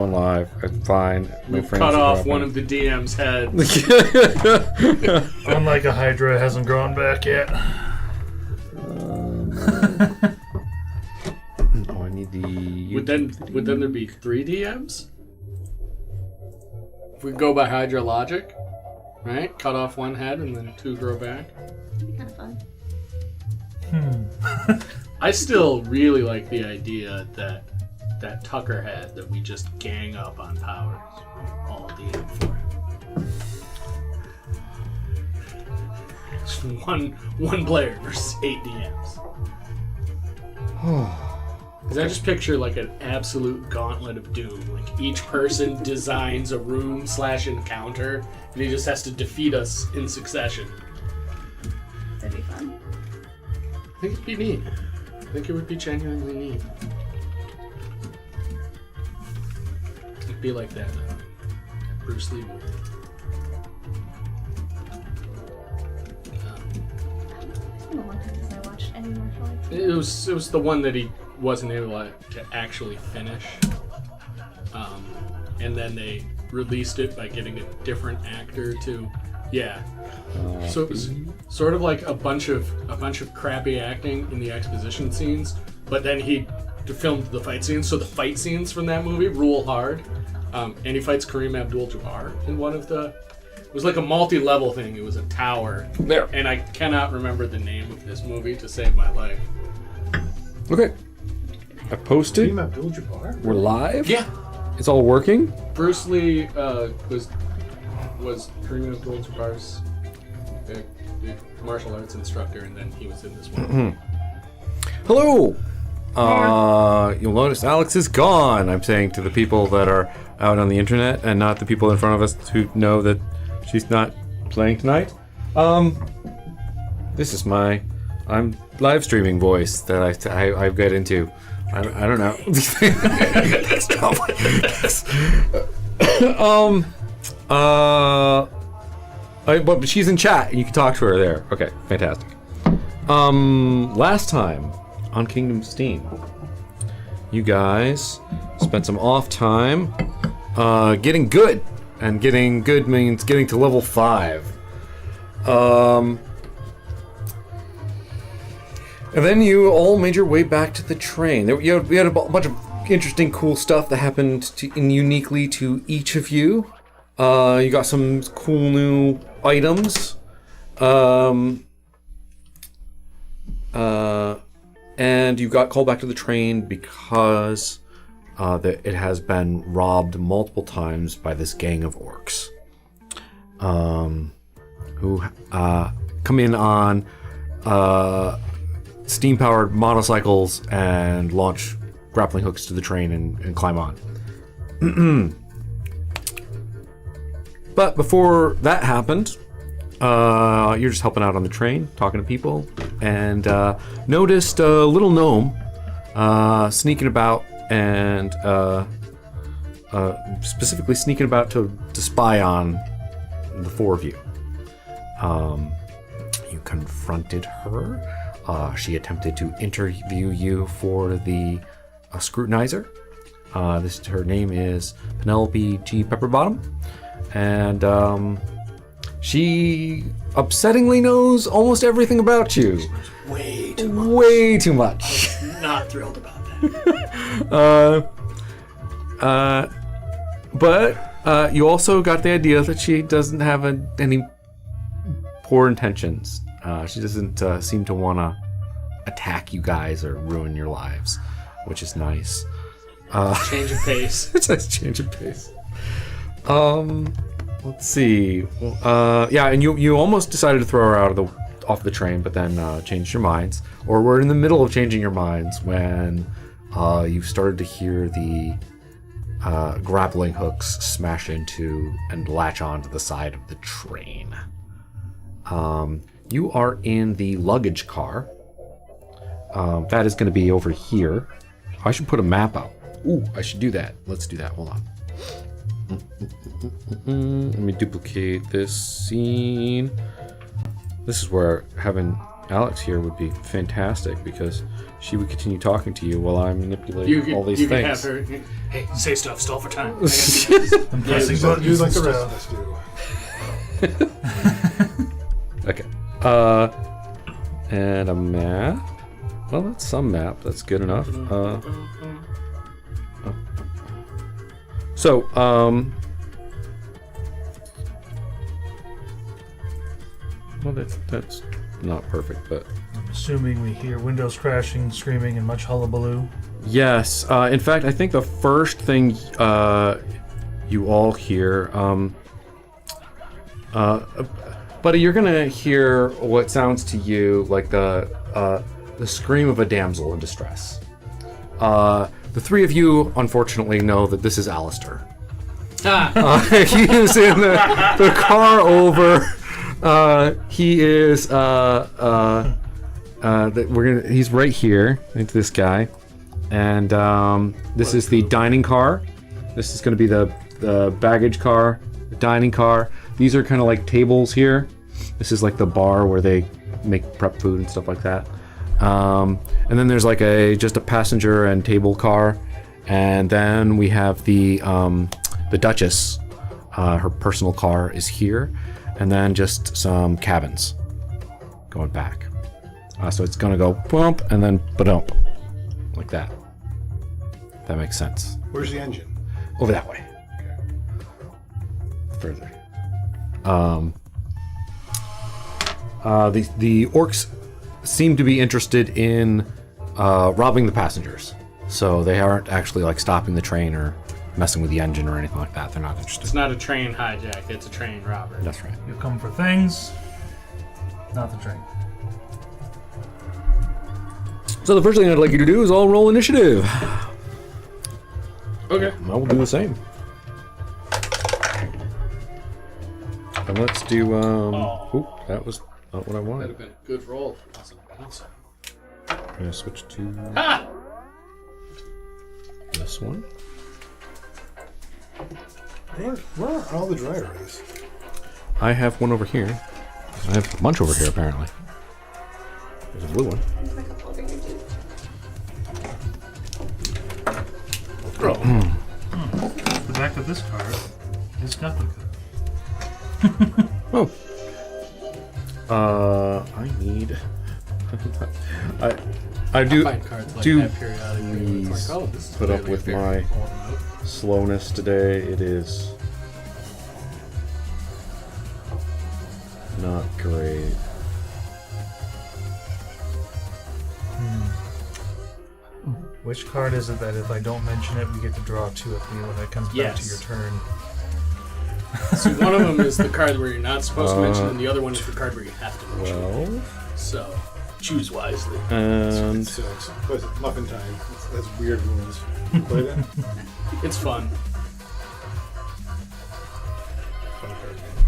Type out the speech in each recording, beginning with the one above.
On live. It's fine. We've cut off one of the DM's heads. Unlike a Hydra, it hasn't grown back yet. I need the... Would then there be 3 DMs? If we go by Hydra logic, right? Cut off one head and then 2 grow back. That'd be kind of fun. I still really like the idea that Tucker had, that we just gang up on powers. All DM for him. It's one player versus 8 DMs. Because I just picture like an absolute gauntlet of doom. Like each person designs a room/encounter, and he just has to defeat us in succession. That'd be fun. I think it'd be neat. I think it would be genuinely neat. It'd be like that Bruce Lee movie. It's been a long time since I watched any martial arts. It was the one that he wasn't able to actually finish. And then they released it by getting a different actor to... Yeah. So it was sort of like a bunch of crappy acting in the exposition scenes, but then he filmed the fight scenes. So the fight scenes from that movie rule hard. And he fights Kareem Abdul-Jabbar in one of the... It was like a multi-level thing. It was a tower. There. And I cannot remember the name of this movie to save my life. Okay. I posted. Kareem Abdul-Jabbar? We're live? Yeah. It's all working? Bruce Lee was Kareem Abdul-Jabbar's martial arts instructor, and then he was in this one. Hello! You'll notice Alex is gone. I'm saying to the people that are out on the internet and not the people in front of us who know that she's not playing tonight. This is I'm live streaming voice that I get into. I don't know. But she's in chat and you can talk to her there. Okay, fantastic. Last time on Kingdom Steam, you guys spent some off time getting good, and getting good means getting to level 5. And then you all made your way back to the train. We had a bunch of interesting, cool stuff that happened uniquely to each of you. You got some cool new items. And you got called back to the train because it has been robbed multiple times by this gang of orcs. Who come in on steam-powered motorcycles and launch grappling hooks to the train and climb on. But before that happened, you're just helping out on the train, talking to people, and noticed a little gnome sneaking about, and specifically sneaking about to spy on the 4 of you. You confronted her. She attempted to interview you for the scrutinizer. Her name is Penelope G. Pepperbottom, and she upsettingly knows almost everything about you. Way too much. Way too much. Not thrilled about that. But you also got the idea that she doesn't have any poor intentions. She doesn't seem to want to attack you guys or ruin your lives, which is nice. Change of pace. It's a nice change of pace. Let's see. Yeah, and you almost decided to throw her off the train, but then changed your minds, or were in the middle of changing your minds when you started to hear the grappling hooks smash into and latch onto the side of the train. You are in the luggage car. That is going to be over here. I should put a map out. Ooh, I should do that. Let's do that. Hold on. Let me duplicate this scene. This is where having Alex here would be fantastic because she would continue talking to you while I'm manipulating all these you things. Can have her, hey, say stuff, stall for time. I'm pressing buttons like and the rest stuff. of us do. Okay. And a map. Well, that's some map. That's good enough. So, well, that's not perfect, but I'm assuming we hear windows crashing, screaming, and much hullabaloo. yes. In fact, I think the first thing you all hear, buddy, you're gonna hear what sounds to you like the scream of a damsel in distress. The three of you, unfortunately, know that this is Alistair. He is in the car over. He is he's right here into this guy, and this is the dining car. This is going to be the baggage car, the dining car. These are kind of like tables here. This is like the bar where they make prep food and stuff like that. And then there's like just a passenger and table car, and then we have the Duchess. Her personal car is here, and then just some cabins going back. So it's gonna go bump and then ba-dump, like that. If that makes sense. Where's the engine? Over that way. Further. The orcs seem to be interested in robbing the passengers, so they aren't actually like stopping the train or messing with the engine or anything like that. They're not interested. It's not a train hijack, it's a train robber. That's right. You come for things, not the train. So the first thing I'd like you to do is all roll initiative. Okay. I will do the same. And let's do oop, that was not what I That'd wanted. have been a good roll. That's a bounce. I'm gonna switch to Ha! this one. Where are all the dry erase? I have one over here. I have a bunch over here apparently. There's a blue one. There's a couple over here too. The back of this card is nothing. Oh. I need. I do Find cards like do that periodically. Where it's like, oh, this is put up really with fair. my Pull them out. slowness today. It is not great. Which card is it that if I don't mention it, we get to draw two at the end when it comes back to Yes. your turn? So one of them is the card where you're not supposed to mention, and the other one is the card where you have to mention. Well, So choose wisely. and Sucks. What is it? Muffin time. That's weird rules. You play that? It's fun. Fun card game.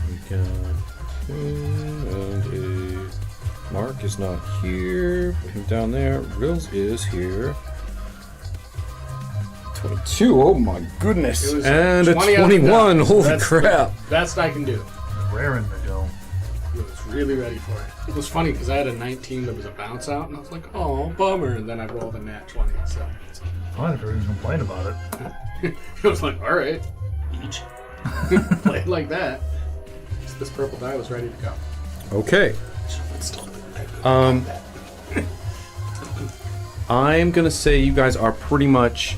we got and a Mark is not here. Put him down there. Rills is here. 22. Oh my goodness. It was And a 20 out of 21. the Holy That's crap. The best I can do. Raring to go. I was really ready for it. It was funny because I had a 19 that was a bounce out, and I was like, oh, bummer. And then I rolled a nat 20. So Fine, if everyone's complain about it. it was like, all right, each. Play it like that. So this purple die was ready to go. Okay. I'm gonna say you guys are pretty much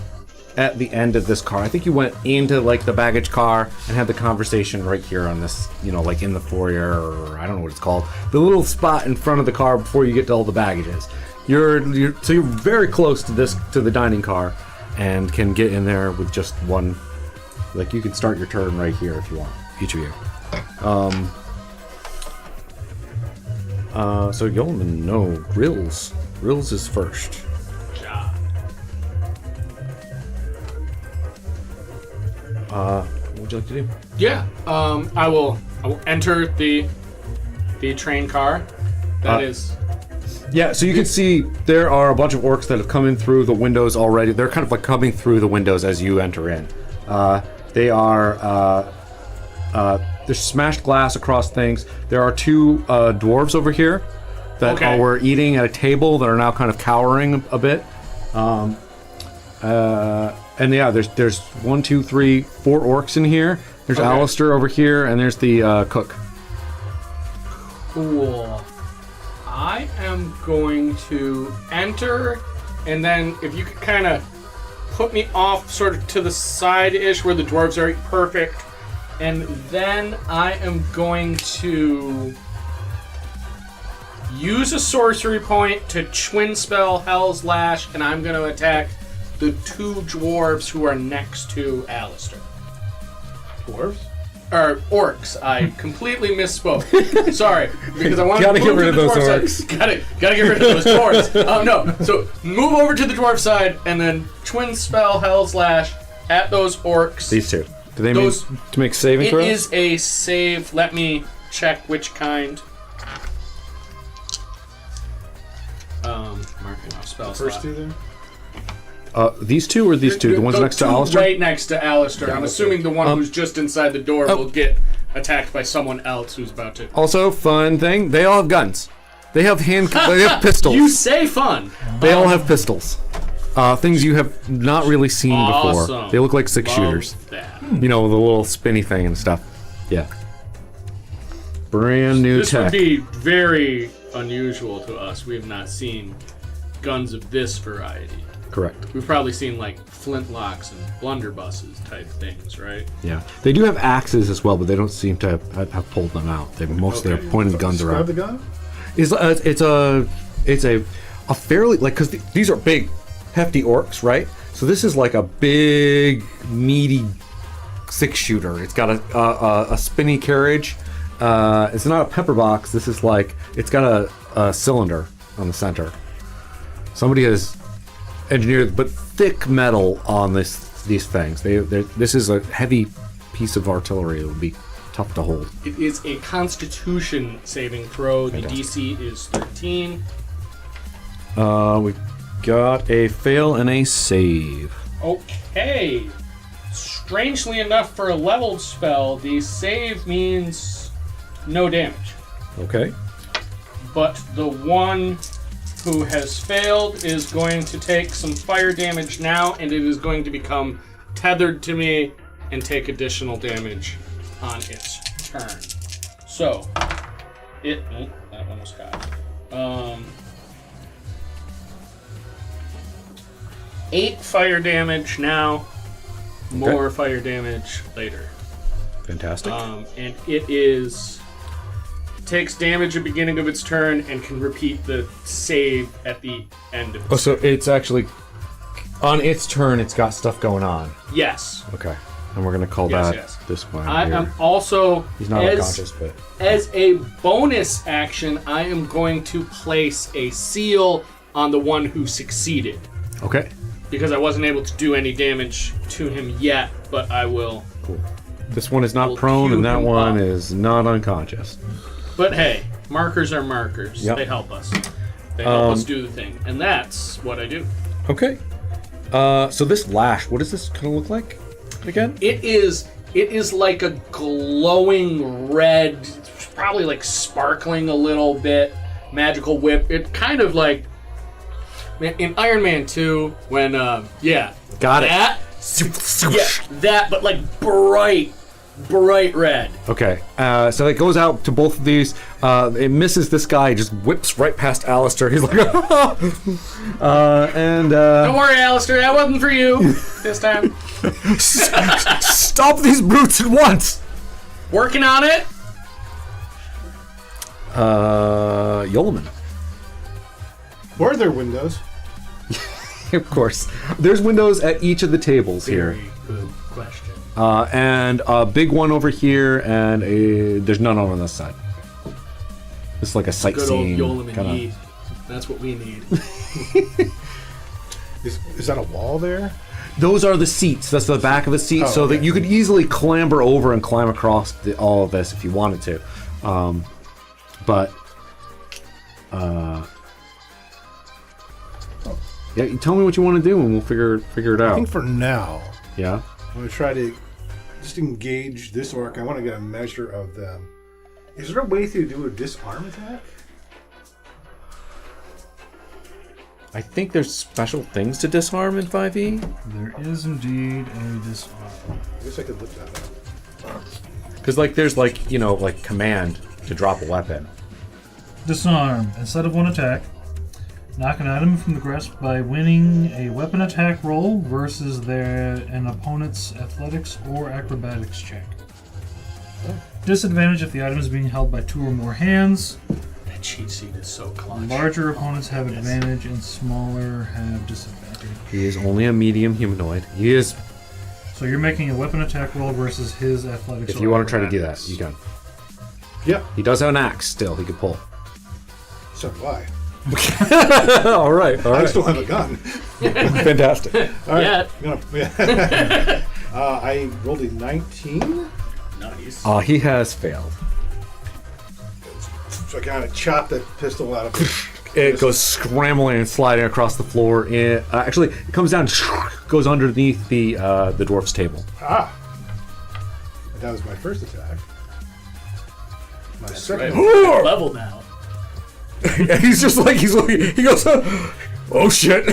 at the end of this car. I think you went into like the baggage car and had the conversation right here on this, like in the foyer, or I don't know what it's called, the little spot in front of the car before you get to all the baggages. You're very close to the dining car, and can get in there with just one. Like you can start your turn right here if you want, each of you. So Yeoman, no, Rills is first. Ja. What would you like to do? Yeah. I will enter the train car. That is. Yeah, so you can see there are a bunch of orcs that have come in through the windows already. They're kind of like coming through the windows as you enter in. They are there's smashed glass across things. There are two dwarves over here that were eating at a table that are now kind of cowering a bit. And yeah, there's 1, 2, 3, 4 orcs in here. There's Alistair over here, and there's the cook. Cool. I am going to enter, and then if you could kind of put me off sort of to the side-ish where the dwarves are, perfect. And then I am going to use a sorcery point to twin spell Hell's Lash, and I'm going to attack the 2 dwarves who are next to Alistair. Dwarves? Or orcs. I completely misspoke. Sorry, because I want Gotta to get move rid to of the those dwarf orcs. side. Gotta get rid of those dwarves. No, so move over to the dwarf side and then twin spell Hell's Lash at those orcs. These two. Do they Those- need to make saving It throws? is a save. Let me check which kind. Marking off spell First slot. two then? These two or these two? The ones next to two Alistair? right next to Alistair. I'm assuming the one who's just inside the door will get attacked by someone else who's about to. Also, fun thing, they all have guns. They have they have pistols. You say fun. They all have pistols. Things you have not really seen before. Awesome. They look like 6 Love shooters. that. You know, the little spinny thing and stuff. Yeah. Brand new This tech. would be very unusual to us. We have not seen guns of this variety. Correct. We've probably seen like flintlocks and blunderbusses type things, right? Yeah. They do have axes as well, but they don't seem to have pulled them out. They most of their pointed guns Describe around. the gun? It's a fairly like because these are big, hefty orcs, right? So this is like a big, meaty 6-shooter. It's got a spinny carriage. It's not a pepper box. This is like it's got a cylinder on the center. Somebody has engineered, but thick metal on these things. This is a heavy piece of artillery. It would be tough to hold. It is a Constitution saving throw. The DC is 13. We got a fail and a save. Okay. Strangely enough, for a leveled spell, the save means no damage. Okay. But the one who has failed is going to take some fire damage now, and it is going to become tethered to me and take additional damage on its turn. So, that one was got. 8 fire damage now, more fire damage later. Fantastic. And it takes damage at the beginning of its turn and can repeat the save at the end of its so it's actually on its turn. It's got stuff going on. Yes. Okay. And we're gonna call Yes. this one. I here. am also, He's not unconscious, but as a bonus action, I am going to place a seal on the one who succeeded. okay. Because I wasn't able to do any damage to him yet, but I will. Cool. This one is not We'll prone, cue and that him one up. is not unconscious. But hey, markers are markers. Yep. They help us. They help us do the thing. And that's what I do. Okay. So this lash, what does this kind of look like again? It is like a glowing red, probably like sparkling a little bit, magical whip. It kind of like in Iron Man 2 when Got it. that that but like bright red. Okay. So it goes out to both of these. It misses this guy. Just whips right past Alistair. He's like, and Don't worry, Alistair, that wasn't for you this time. stop these brutes at once. Working on it. Yolman. Were there windows? Of course. There's windows at each of the tables here. Very good question. And a big one over here, and there's none on this side. This is like a Good old sightseeing Yolam and kind of. Yeet. That's what we need. Is that a wall there? Those are the seats. That's the back of the seat, Oh, so that okay. you could easily clamber over and climb across all of this if you wanted to. Yeah, you tell me what you want to do, and we'll figure it I out. think for now, Yeah. I'm going to try to just engage this orc. I want to get a measure of them. Is there a way to do a disarm attack? I think there's special things to disarm in 5e. There is indeed a disarm. I guess I could look that up. Because, like, there's, like, you know, like, command to drop a weapon. Disarm. Instead of one attack, knock an item from the grasp by winning a weapon attack roll versus an opponent's athletics or acrobatics check. Disadvantage if the item is being held by 2 or more hands. That cheat sheet is so clutch. Larger opponents have advantage and smaller have disadvantage. He is only a medium humanoid. He is... So you're making a weapon attack roll versus his athletics. If you want to try to do that, you can. Yep. He does have an axe still he could pull. So do I. all right. I still have a gun. Fantastic. All right. Yeah. I rolled a 19. Nice. He has failed. So I kind of chopped the pistol out of it. It goes scrambling and sliding across the floor. Actually, it comes down, goes underneath the dwarf's table. Ah. That was my first attack. My second. Right. Level now. And he's just like, he goes, oh shit.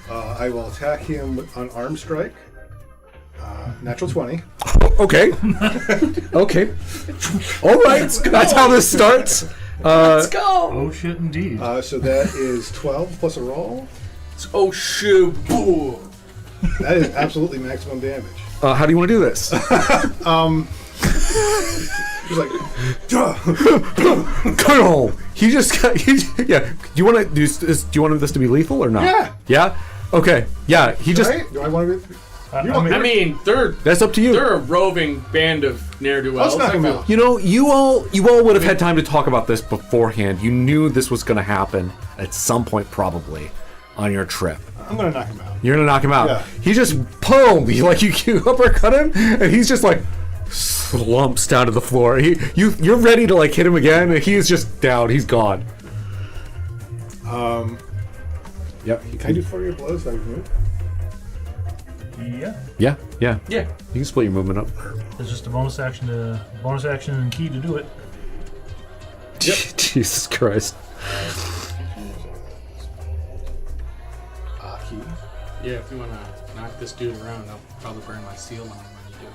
I will attack him on arm strike. Natural 20. Okay. Okay. All right. That's how this starts. Let's go. Oh shit, indeed. So that is 12 plus a roll. Oh shit. Boo. That is absolutely maximum damage. How do you want to do this? He's like, duh. Colonel, he just got. Yeah. Do you want to do this? Do you want this to be lethal or not? Yeah. Yeah. Okay. Yeah. He just. Right? Do I want to be? I mean, That's up to you. they're a roving band of ne'er-do-wells. Let's knock him out. You know, you all would have had time to talk about this beforehand. You knew this was going to happen at some point, probably, on your trip. I'm going to knock him out. You're going to knock him out. Yeah. He just, boom! You uppercut him, and he's just like, slumps down to the floor. You're ready to, like, hit him again, and he's just down. He's gone. Yep. Can I do 40 blows? So I can move? Yeah. Yeah. Yeah. You can split your movement up. There's just a bonus action and key to do it. Yep. Jesus Christ. Key. Yeah, if you want to knock this dude around, I'll probably burn my seal on him when you do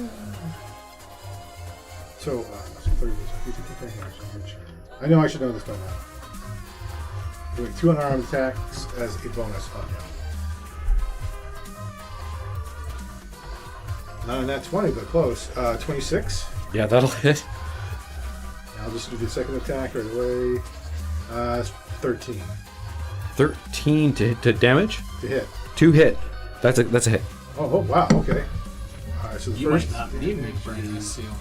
it. So 30 I know I should know this by now. Doing 2 unarmed attacks as a bonus on him. Not a nat 20, but close. 26. Yeah, that'll hit. I'll just do the second attack right away. 13 13 to damage. to hit. 2 hit. That's a hit. Oh wow, okay. Alright, so the You first, might not need me to burn this seal.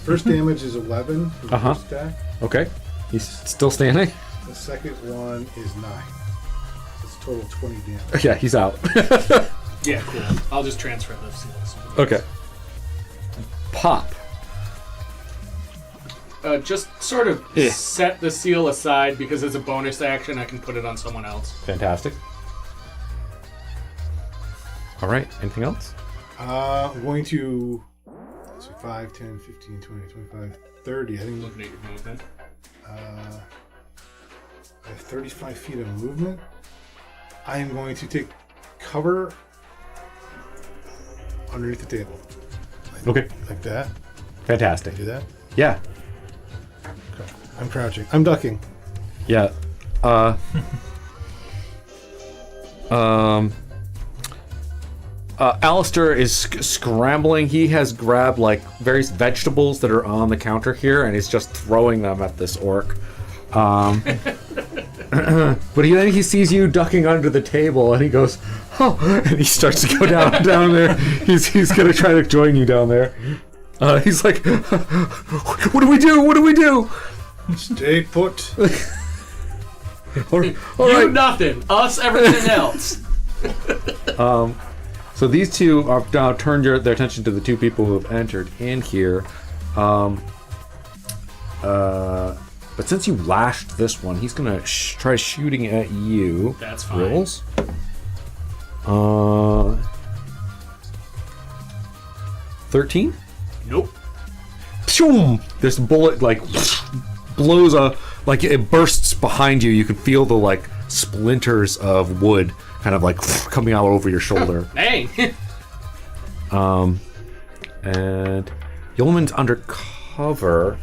first damage is 11 for the first attack. Okay. He's still standing. The second one is 9. It's a total of 20 damage. Yeah, he's out. Yeah, cool. I'll just transfer those seals. Okay. Pop. Just sort of set the seal aside because as a bonus action, I can put it on someone else. Fantastic. All right. Anything else? I'm going to 5, 10, 15, 20, 25, 30. I think Looking at your movement. I have 35 feet of movement. I am going to take cover underneath the table. Okay. Like that. Fantastic. Do that. Yeah. I'm crouching. I'm ducking. Yeah. Alistair is scrambling. He has grabbed like various vegetables that are on the counter here, and he's just throwing them at this orc. But then he sees you ducking under the table, and he goes, "Oh!" And he starts to go down there. He's gonna try to join you down there. He's like, "What do we do? What do we do?" Stay put. All You right. nothing. Us everything else. So these two have now turned their attention to the two people who have entered in here. But since you lashed this one, he's gonna try shooting at you. That's fine. Rolls. 13? Nope. Pshoom! This bullet like blows like it bursts behind you. You can feel the like splinters of wood kind of like coming out over your shoulder. Dang. And Yeoman's under cover,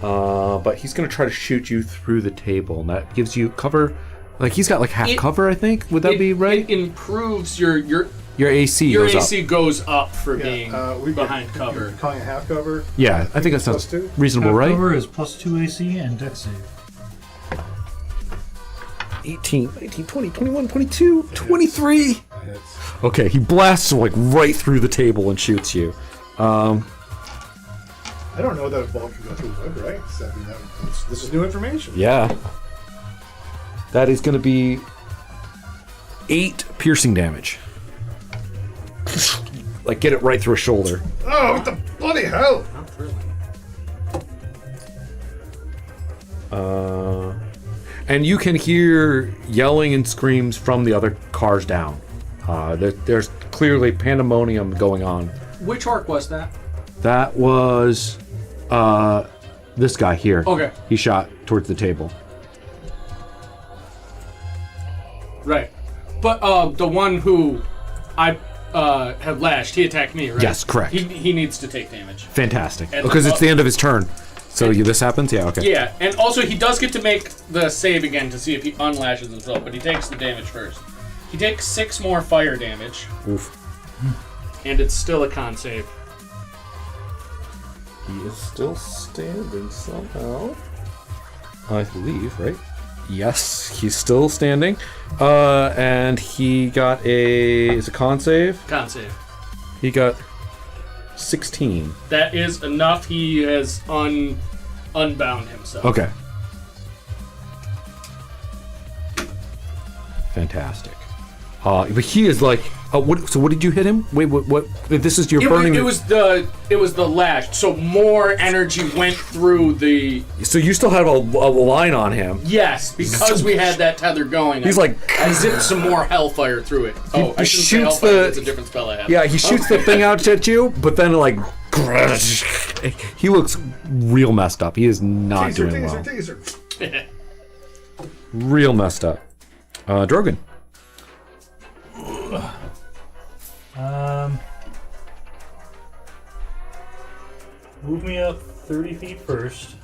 but he's gonna try to shoot you through the table, and that gives you cover. Like he's got like half cover, I think. Would that be right? It improves your AC your goes AC up. goes up for Yeah, being behind cover. You're calling it half cover. Yeah, I think that sounds +2? reasonable, Half right? cover is +2 AC and dex save. 18, 19, 20, 21, 22, 23. That hits. Okay, he blasts like right through the table and shoots you. I don't know that a bullet can go through wood, right? So, I mean, this is new information. Yeah. That is going to be 8 piercing damage. Like get it right through a shoulder. Oh, what the bloody hell! Not thrilling. And you can hear yelling and screams from the other cars down. There's clearly pandemonium going on. Which orc was that? That was this guy here. Okay. He shot towards the table. Right. But the one who I had lashed, he attacked me, right? Yes, correct. He needs to take damage. Fantastic. And, Because it's the end of his turn. So this happens? Yeah, okay. Yeah, and also he does get to make the save again to see if he unlashes himself, but he takes the damage first. He takes 6 more fire damage, Oof. and it's still a con save. He is still standing somehow. I believe, right? Yes, he's still standing. And he got is a con save? Con save. He got 16. That is enough. He has unbound himself. Okay. Fantastic. But he is like, so what did you hit him? Wait, what? This is your burning. It was the lash. So more energy went through the. So you still have a line on him. Yes, because we had that tether going. He's like, I zipped some more hellfire through it. Oh, I shouldn't say shoots hellfire. It's a different spell I have. Yeah, he shoots the thing out at you, but then like, he looks real messed up. He is not doing well. Taser. Real messed up. Drogon. Move me up 30 feet first.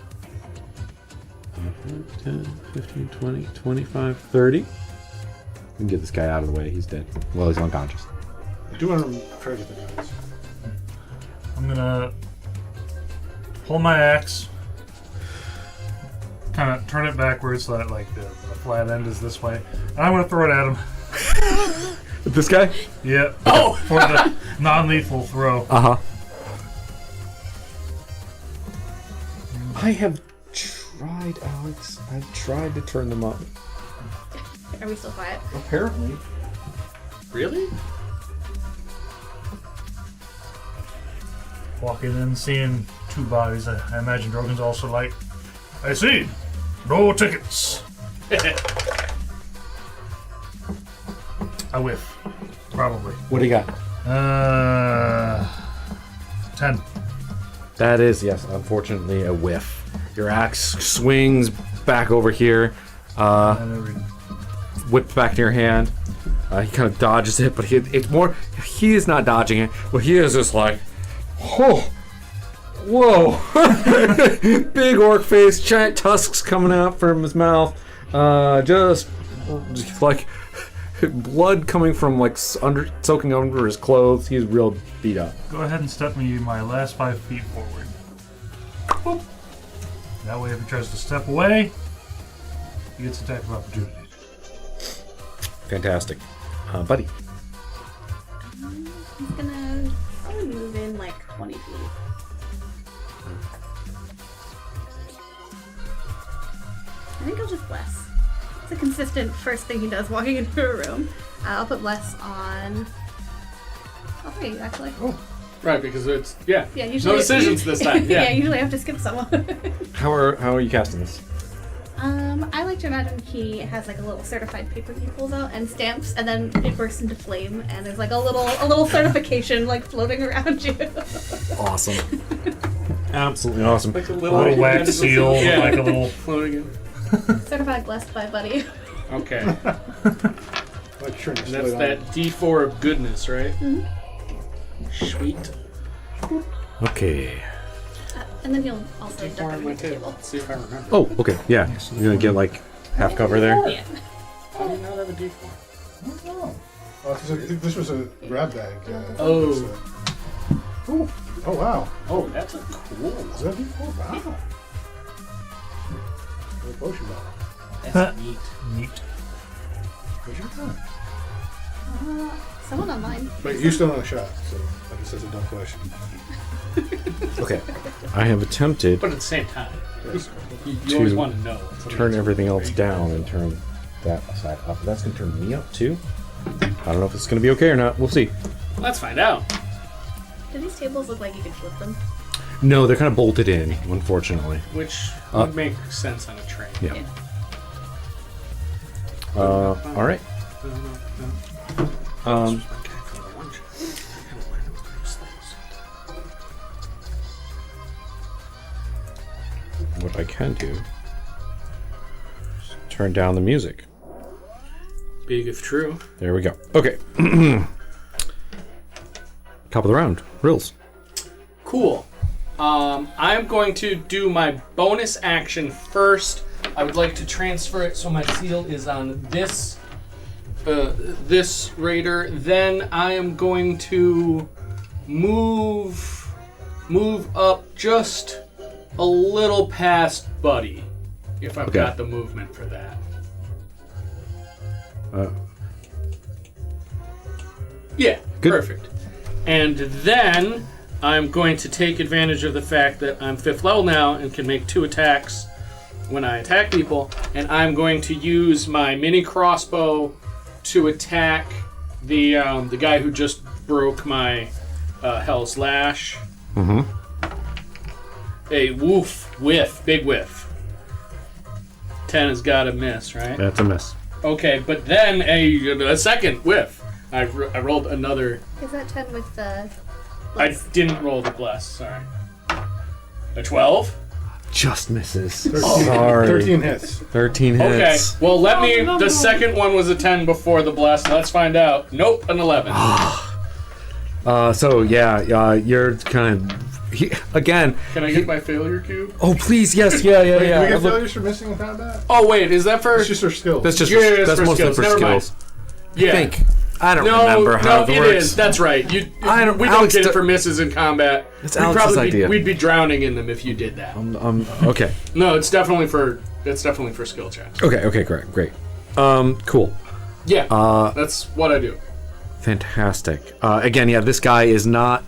10, 15, 20, 25, 30. We can get this guy out of the way. He's dead. Well, he's unconscious. I do want to try to get the guys. I'm gonna pull my axe, kind of turn it backwards so that like the flat end is this way, and I'm gonna throw it at him. This guy? Yeah. Oh! For the non-lethal throw. Uh-huh. I have tried, Alex. I've tried to turn them up. Are we still quiet? Apparently. Really? Walking in, seeing 2 bodies. I imagine Drogon's also like, I see. No tickets. I whiff. Probably. What do you got? 10. That is, yes, unfortunately, a whiff. Your axe swings back over here, whips back to your hand. He kind of dodges it, but it's more, he is not dodging it, but he is just like, oh, whoa. Big orc face, giant tusks coming out from his mouth. Just like blood coming from like soaking under his clothes. He's real beat up. Go ahead and step me my last 5 feet forward. Boop. That way, if he tries to step away, he gets attack of opportunity. Fantastic. Buddy. He's gonna probably move in like 20 feet. I think I'll just bless. It's a consistent first thing he does walking into a room. I'll put bless on all 3, actually. Oh, Right, because it's yeah. Yeah, usually No decisions this time. yeah, Yeah. usually I have to skip someone. How are you casting this? I like to imagine he has like a little certified paper he pulls out and stamps, and then it bursts into flame, and there's like a little certification like floating around you. Awesome. Absolutely awesome. Like a A little wax seal, Yeah. like a little. floating in. Certified blessed by Buddy. Okay. Like sure, And that's that D4 of goodness, right? Sweet. Okay. And then he'll also D4 duck on under my the table. table. Let's see if I remember. Oh, okay. Yeah. You're gonna get like half cover there. Yeah. How do you not have a D4? Oh, this was a grab bag. Oh. Ooh. Oh wow. Oh, that's a cool. Is that before? Wow. A potion bottle. That's neat. Neat. Where'd you get that? Someone online. But you still in a shot, so like it says a dumb question. Okay. I have attempted But at the same time, Yes. you always want to know. turn everything else down and turn that side up. That's gonna turn me up too. I don't know if it's gonna be okay or not. We'll see. Let's find out. Do these tables look like you could flip them? No, they're kind of bolted in, unfortunately. Which would make sense on a train. Yeah. All right. What I can do is turn down the music. Big if true. There we go. Okay. Top of the round. Rills. Cool. I'm going to do my bonus action first. I would like to transfer it so my seal is on this this raider. Then I am going to move up just a little past Buddy, if I've Okay. got the movement for that. Yeah, Good. perfect. And then I'm going to take advantage of the fact that I'm 5th level now and can make 2 attacks when I attack people, and I'm going to use my mini crossbow to attack the guy who just broke my Hell's Lash. Mm-hmm. A whiff, big whiff. 10 has got to miss, right? That's a miss. Okay, but then a second whiff. I rolled another. Is that 10 with the... I didn't roll the bless. Sorry. A 12. Just misses. 13, Sorry. 13 hits. 13 Okay. hits. Well, let me. The second one was a 10 before the bless. Let's find out. Nope, an 11. So yeah, you're kind of again. Can I get my failure cube? Oh please, yes, yeah. Wait, do we get Look, failures for missing in combat? Oh wait, is that for? It's just our skills. that's just Yeah, it's that's for mostly skills. for Never mind. skills. Yeah. Think. I don't No, remember how no, it it works. is. That's right. We don't Alex get it do- for misses in combat. It's We'd Alex's probably idea. We'd be drowning in them if you did that. Okay. No, it's definitely for skill checks. Okay. Great. Cool. Yeah, that's what I do. Fantastic. Again, yeah, this guy is not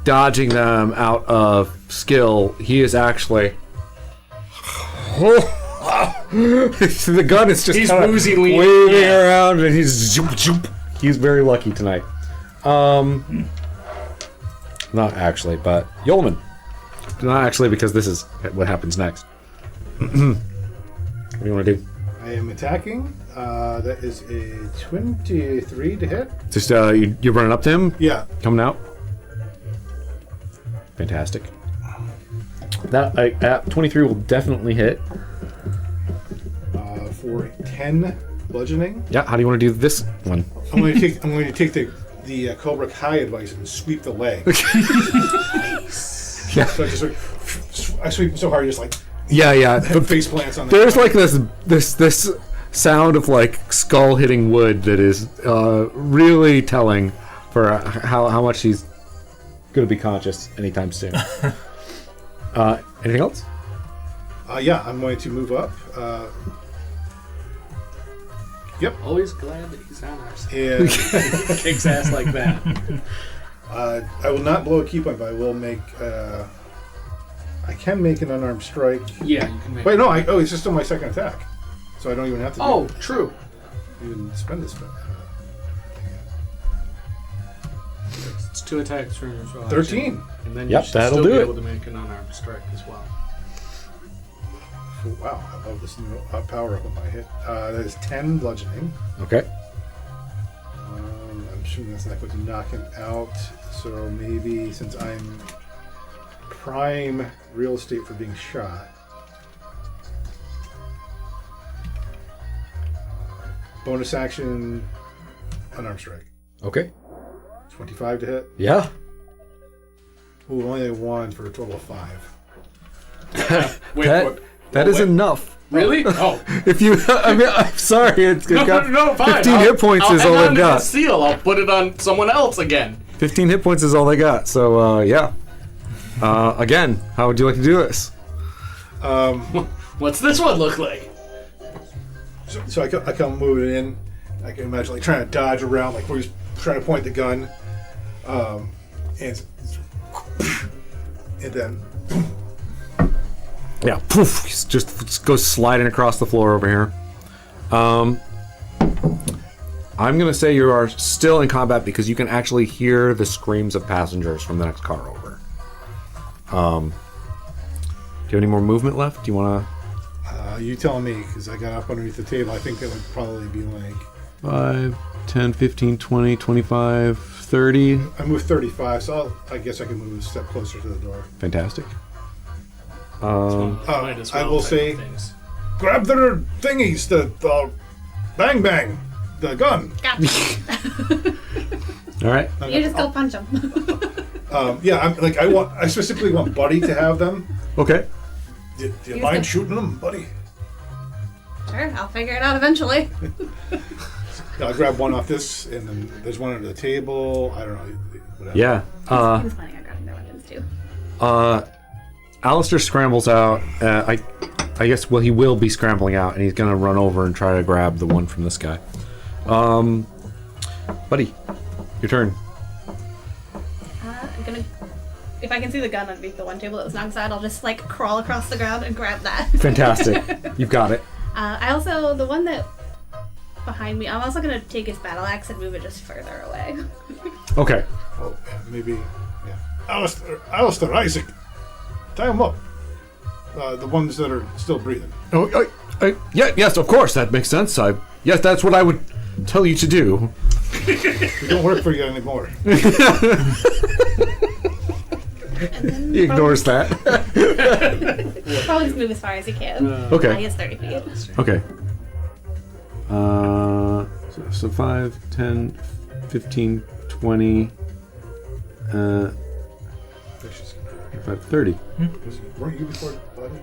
dodging them out of skill. He is actually. The gun is just He's kinda woozy leaning, waving yeah. around, and he's zoop, zoop. He's very lucky tonight. Not actually, but Yolman. Not actually, because this is what happens next. What do you want to do? I am attacking. That is a 23 to hit. Just you're running up to him, Yeah. coming out. Fantastic. That 23 will definitely hit. For 10 bludgeoning. Yeah. How do you want to do this one? I'm going to take the Cobra Kai advice and sweep the leg. Yeah. So I just I sweep him so hard, just like Yeah. But face plants on the there's like this sound of like skull hitting wood that is really telling for how much he's going to be conscious anytime soon. Anything else? Yeah, I'm going to move up. Yep. Always glad that he's on our side. And Kicks ass like that. I will not blow a key point, but I will make. I can make an unarmed strike. Yeah, you can make. Wait, no. It's just on my second attack, so I don't even have to. Oh, true. Even spend this. It's 2 attacks for as well. 13. And then Yep, you should that'll still do be it. able to make an unarmed strike as well. Wow, I love this new power up on my hit. That is 10 bludgeoning. Okay. I'm assuming that's not going to knock him out. So maybe since I'm prime real estate for being shot, bonus action, unarmed strike. Okay. 25 to hit. Yeah. Ooh, only one for a total of 5. Wait, That is enough. Really? Oh. If you, I mean, I'm sorry. It's got No, fine. 15 hit points is all hang on they've to the got. seal. I'll put it on someone else again. 15 hit points is all they got. So, yeah. Again, how would you like to do this? What's this one look like? So I come moving in. I can imagine like trying to dodge around, like where he's trying to point the gun, and then Yeah, poof, just goes sliding across the floor over here. I'm gonna say you are still in combat because you can actually hear the screams of passengers from the next car over. Do you have any more movement left? Do you want to? you tell me, because I got up underneath the table. I think it would probably be like 5, 10, 15, 20, 25, 30. I moved 35, so I guess I can move a step closer to the door. Fantastic. Might as I well will type say, of things. grab the thingies, the bang bang, the gun. Gotcha. All right. You just go punch him. Yeah, I specifically want Buddy to have them. Okay. Do you Use mind them. shooting them, Buddy? Sure, I'll figure it out eventually. I'll grab one off this, and then there's one under the table. I don't know. Whatever. Yeah. He was planning on grabbing their weapons too. Alistair scrambles out. I guess, well, he will be scrambling out, and he's going to run over and try to grab the one from this guy. Buddy, your turn. I'm gonna. If I can see the gun underneath the one table that was knocked aside, I'll just like crawl across the ground and grab that. Fantastic. You've got it. I also, the one that behind me, I'm also gonna take his battle axe and move it just further away. Okay. Oh, yeah, maybe. Yeah. Alistair, Isaac, tie them up. The ones that are still breathing. Oh, yeah, yes, of course, that makes sense. Yes, that's what I would tell you to do. We don't work for you anymore. And then He ignores that. Probably just move as far as he can. He Okay. has 30 feet. Okay. So 5, 10, 15, 20, 5, 30. Weren't you before, Buddy?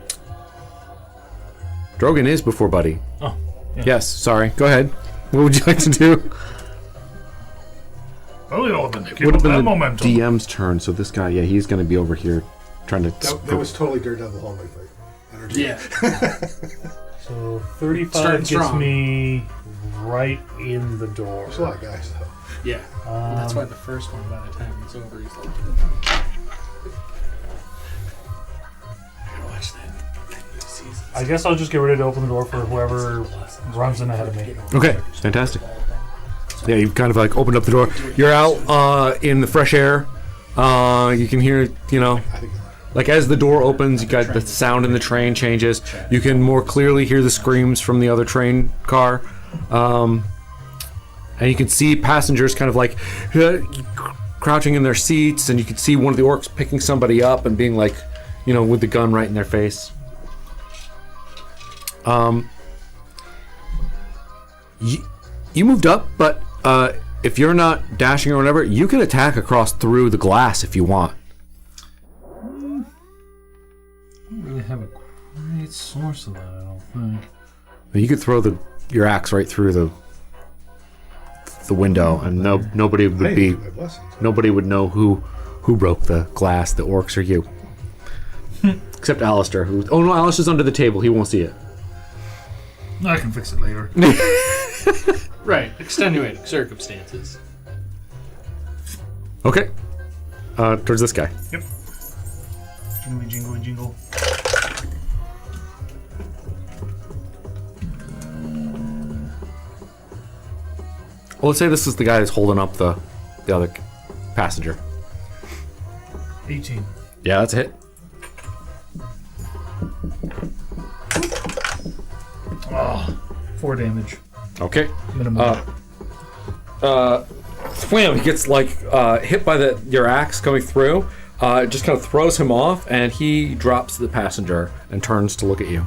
Drogon is before Buddy. Oh, yeah. Yes, sorry. Go ahead. What would you like to do? Oh, yeah, then keep Would up have been that the momentum. DM's turn, so this guy, yeah, he's going to be over here trying to... That was totally Daredevil hallway fight. Energy. Yeah. So 35 Starting gets strong. me right in the door. There's a lot of guys, though. Yeah. That's why the first one, by the time it's over, he's like. I gotta watch that new season. I guess I'll just get ready to open the door for whoever runs in ahead of me. Okay, fantastic. Yeah, you've kind of like opened up the door. You're out in the fresh air. You can hear, I think like as the door opens, you got the sound in the train changes. You can more clearly hear the screams from the other train car. And you can see passengers kind of like crouching in their seats, and you can see one of the orcs picking somebody up and being like, with the gun right in their face. You moved up, but if you're not dashing or whatever, you can attack across through the glass if you want. I don't really have a great source of that, I don't think. You could throw your axe right through the window, and nobody would I be need my blessings. nobody would know who broke the glass, the orcs or you. Except Alistair, who... Oh no, Alistair's under the table. He won't see it. I can fix it later. Right. Extenuating circumstances. Okay. Towards this guy. Yep. Jingly, jingly, jingle. Well, let's say this is the guy that's holding up the other passenger. 18. Yeah, that's a hit. 4 damage Okay. minimum. Wham! He gets like hit by your axe coming through. It just kind of throws him off, and he drops the passenger and turns to look at you.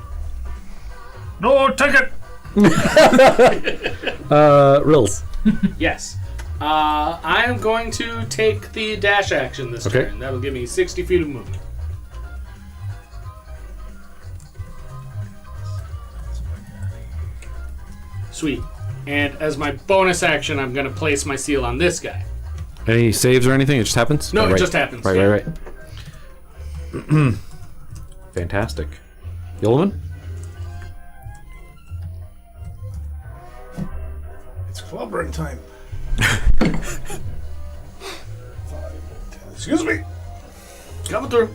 No, take it. Rills. Yes. I'm going to take the dash action this Okay. turn. That'll give me 60 feet of movement. Sweet. And as my bonus action, I'm going to place my seal on this guy. Any saves or anything? It just happens? No, Oh, it right. just happens. Right, yeah. right. Fantastic. Yulman? It's club run time. 5, 10. Excuse me. Coming through.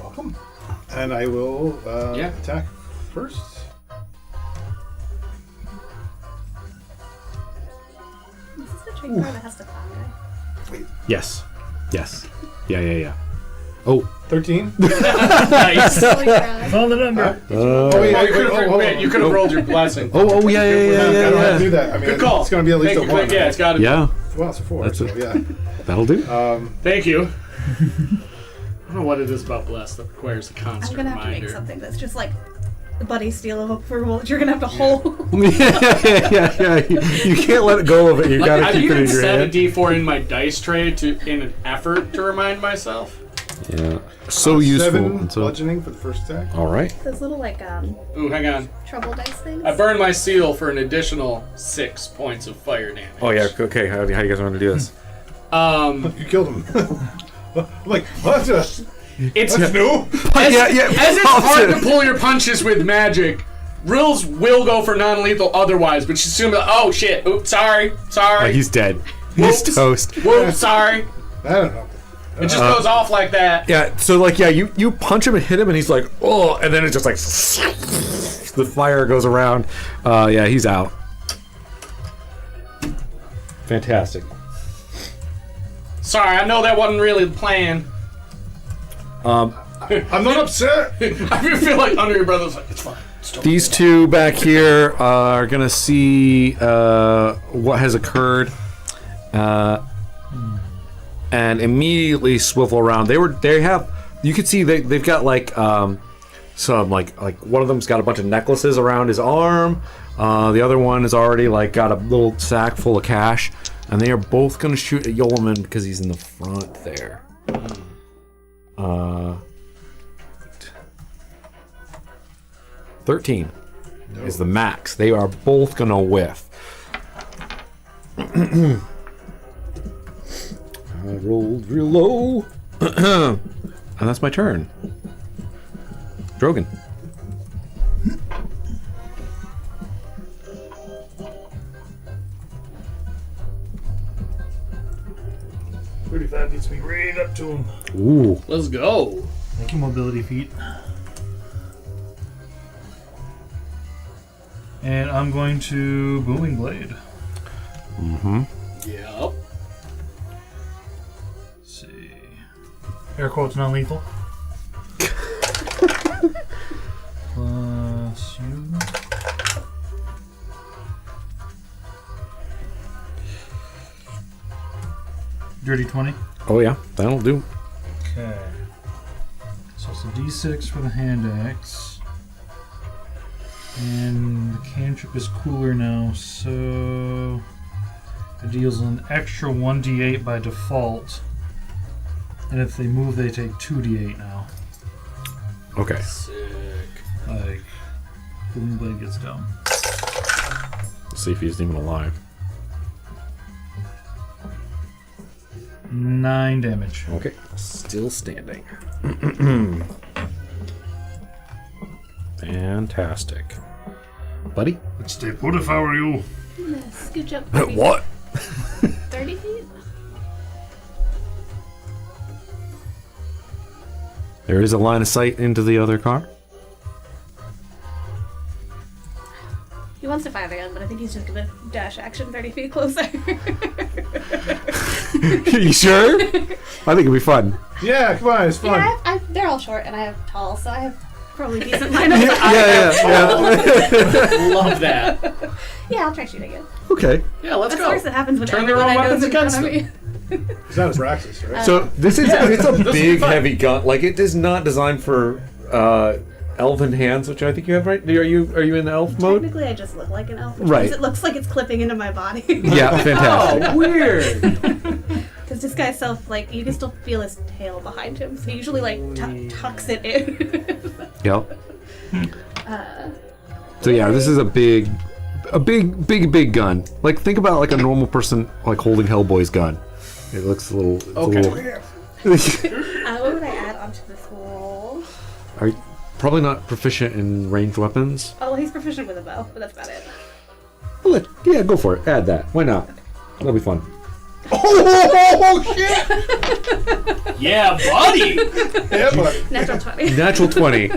Welcome. And I will attack first. Is this the train car that has to fly? Yes. Yes. Yeah. Oh. 13. Nice. Holy crap. Found the number. You could have rolled your blessing. Oh, yeah. I don't have to do that. I mean, Good call. it's going to be at least Thank a you. 1. Yeah, it's got to be. Yeah, Well, it's a 4. That's so, it. yeah. that'll do. Thank you. I don't know what it is about bless that requires a I'm constant gonna have to make reminder. something that's just like the buddy steal of approval that you're gonna have to hold. yeah. You can't let go of it. You gotta I've keep it even in your set a hand. D4 in my dice tray in an effort to remind myself. Yeah. So useful. 7 And so, bludgeoning for the first attack. all right. Those little like Ooh, hang on. trouble dice things. I burned my seal for an additional 6 points of fire damage. Oh yeah. Okay. How do you guys want to do this? You killed him. I'm like, what? It's That's new. as it's hard to Opposite. pull your punches with magic. Rills will go for non-lethal otherwise, but she's assuming, oh shit, oops, sorry. Oh, he's dead. He's Whoops. toast. Whoops, sorry. I don't know. It just goes off like that. Yeah. So like, you punch him and hit him, and he's like, oh, and then it just like the fire goes around. Yeah, he's out. Fantastic. Sorry, I know that wasn't really the plan. I'm not upset. I feel like under your brother's like, it's fine. It's totally These two back here are gonna see what has occurred, and immediately swivel around. You could see they've got like some like one of them's got a bunch of necklaces around his arm. The other one is already like got a little sack full of cash, and they are both gonna shoot at Yolman because he's in the front there. 13 is the max. They are both gonna whiff. I rolled real low. And that's my turn. Drogon. That gets me right up to him. Ooh. Let's go. Thank you, mobility feat. And I'm going to Booming Blade. Yep. Let's see. Air quotes non-lethal. Plus you. Dirty 20. Oh yeah, that'll do. Okay. So it's a d6 for the hand axe. And the cantrip is cooler now, so it deals an extra 1d8 by default. And if they move, they take 2d8 now. Okay. Sick. Like, Booming Blade gets down. Let's see if he's even alive. 9 damage. Okay. Still standing. Fantastic. Buddy? I'd stay put if I were you. Scooch up 30, What? 30 feet? There is a line of sight into the other car. He wants to fire the gun, but I think he's just gonna dash action 30 feet closer. You sure? I think it'd be fun. Yeah, come on, it's fun. Yeah, they're all short and I have tall, so I have probably decent line of sight. Yeah. Love that. Yeah, I'll try shooting it. Okay. Yeah, let's That's go. the worst that happens when Turn their everyone own I know is weapons in front against of me. It's not a praxis, right? So it's a will big, be fun. heavy gun. Like it is not designed for elven hands, which I think you have, right? Are you in the elf mode? Technically, I just look like an elf, which Right. means it looks like it's clipping into my body. Yeah, fantastic. Oh, weird. Because this guy's you can still feel his tail behind him, so he usually tucks it in. Yep. So yeah, this is a big gun. Like think about like a normal person like holding Hellboy's gun. It looks a little. Okay. What would I add onto this roll? Are you probably not proficient in ranged weapons? Oh, well, he's proficient with a bow, but that's about it. Well, yeah, go for it. Add that. Why not? That'll be fun. Oh shit! Yeah, buddy. Yeah, but Natural 20. Natural 20.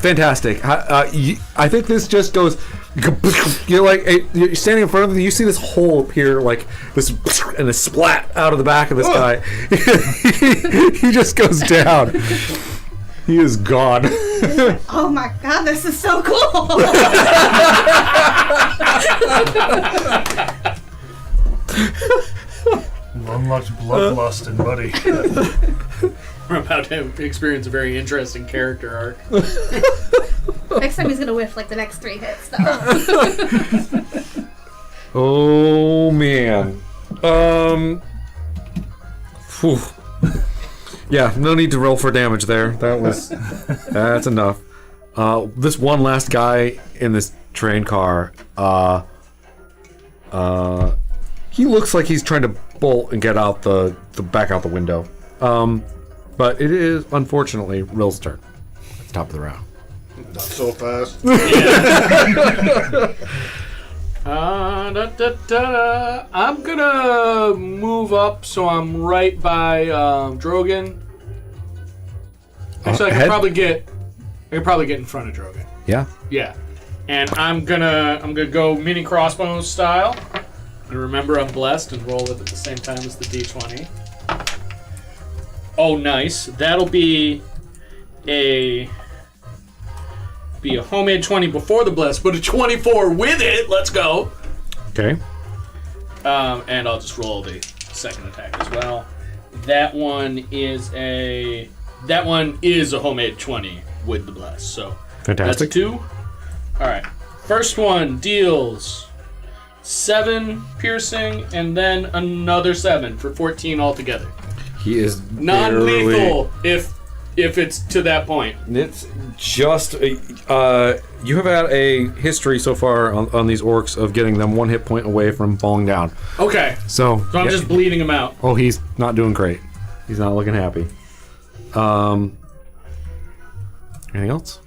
Fantastic. I think this just goes. You're like you're standing in front of him. You see this hole appear, like this, and a splat out of the back of this guy. He just goes down. He is gone. Oh my god, this is so cool! Unlocked bloodlust and buddy. We're about to experience a very interesting character arc. Next time he's gonna whiff like the next 3 hits, though. Oh man. Phew. Yeah, no need to roll for damage there. That's enough. This one last guy in this train car, he looks like he's trying to bolt and get out the back out the window. But it is unfortunately Rill's turn. It's top of the round. not so fast. I'm gonna move up so I'm right by Drogon. Actually, I Ahead? could probably get in front of Drogon. Yeah. Yeah, and I'm gonna go mini crossbow style. And remember, I'm blessed and roll it at the same time as the D20. Oh, nice. That'll be a homemade 20 before the bless, but a 24 with it. Let's go. Okay. And I'll just roll the second attack as well. That one is a homemade 20 with the bless. So Fantastic. that's 2. All right. First one deals 7 piercing and then another 7 for 14 altogether. He is Non-lethal if it's to that point. It's just you have had a history so far on these orcs of getting them 1 hit point away from falling down. Okay. So So I'm just bleeding him out. Oh, he's not doing great. He's not looking happy. Anything else?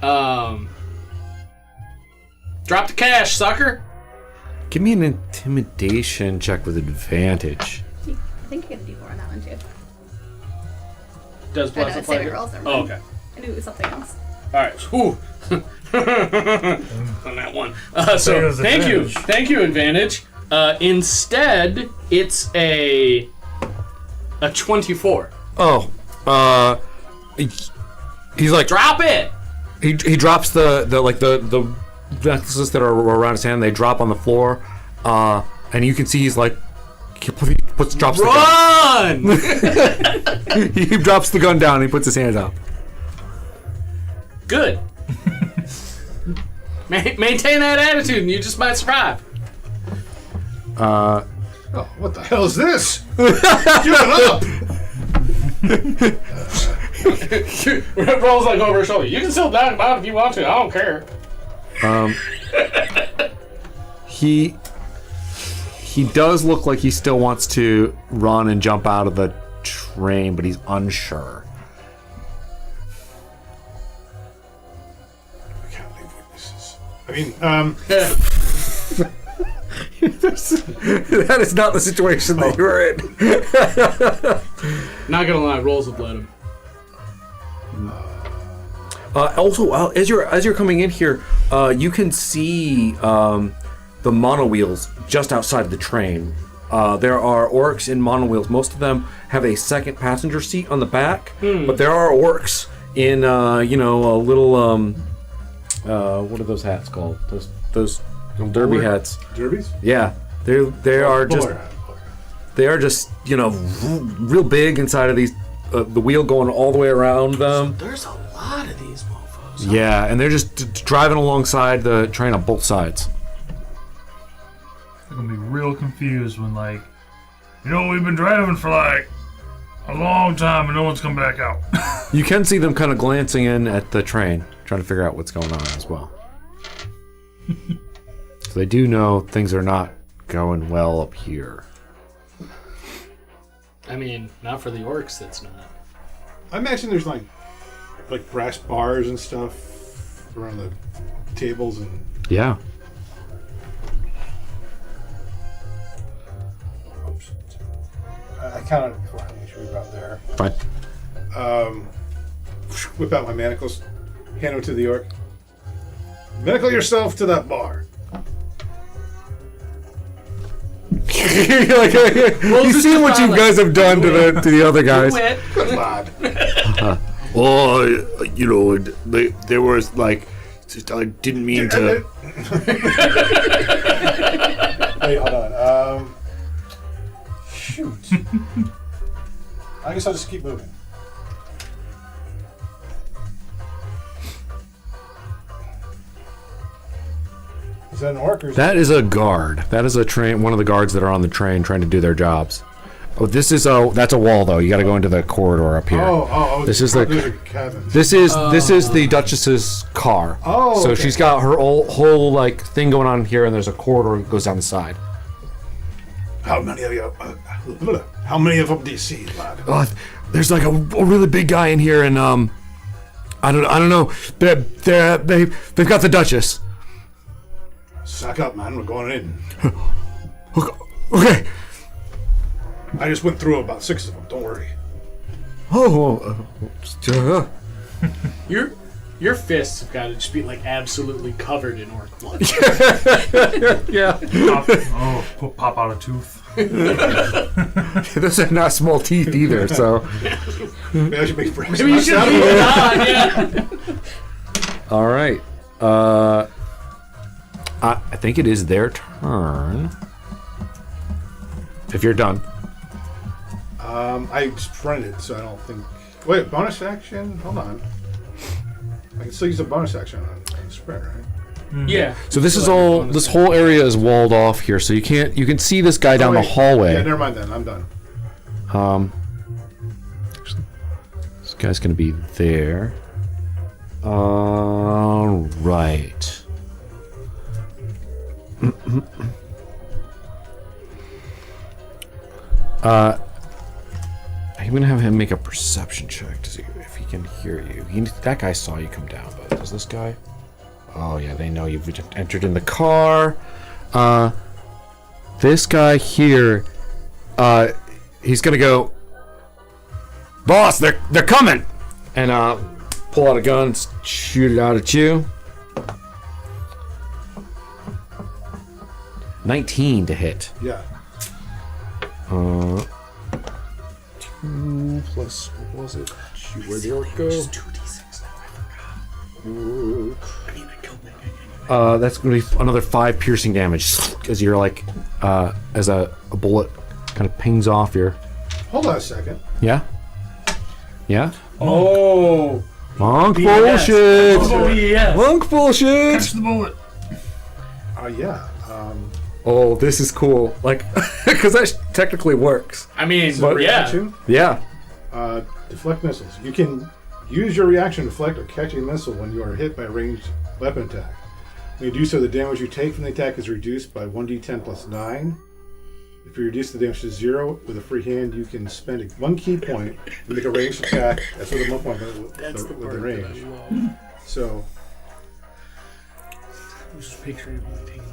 Drop the cash, sucker. Give me an intimidation check with advantage. I think you get a d4 on that one, too. Does I plus know, apply saving here? rolls. Never Oh, mind. okay. I knew it was something else. All right. Whew. On that one. So There's advantage. Thank you, advantage. Instead, it's a 24. Oh, he's like Drop it. he drops the necklaces that are around his hand. They drop on the floor, and you can see he's like drops the gun. Run. He drops the gun down. And he puts his hands out. Good. Maintain that attitude, and you just might survive. Oh, what the hell is this? Give it up! Rolls like over his shoulder. You can still back out if you want to. I don't care. He does look like he still wants to run and jump out of the train, but he's unsure. I can't leave witnesses. I mean, That is not the situation that you're in. Not gonna lie, rolls have bled him. Also, as you're coming in here, you can see the mono wheels just outside of the train. There are orcs in monowheels. Most of them have a second passenger seat on the back, but there are orcs in a little what are those hats called? Those derby hats. Derbies? Yeah, they are just real big inside of these. The wheel going all the way around them. There's a lot of these mofos. Yeah, and they're just driving alongside the train on both sides. They're gonna be real confused when we've been driving for a long time and no one's come back out. You can see them kind of glancing in at the train, trying to figure out what's going on as well. So they do know things are not going well up here. I mean, not for the orcs, that's not. I imagine there's like brass bars and stuff around the tables and. Yeah. Oops. I counted before. I make sure we're about there. Fine. Whip out my manacles, hand them to the orc. Manacle yourself to that bar. You see what you guys have done to the other guys. Good lad. There was I didn't mean to. Wait, hold on. Shoot. I guess I'll just keep moving. Is that an orc or is That is a guard. That is one of the guards that are on the train trying to do their jobs. Oh, that's a wall though. You got to go into the corridor up here. This is those are cabins. This is the Duchess's car. Oh, so okay. she's got her whole thing going on here, and there's a corridor that goes down the side. How many of you? How many of them do you see, lad? There's a really big guy in here, and I don't know. They've got the Duchess. Sack up, man. We're going in. Okay. I just went through about 6 of them. Don't worry. Your fists have got to just be absolutely covered in orc blood. Yeah. Pop out a tooth. Those are not small teeth either, so. Maybe I should make brains. Maybe you should be yeah. All right. I think it is their turn. If you're done. I sprinted, so I don't think. Wait, bonus action? Hold on. I can still use a bonus action on sprint, right? Yeah. So this whole area is walled off here, so you can see this guy down the hallway. Yeah, never mind then. I'm done. This guy's gonna be there. All right. I'm gonna have him make a perception check to see if he can hear you. That guy saw you come down, but does this guy? Oh yeah, they know you've entered in the car. This guy here, he's gonna go, boss, they're coming, and pull out a gun, shoot it out at you. 19 to hit. Yeah. 2 plus, what was it? Shoot, where'd the orc go? Just 2d6 now, I forgot. I mean, I killed that guy anyway. That's going to be another 5 piercing damage as you're as a bullet kind of pings off your. Hold on a second. Yeah? Yeah? Oh! Monk bullshit! Oh, yes. Monk bullshit! Catch the bullet. Yeah. Oh, this is cool. Because that technically works. I mean, But- yeah. Reaction. Yeah. Deflect missiles. You can use your reaction to deflect or catch a missile when you are hit by a ranged weapon attack. When you do so, the damage you take from the attack is reduced by 1d10 plus 9. If you reduce the damage to 0 with a free hand, you can spend 1 key point to make a ranged attack. That's with a 1 point with the range. So, Just picture him taking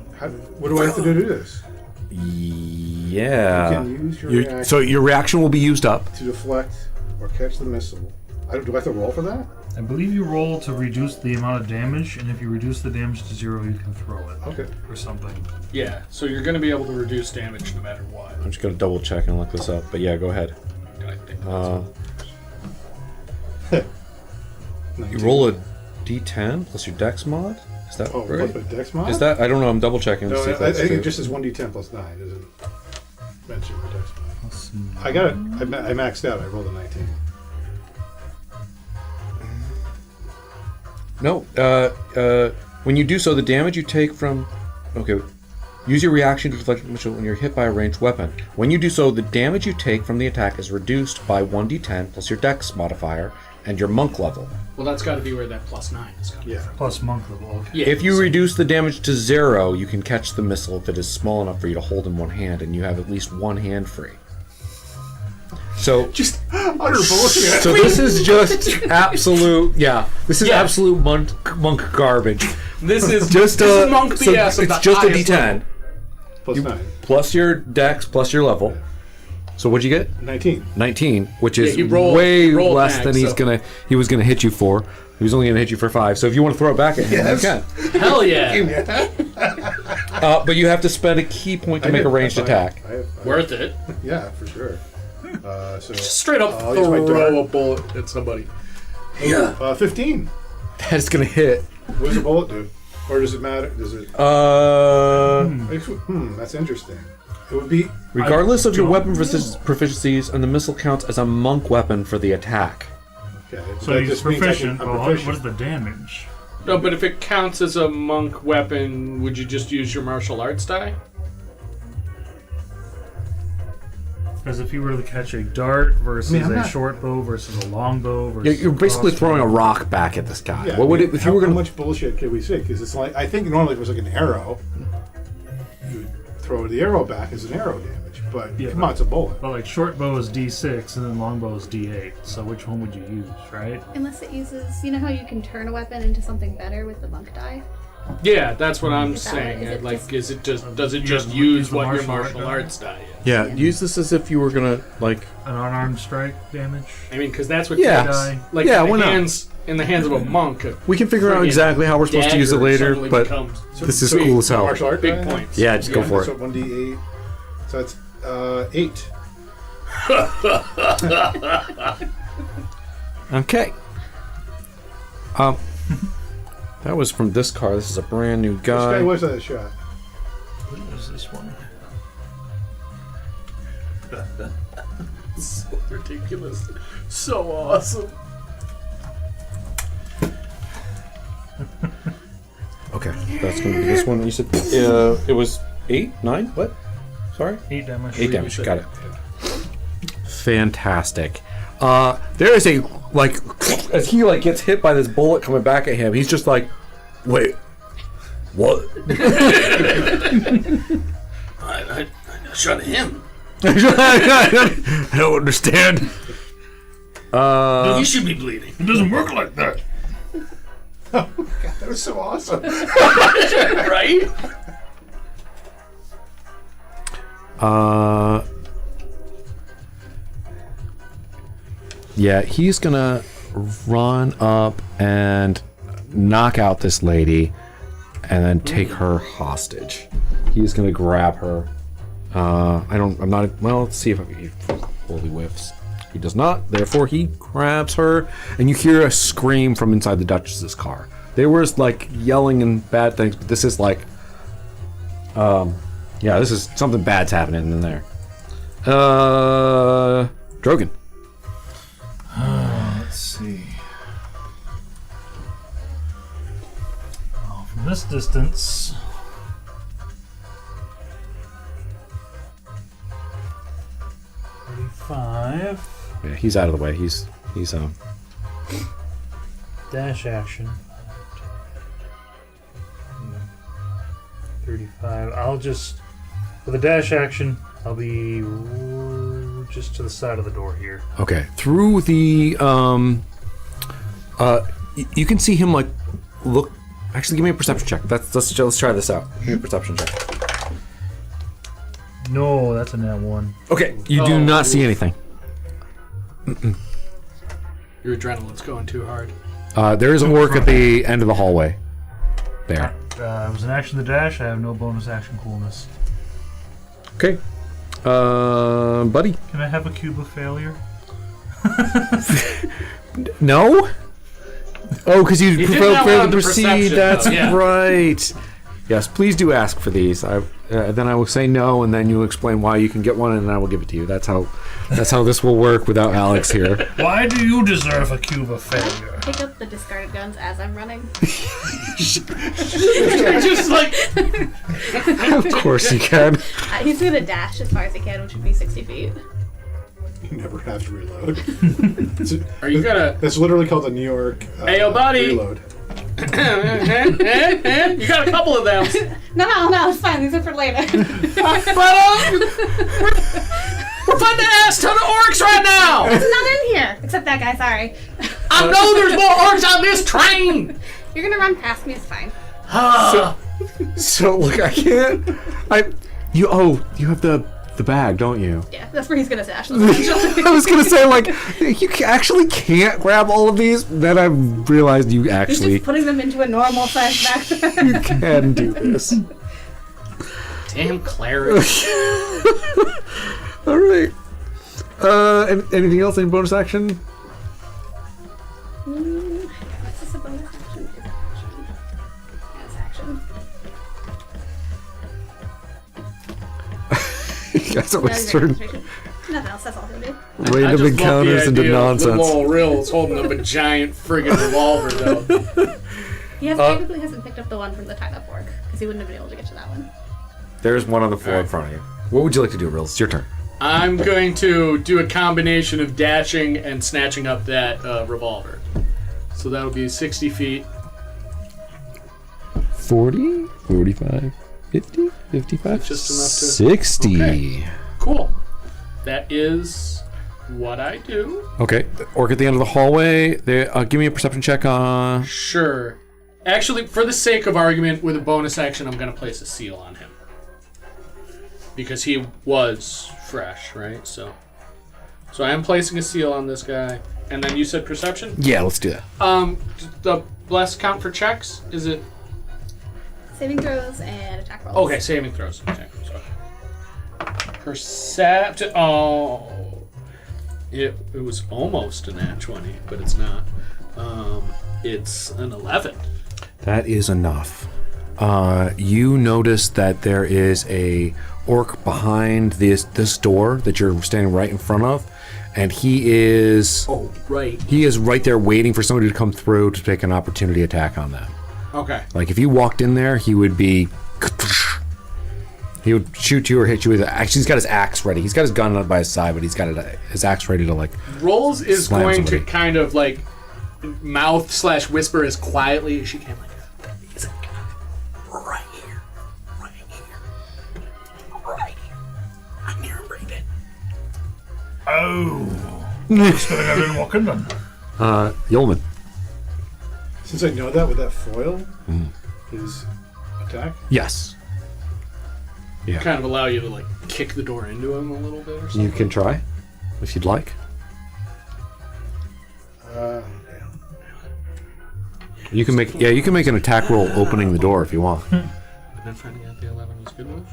what do I have to do this? Yeah. You can use your reaction So your reaction will be used up. to deflect or catch the missile Do I have to roll for that? I believe you roll to reduce the amount of damage, and if you reduce the damage to 0, you can throw it. Okay. Or something. Yeah, so you're going to be able to reduce damage no matter what. I'm just gonna double check and look this up. But yeah, go ahead. I think You roll a d10 plus your dex mod. Is that Oh, right? plus my dex mod? Is that? I don't know. I'm double checking to No, see if I that's think true. it just says 1d10 plus 9. It doesn't mention my dex mod. Let's see. I got it. I maxed out. I rolled a 19. No. When you do so, the damage you take from. Okay. Use your reaction to deflect missile when you're hit by a ranged weapon. When you do so, the damage you take from the attack is reduced by 1d10 plus your dex modifier and your monk level. Well, that's got to be where that +9 is coming Yeah. Plus monk level, okay. Yeah, If you so- reduce the damage to 0, you can catch the missile if it is small enough for you to hold in one hand, and you have at least one hand free. So, Just Utter bullshit. so this is just absolute, this is Yeah. absolute monk garbage. this is Just this is monk so BS. of it's the just a highest d10 level. Plus 9. plus your dex plus your level. So what'd you get? 19. 19, which is he rolled- way rolled less max, than he was gonna hit you for. He was only gonna hit you for 5. So if you want to throw it back at him, you can. Hell yeah, But you have to spend a key point to make a ranged attack. worth it. Yeah, for sure. So Straight up I'll use my throw dart. a bullet at somebody. 15. That's gonna hit. What does a bullet do? Or does it matter? Does it? That's interesting. It would be. Regardless of your weapon proficiencies, and the missile counts as a monk weapon for the attack. Okay. So that he's just means I can- proficient. I'm Well, proficient. what is the damage? No, but if it counts as a monk weapon, would you just use your martial arts die? As if you were to catch a dart versus I'm a not- short bow versus a long bow versus You're basically crossbow. throwing a rock back at this guy. Yeah, What would I mean, it if you were how gonna? much bullshit can we say? Because it's like I think normally if it was like an arrow, you would throw the arrow back as an arrow damage. But Yeah, come but- on, it's a bullet. But like short bow is D6 and then long bow is D8. So which one would you use, right? Unless it uses, you know how you can turn a weapon into something better with the monk die? Yeah, that's what I'm Is that saying. what- is it Like, just- is it just does it You just have- use use the what your martial art martial die? arts die is? Yeah, use this as if you were gonna like. An unarmed strike damage. I mean, because that's what Yeah. Die. like Yeah, in why the not? hands in the hands of a monk. We can figure out exactly how we're supposed to use it later, but this is cool as hell. Martial art big die? points. Yeah, just go for it. So 1d8. So that's 8. Okay. That was from this car. This is a brand new Which guy guy. was that shot? What is this one? So ridiculous. So awesome. Okay, that's gonna be this one. You said it was 8, 9. What? Sorry, 8 damage. 8 damage. Got it. Fantastic. There is a like as he like gets hit by this bullet coming back at him. He's just like, wait, what? I shot him. I don't understand. You should be bleeding. It doesn't work like that. That was so awesome. Right? Yeah, he's gonna run up and knock out this lady, and then take her hostage. He's gonna grab her. I'm not. Well, let's see if he fully whiffs. He does not. Therefore, he grabs her, and you hear a scream from inside the Duchess's car. They were like yelling and bad things, but this is like, yeah, this is something bad's happening in there. Drogon. Let's see. Well, from this distance. $35. Yeah, he's out of the way. He's Dash action. 35. I'll just. For the dash action, I'll be just to the side of the door here. okay. Through the you can see him like look. Actually, give me a perception check. Let's try this out. Give me a perception check. No, that's a nat 1. Okay, you do not see anything. Your adrenaline's going too hard. There is an orc at the end of the hallway. There. It was an action to dash. I have no bonus action coolness. Okay. Buddy. Can I have a cube of failure? No? Oh, because you did prefer that to one on the proceed. perception, That's though, yeah. right. Yes, please do ask for these. Then I will say no, and then you explain why you can get one, and I will give it to you. That's how this will work without Alex here. Why do you deserve a cube of failure? Pick up the discarded guns as I'm running. Just like Of course you can. He's gonna dash as far as he can, which would be 60 feet. You never have to reload. Are you gonna? That's literally called the New York Ayo, buddy. reload. You got a couple of them. No, it's fine. These are for later. But we're fighting an ass ton of orcs right now. It's not in here, except that guy. Sorry. I know there's more orcs on this train. You're gonna run past me. It's fine. So look, I can't. You have the bag, don't you? Yeah, that's where he's gonna dash. I was gonna say, like, you actually can't grab all of these. Then I realized you He's actually just putting them into a normal size backpack. you can do this. Damn cleric. All right. Anything else in bonus action? What's this a bonus action? Is it action? Yeah, it's action. You guys always turn Nothing else. That's all he'll do. random encounters into nonsense. Little Rill's holding up a giant friggin' revolver, though. He technically hasn't picked up the one from the tied up orc because he wouldn't have been able to get to that one. There's one on the floor in front of you. What would you like to do, Rills? It's your turn. I'm going to do a combination of dashing and snatching up that revolver. So that'll be 60 feet. 40, 45, 50, 55, Just enough to- 60. Okay. Cool. That is what I do. Okay. Orc at the end of the hallway. Give me a perception check on... Sure. Actually, for the sake of argument, with a bonus action, I'm going to place a seal on him. Because he was fresh, right? So I am placing a seal on this guy. And then you said perception? Yeah, let's do that. The bless count for checks? Is it... Saving throws and attack rolls. Okay, saving throws. Okay, sorry. Perception. Oh. It was almost a nat 20, but it's not. It's an 11. That is enough. You notice that there is a orc behind this door that you're standing right in front of, and he is right there waiting for somebody to come through to take an opportunity attack on them. Okay. Like if you walked in there, he would shoot you or hit you with actually he's got his axe ready. He's got his gun by his side, but he's got his axe ready to like Rolls is slam going somebody. to kind of like mouth/whisper as quietly as she can, like, he's like, right here, right here, right here. I'm near him, breathe it. Oh. Looks like I didn't walk in then. Yeoman. Since I know that with that foil, his attack. Yes. Yeah. Kind of allow you to like kick the door into him a little bit or something. You can try if you'd like. You can make an attack roll opening the door if you want. And then finding out the 11 was a good move.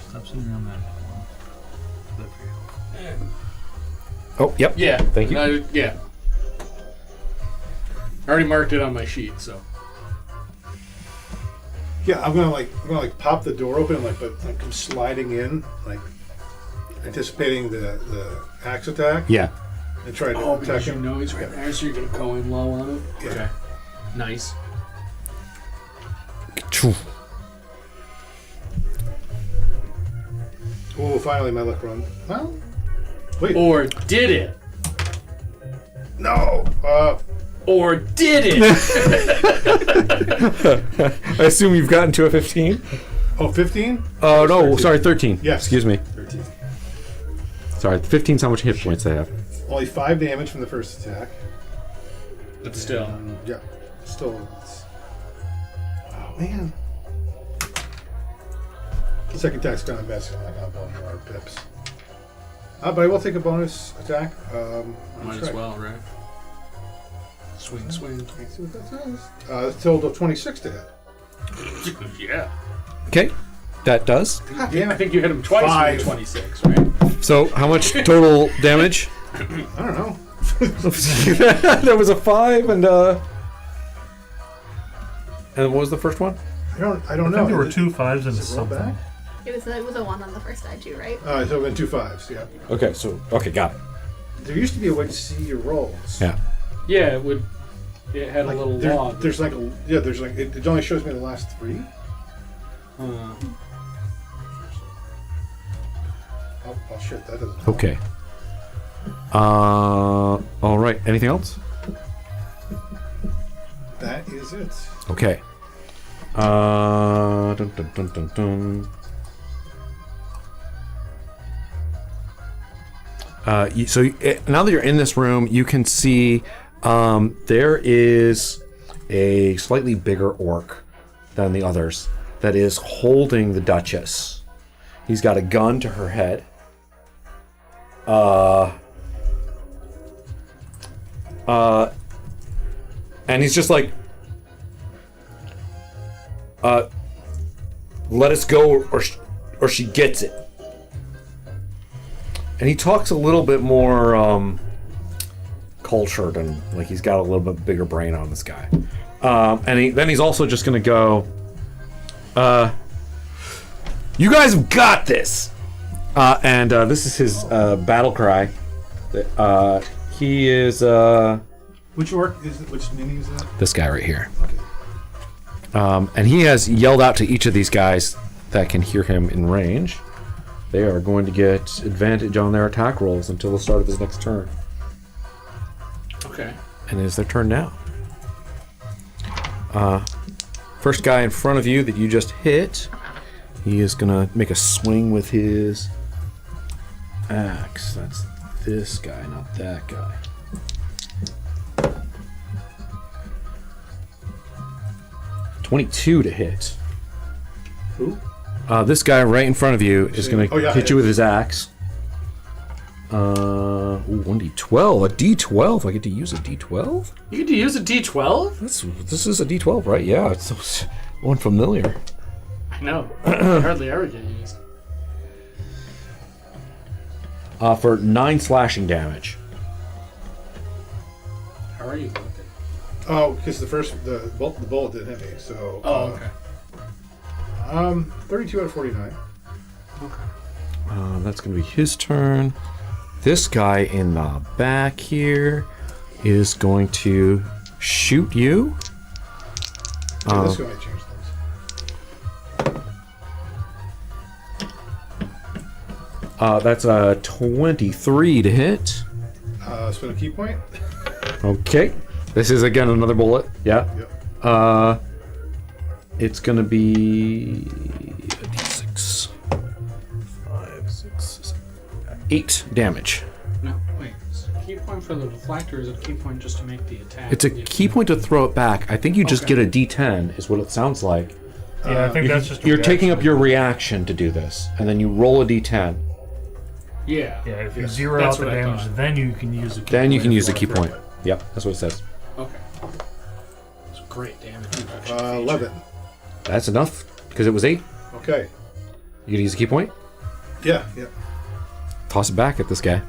Stop sitting on that one. Good for you. Oh, yep. Yeah. Thank you. Yeah. I already marked it on my sheet, so. Yeah, I'm gonna pop the door open, but come sliding in, like anticipating the axe attack, Yeah. and try to attack because you him. know he's right there, so you're gonna go in low on it. Yeah. Okay. Nice. Oh, finally my luck run. Well, wait, Or did it? no. Or did it? I assume you've gotten to a 15? Oh, 15? Oh, no, 13. sorry, 13. Yes. Excuse me. 13. Sorry, 15's how much hit points they have. Only 5 damage from the first attack. But still. Yeah, still. Oh man. Second attack's kind of messy. I'm not going to blow more pips. But I will take a bonus attack. Might as well, right? Swing. Let's see what that says. Total of 26 to hit. Yeah. Okay, that does. God damn I it. think you hit him twice Five. with 26, right? So, how much total damage? I don't know. There was a 5 and what was the first one? I don't I know. think there were 2 5s and Does it roll something. back? It was a 1 on the first die too, right? So it been 2 5s, yeah. Okay, okay, got it. There used to be a way to see your rolls. Yeah. Yeah, it would. It had a little log. There's like it only shows me the last 3. Oh shit, that doesn't. Okay. All right. Anything else? That is it. Okay. Dun, dun, dun, dun, dun. Now that you're in this room, you can see there is a slightly bigger orc than the others that is holding the Duchess. He's got a gun to her head. And he's just like, let us go or she gets it. And he talks a little bit more cultured and like he's got a little bit bigger brain on this guy. And then he's also just going to go, you guys have got this. And this is his battle cry. He is Which orc is it? Which mini is that? this guy right here. And he has yelled out to each of these guys that can hear him in range. They are going to get advantage on their attack rolls until the start of his next turn. Okay. And it is their turn now. First guy in front of you that you just hit, he is going to make a swing with his axe. That's this guy, not that guy. .22 to hit. Who? This guy right in front of you is going to hit you with his axe. 1d12, a d12. I get to use a d12. You get to use a D12? This is a d12, right? Yeah, it's so unfamiliar. I know. I hardly ever get used. For 9 slashing damage. How are you with it? Oh, because the bullet didn't hit me. So. Oh, okay. 32 out of 49. That's going to be his turn. This guy in the back here is going to shoot you. Yeah, this might change things. That's a 23 to hit. Spend a key point. Okay. This is again another bullet. Yeah. Yep. It's gonna be a d6. 5, 6, 8 damage. No, wait. Is it a key point for the deflector or is it a key point just to make the attack? It's a key point to throw it back. I think you just Okay. get a d10, is what it sounds like. Yeah, I think that's just. a You're taking reaction. up your reaction to do this, and then you roll a d10. Yeah. Yeah, if you zero That's out the what I damage, thought. then you can use a key Then you point can if use a want key to throw point. it. Yep, that's what it says. Okay. It's great damage reduction. 11. That's enough, because it was 8. Okay. You gonna use a key point? Yeah. Toss it back at this guy.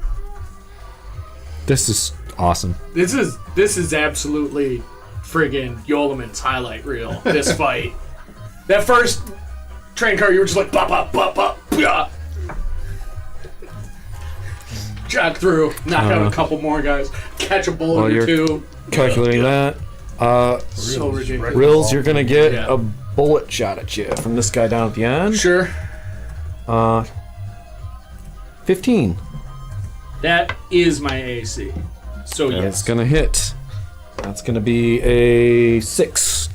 This is awesome. This is absolutely friggin' Yolaman's highlight reel. This fight. That first train car, you were just like bop bop bop bop. Yeah. Jog through, knock out a couple more guys, catch a bullet Well, or you're two. calculating that. So ridiculous. Rills, you're gonna get Yeah. a bullet shot at you from this guy down at the end. Sure. 15. That is my AC. So It's yes. gonna hit. That's gonna be a 6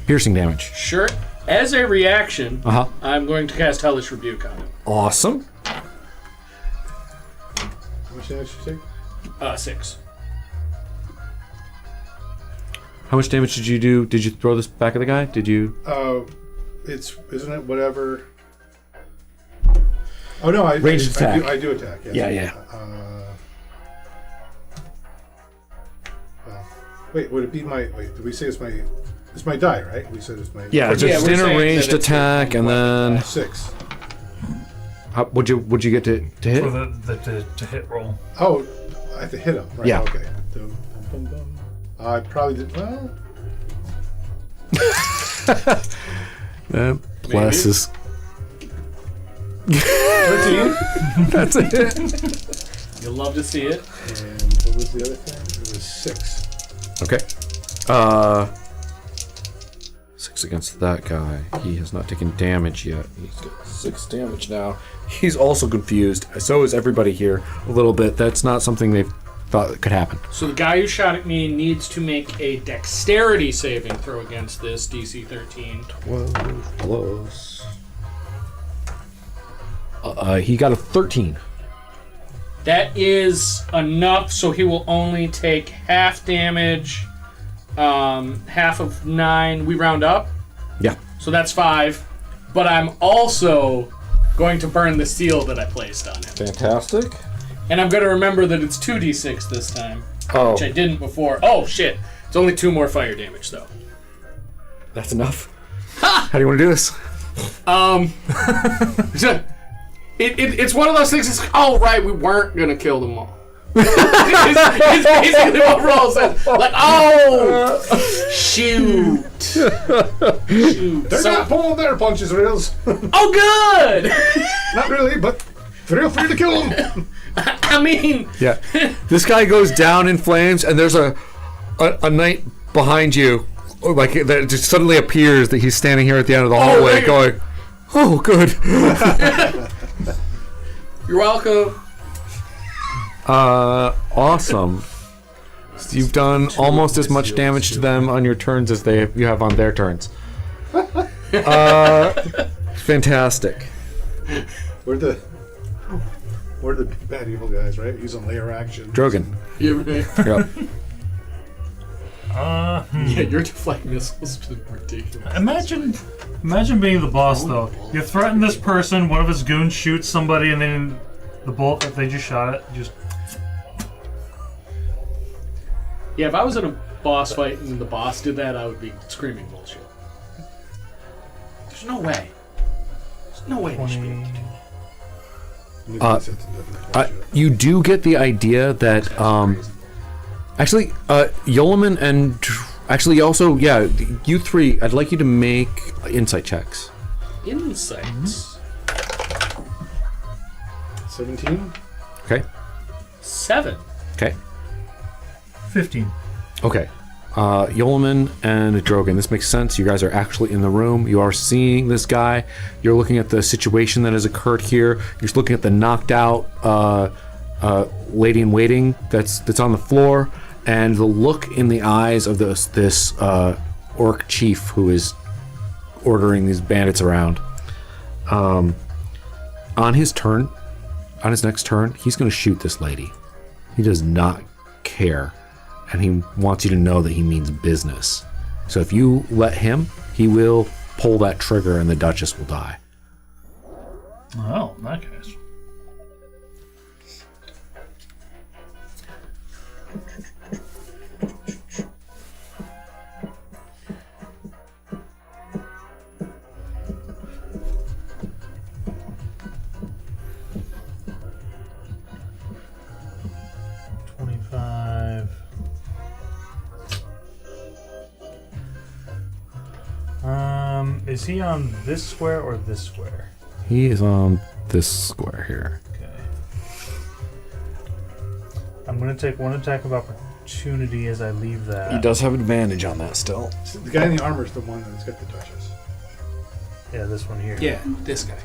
piercing damage. Sure. As a reaction, Uh huh. I'm going to cast Hellish Rebuke on him. Awesome. How much damage did you take? 6. How much damage did you do? Did you throw this back at the guy? Did you? Isn't it whatever? Oh no, Ranged attack. I do attack. Yes. Yeah. Wait, would it be my? Wait, did we say it's my? It's my die, right? We said it's my. Yeah, it's a we're standard saying ranged that it's attack, and then 6. would you get to hit? For the to hit roll. Oh, I have to hit him. Right? Yeah. Okay. Dum, dum, dum. I probably did well. Blesses. 13. That's it. You'll love to see it. And what was the other thing? It was 6. Okay. 6 against that guy. He has not taken damage yet. He's got 6 damage now. He's also confused. So is everybody here a little bit. That's not something they thought could happen. So the guy who shot at me needs to make a dexterity saving throw against this DC 13. 12 plus. He got a 13. That is enough, so he will only take half damage. Half of 9. We round up, Yeah. so that's 5. But I'm also going to burn the seal that I placed on him. Fantastic. And I'm going to remember that it's 2d6 this time, Oh, which I didn't before. Oh, shit. It's only 2 more fire damage, though. that's enough. How do you want to do this? It's one of those things. It's, oh, right, we weren't going to kill them all. it's basically what Roll says. Like, oh, shoot. They're not pulling their punches, Rails. Oh, good. Not really, but feel free to kill them. I mean, Yeah. This guy goes down in flames, and there's a knight behind you. Like, that just suddenly appears that he's standing here at the end of the hallway right. going, oh, good. You're welcome. Awesome. You've done almost as much damage to them on your turns as you have on their turns. Fantastic. We're the bad evil guys, right? Using layer action. Drogon. Yeah, Yep. yeah, your deflect missiles been ridiculous. Imagine being the boss though. You threaten this person, one of his goons shoots somebody, and then the bolt that they just shot at just. Yeah, if I was in a boss fight and the boss did that, I would be screaming bullshit. There's no way. There's no way they should be able to do that. You do get the idea that actually Yolaman and actually also you three, I'd like you to make insight checks. Insights. 17. Okay. 7. Okay. 15. Okay. Yolaman and Drogon, this makes sense. You guys are actually in the room. You are seeing this guy. You're looking at the situation that has occurred here. You're just looking at the knocked out lady in waiting that's on the floor, and the look in the eyes of this orc chief who is ordering these bandits around. On his next turn, he's going to shoot this lady. He does not care. And he wants you to know that he means business. So if you let him, he will pull that trigger and the Duchess will die. Oh, in that case. Is he on this square or this square? He is on this square here. Okay. I'm going to take one attack of opportunity as I leave that. He does have advantage on that still. So the guy in the armor is the one that's got the Duchess. Yeah, this one here. Yeah, this guy.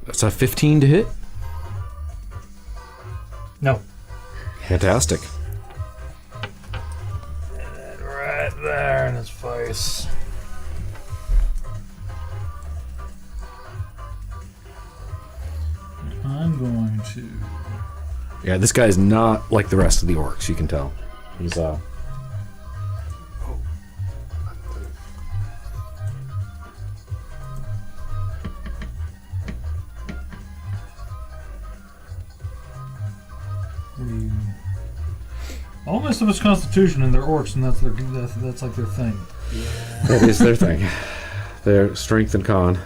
That's a 15 to hit. No. Fantastic. And right there in his face. I'm going to... Yeah, this guy is not like the rest of the orcs, you can tell. He's All my stuff is Constitution, and they're orcs, and that's like their thing. That is their thing. Their strength and con.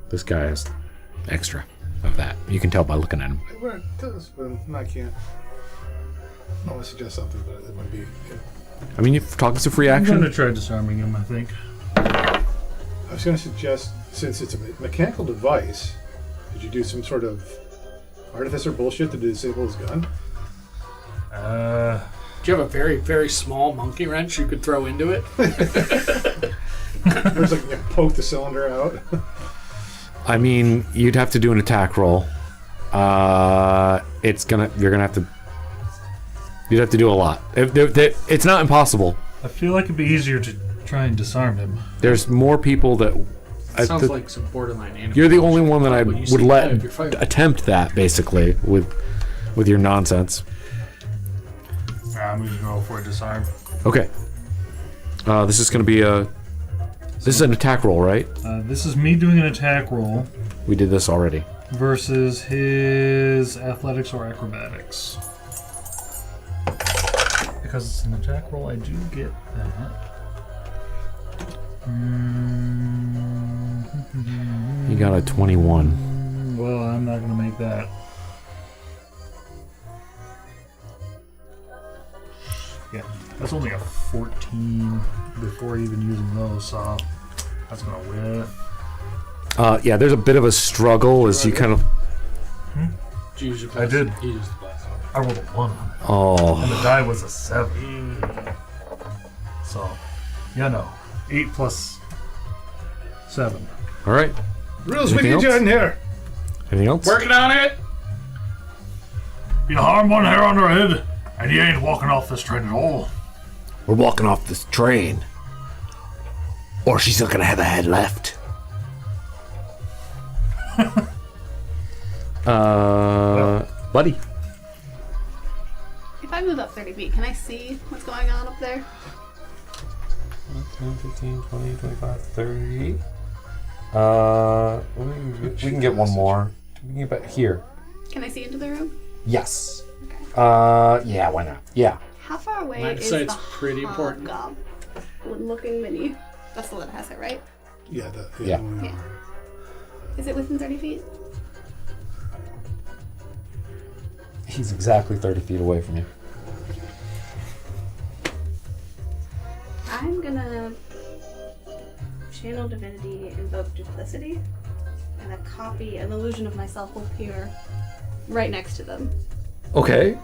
This guy has extra of that. You can tell by looking at him. Well, it does, but I can't. I want to suggest something, but it would be. I mean, you've talked to free I'm action. going to try disarming him, I think. I was going to suggest, since it's a mechanical device, did you do some sort of artificer bullshit to disable his gun? Do you have a very, very small monkey wrench you could throw into it? Or just poke the cylinder out? I mean, you'd have to do an attack roll. You'd have to do a lot. It's not impossible. I feel like it'd be easier to try and disarm him. There's more people that. Sounds like some borderline animal. You're the only one that I When you would see let that, you're fighting. attempt that, basically, with your nonsense. I'm going to go for a disarm. Okay. This is going to be This is an attack roll, right? This is me doing an attack roll We did this already. versus his athletics or acrobatics. Because it's an attack roll, I do get that. You got a 21. Well, I'm not going to make that. Yeah, that's only a 14 before even using those, so that's going to whiff. Yeah, there's a bit of a struggle as you kind of. Did you use your I did. You used the blast. I rolled a 1, Oh. and the die was a 7. So, yeah, no. 8 plus 7. All right. Rules, we Anything need you else? in here. Anything else? Working on it! You harm one hair on her head, and you ain't walking off this train at all. We're walking off this train. Or she's not gonna have a head left. Buddy. If I move up 30 feet, can I see what's going on up there? 10, 15, 20, 25, 30. We can get one more. We can get back here. Can I see into the room? Yes. Okay. Yeah, why not? Yeah. How far away Line of is sight's the pretty important. hobgoblin-looking mini? That's the one that has it, right? Yeah, Yeah. the one we Yeah. are. Is it within 30 feet? He's exactly 30 feet away from you. I'm gonna channel divinity, invoke duplicity, and an illusion of myself will appear right next to them. Okay.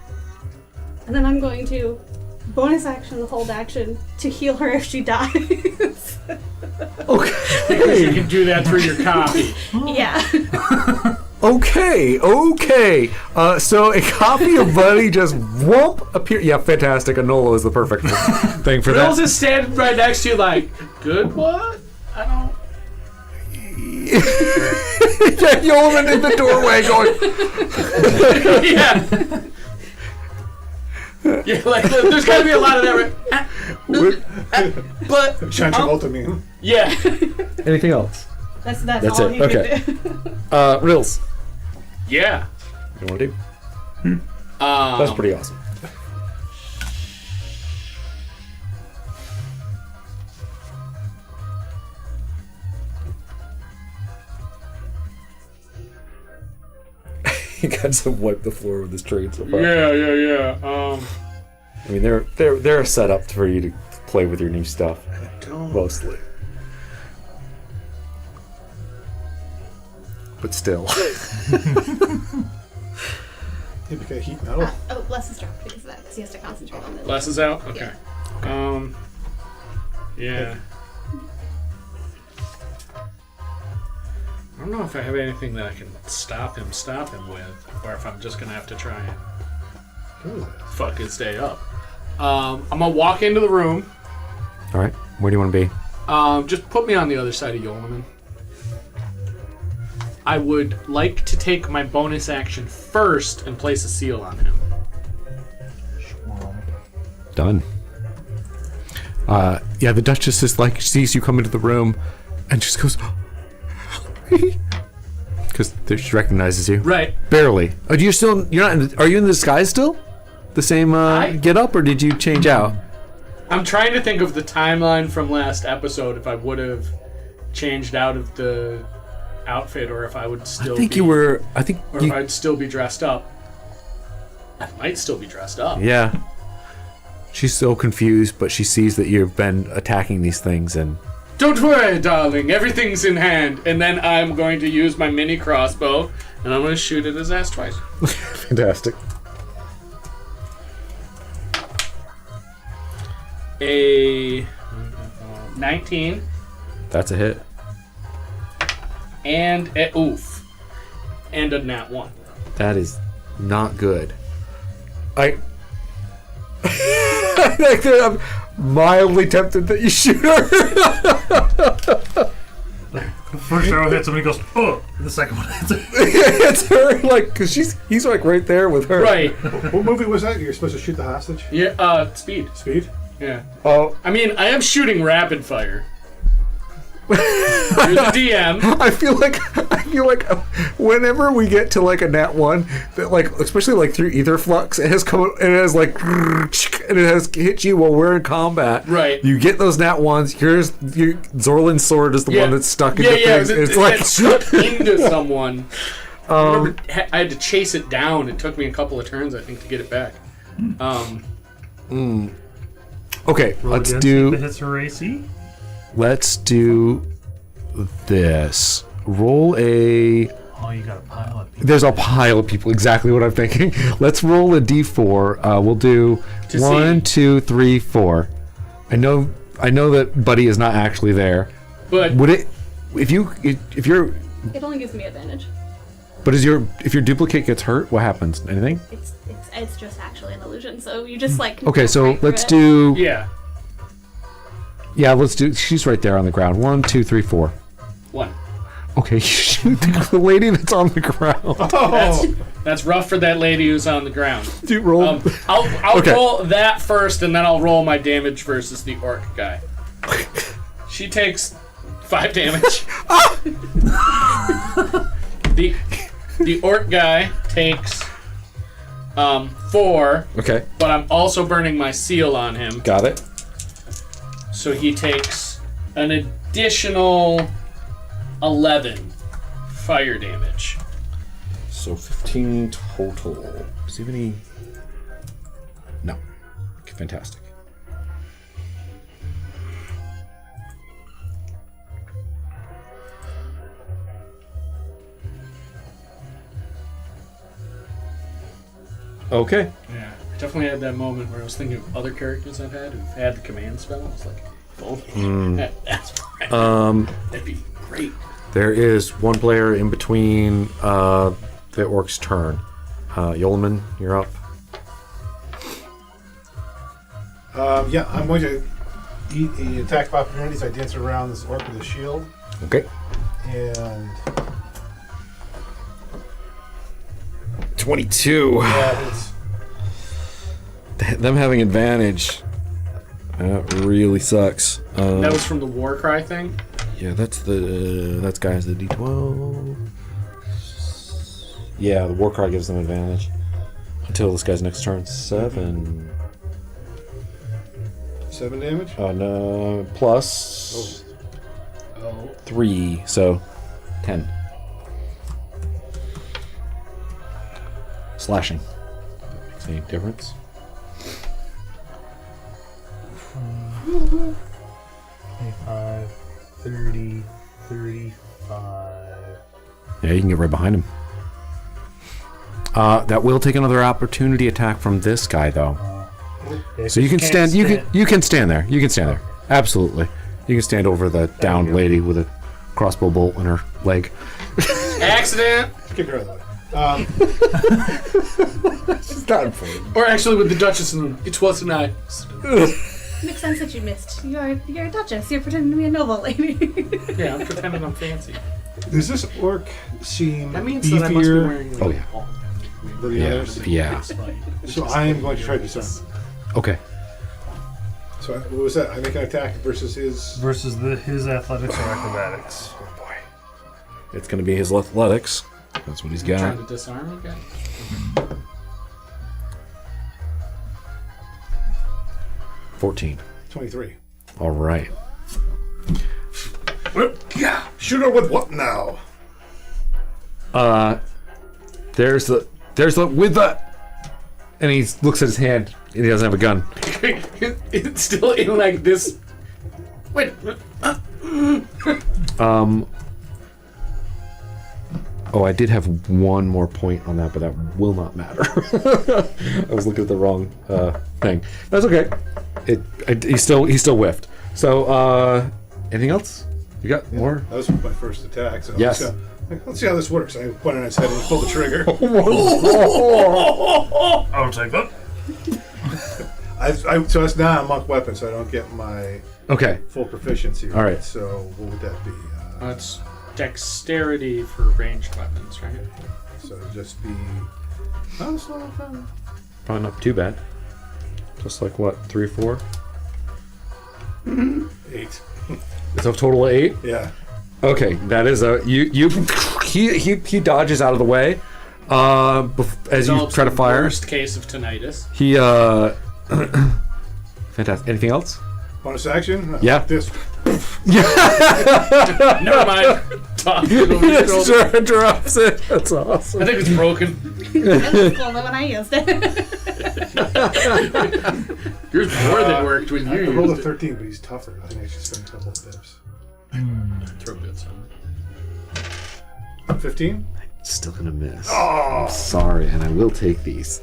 And then I'm going to bonus action the hold action to heal her if she dies. Because you Okay. can do that through your copy. Yeah. Okay. So a copy of Buddy just whoop appear. Yeah, fantastic. Anola is the perfect thing for Bill's that. is standing right next to you like, good what? I don't... Yeah, Yeoman in the doorway going. Yeah. Yeah, like, there's gotta be a lot of that, right? But... John Travolta meme. Yeah. Anything else? That's That's all it, he okay. can do. Reels. Yeah. You want to do? That's pretty awesome. You guys have wiped the floor with this train so far. Yeah. I mean, they're set up for you to play with your new stuff, Don't. mostly. But still. Yeah, because heat metal. Oh, Les is dropped because of that, because he has to concentrate on the... Les is out? Okay. Yeah. I don't know if I have anything that I can stop him with, or if I'm just gonna have to try and fuck his day up. I'm gonna walk into the room. All right. Where do you want to be? Just put me on the other side of Yolman. I would like to take my bonus action first and place a seal on him. Done. Yeah, the Duchess is like sees you come into the room, and just goes, Because she recognizes you. Right. Barely. Oh, are you in the disguise still? The same get up, or did you change out? I'm trying to think of the timeline from last episode. If I would have changed out of the outfit, or if I would still. If I'd still be dressed up. I might still be dressed up. Yeah. She's so confused, but she sees that you've been attacking these things and. Don't worry, darling. Everything's in hand. And then I'm going to use my mini crossbow, and I'm going to shoot at his ass twice. Fantastic. A 19. That's a hit. And a oof. And a nat 1. That is not good. I'm mildly tempted that you shoot her. The first arrow hits him and he goes, oh! And the second one hits her. It's her, like, because he's like right there with her. Right. What movie was that? You're supposed to shoot the hostage? Yeah, speed. Speed? Yeah. Oh. I mean, I am shooting rapid fire. You're the DM. I feel like whenever we get to like a nat 1, that like especially like through ether flux, it has come and it has like and it has hit you while we're in combat. Right. You get those nat 1s. Here's Zorlin's sword is the one that's stuck into things. It's like stuck into someone. I had to chase it down. It took me a couple of turns, I think, to get it back. Okay, let's do. If it hits her AC. Let's do this. Roll a. Oh, you got a pile of people. There's a pile of people. Exactly what I'm thinking. Let's roll a d4. We'll do 1, 2, 3, 4. I know that Buddy is not actually there. But would it? If you're. It only gives me advantage. But if your duplicate gets hurt, what happens? Anything? It's just actually an illusion. So you just like. Okay, so right let's do. Yeah. Yeah, let's do. She's right there on the ground. 1, 2, 3, 4. 1. Okay, you shoot the lady that's on the ground. That's rough for that lady who's on the ground. Do roll. I'll roll that first, and then I'll roll my damage versus the orc guy. She takes 5 damage. The orc guy takes 4. Okay. But I'm also burning my seal on him. Got it. So he takes an additional 11 fire damage. So 15 total. Does he have any? No. Okay, fantastic. Okay. Yeah, I definitely had that moment where I was thinking of other characters I've had who've had the command spell. I was like, that's right. That'd be great. There is one player in between the orc's turn. Yolman, you're up. Yeah, I'm going to eat the attack of opportunity, so I dance around this orc with a shield. Okay. And 22. yeah, it's Them having advantage. That really sucks. That was from the war cry thing? Yeah, that's guys the D12. Yeah, the war cry gives them advantage until this guy's next turn. 7. 7 damage. No, plus Oh. 3, so 10. Slashing. Makes any difference? 25, 30, 35. Yeah, you can get right behind him. That will take another opportunity attack from this guy, though. So you can stand. You can stand there. You can stand there. Absolutely. You can stand over the downed lady with a crossbow bolt in her leg. Accident! Kick her out of the way. It's not important. Or actually with the Duchess in the room. It was an eye. Makes sense that you missed. You're a duchess. You're pretending to be a noble lady. Yeah, I'm pretending I'm fancy. Does this orc seem That means that I must be beefier wearing like, Oh, yeah. than the others? Yeah. So I am going to try to disarm. Okay. So what was that? I make an attack versus his. Versus his athletics or acrobatics. Oh boy. it's going to be his athletics. That's what he's got. Trying to disarm again. 14. 23. All right. Yeah. Shoot her with what now? There's the with the, and he looks at his hand and he doesn't have a gun. It's still in like this. Wait. Oh, I did have one more point on that, but that will not matter. I was looking at the wrong thing. That's okay. He still whiffed. So, anything else? You got more? That was my first attack. So Yes. Let's see how this works. I pointed on his head and pulled the trigger. I'll take that. So it's not a monk weapon, so I don't get my Okay. full proficiency. All right. So what would that be? It's dexterity for ranged weapons, right? So it'd just be. Oh, it's not fun. Probably not too bad. Just like what, 3, 4? 8. It's a total of 8. Yeah. Okay, that is a he dodges out of the way. As you try to fire. Worst case of tinnitus. He fantastic. Anything else? Bonus action? Yeah. This. Never mind. Toss it over your shoulder. Sure, drops it. That's awesome. I think it's broken. I was slower when I used it. Yours more than worked when I you rolled a used it. 13, but he's tougher. I think I should spend a couple of dips. Throw bits on it. 15? Still gonna miss. Oh! I'm sorry, and I will take these.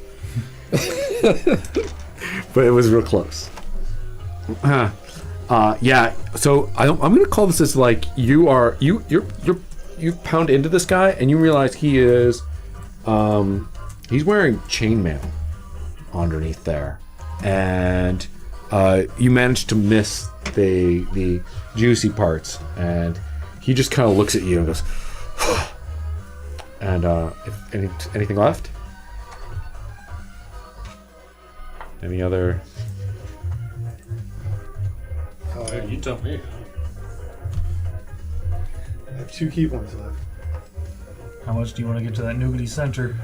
But it was real close. Yeah. So I'm gonna call this as like you pound into this guy and you realize he is, he's wearing chainmail underneath there, and you managed to miss the juicy parts, and he just kind of looks at you and goes. And if anything left? Any other? You tell me. I have 2 key points left. How much do you want to get to that nougaty center?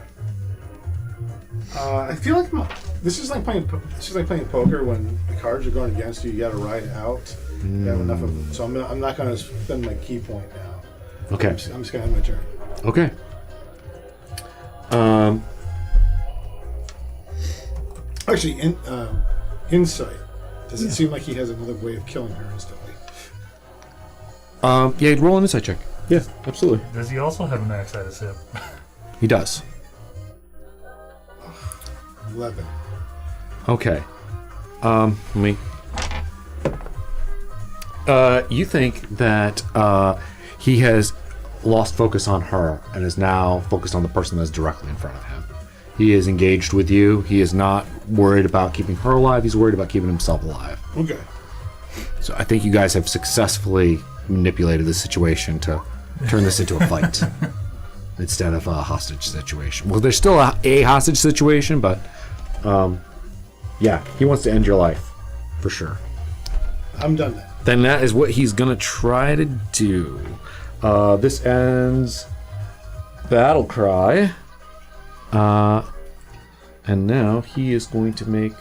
I feel like this is like playing poker when the cards are going against you. You got to ride out. You have enough of them. So I'm not going to spend my key point now. Okay. I'm just going to have my turn. Okay. Actually, insight. Does it seem like he has another way of killing her instantly? Yeah, roll an insight check. Yeah, absolutely. Does he also have an axe at his hip? He does. 11. Okay. Let me. You think that he has lost focus on her and is now focused on the person that's directly in front of him. He is engaged with you. He is not worried about keeping her alive. He's worried about keeping himself alive. Okay. So I think you guys have successfully manipulated the situation to turn this into a fight instead of a hostage situation. Well, there's still a hostage situation, but yeah, he wants to end your life for sure. I'm done then. Then that is what he's gonna try to do. This ends battle cry. And now he is going to make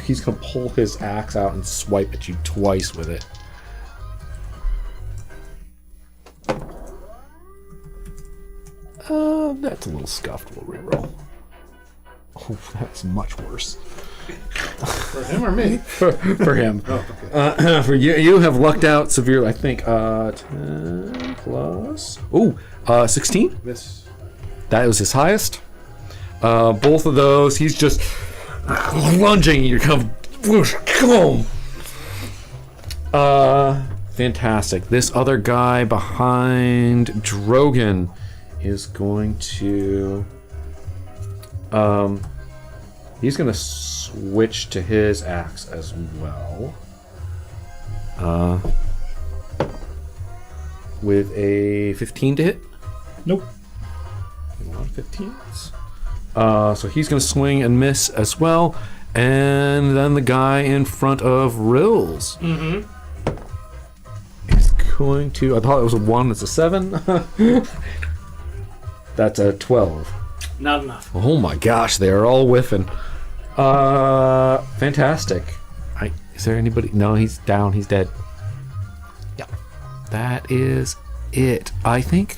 he's gonna pull his axe out and swipe at you twice with it. That's a little scuffed. We'll reroll. Oh, that's much worse. For him or me? For him. Oh, okay. For you, you have lucked out severely. I think 10 plus. 16. Miss. That was his highest. Both of those, he's just lunging. You come, whoosh, boom. Fantastic. This other guy behind Drogon is going to. He's going to switch to his axe as well. With a 15 to hit. Nope. A lot of 15s. So he's going to swing and miss as well. And then the guy in front of Rills is going to. I thought it was a 1. It's a 7. That's a 12. Not enough. Oh my gosh, they are all whiffing. Fantastic. Is there anybody? No, he's down. He's dead. Yeah. That is it, I think.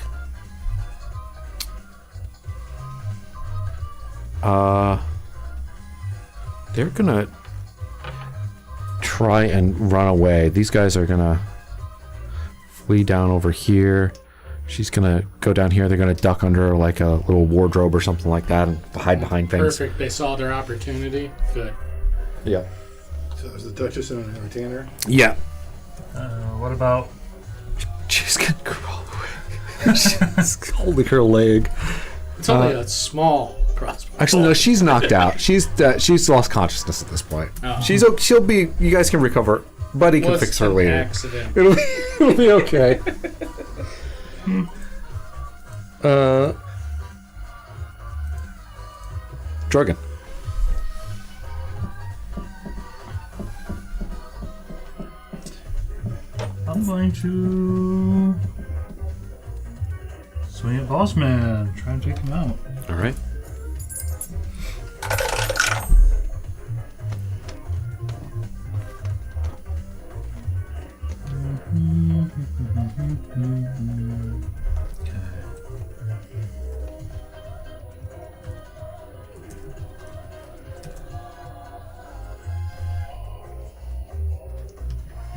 They're gonna try and run away. These guys are gonna flee down over here. She's gonna go down here. They're gonna duck under like a little wardrobe or something like that and hide behind things. Perfect. They saw their opportunity. Good. Yeah. So there's the Duchess and a retainer. Yeah. What about? She's gonna crawl away. She's holding her leg. It's only a small crossbow. Actually, no, she's knocked out. She's lost consciousness at this point. Oh. She'll be. You guys can recover. Buddy can fix her an later. accident. It'll be okay. Dragon. I'm going to swing at Boss Man. Try and take him out. All right.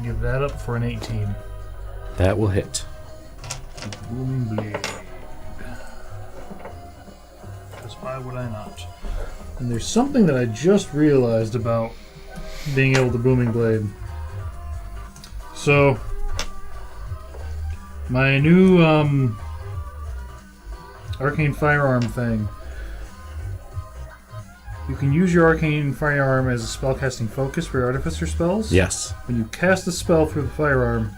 Give that up for an 18. That will hit. Booming blade. Because why would I not? And there's something that I just realized about being able to booming blade. So, my new arcane firearm thing. You can use your arcane firearm as a spellcasting focus for your artificer spells. Yes. When you cast a spell through the firearm,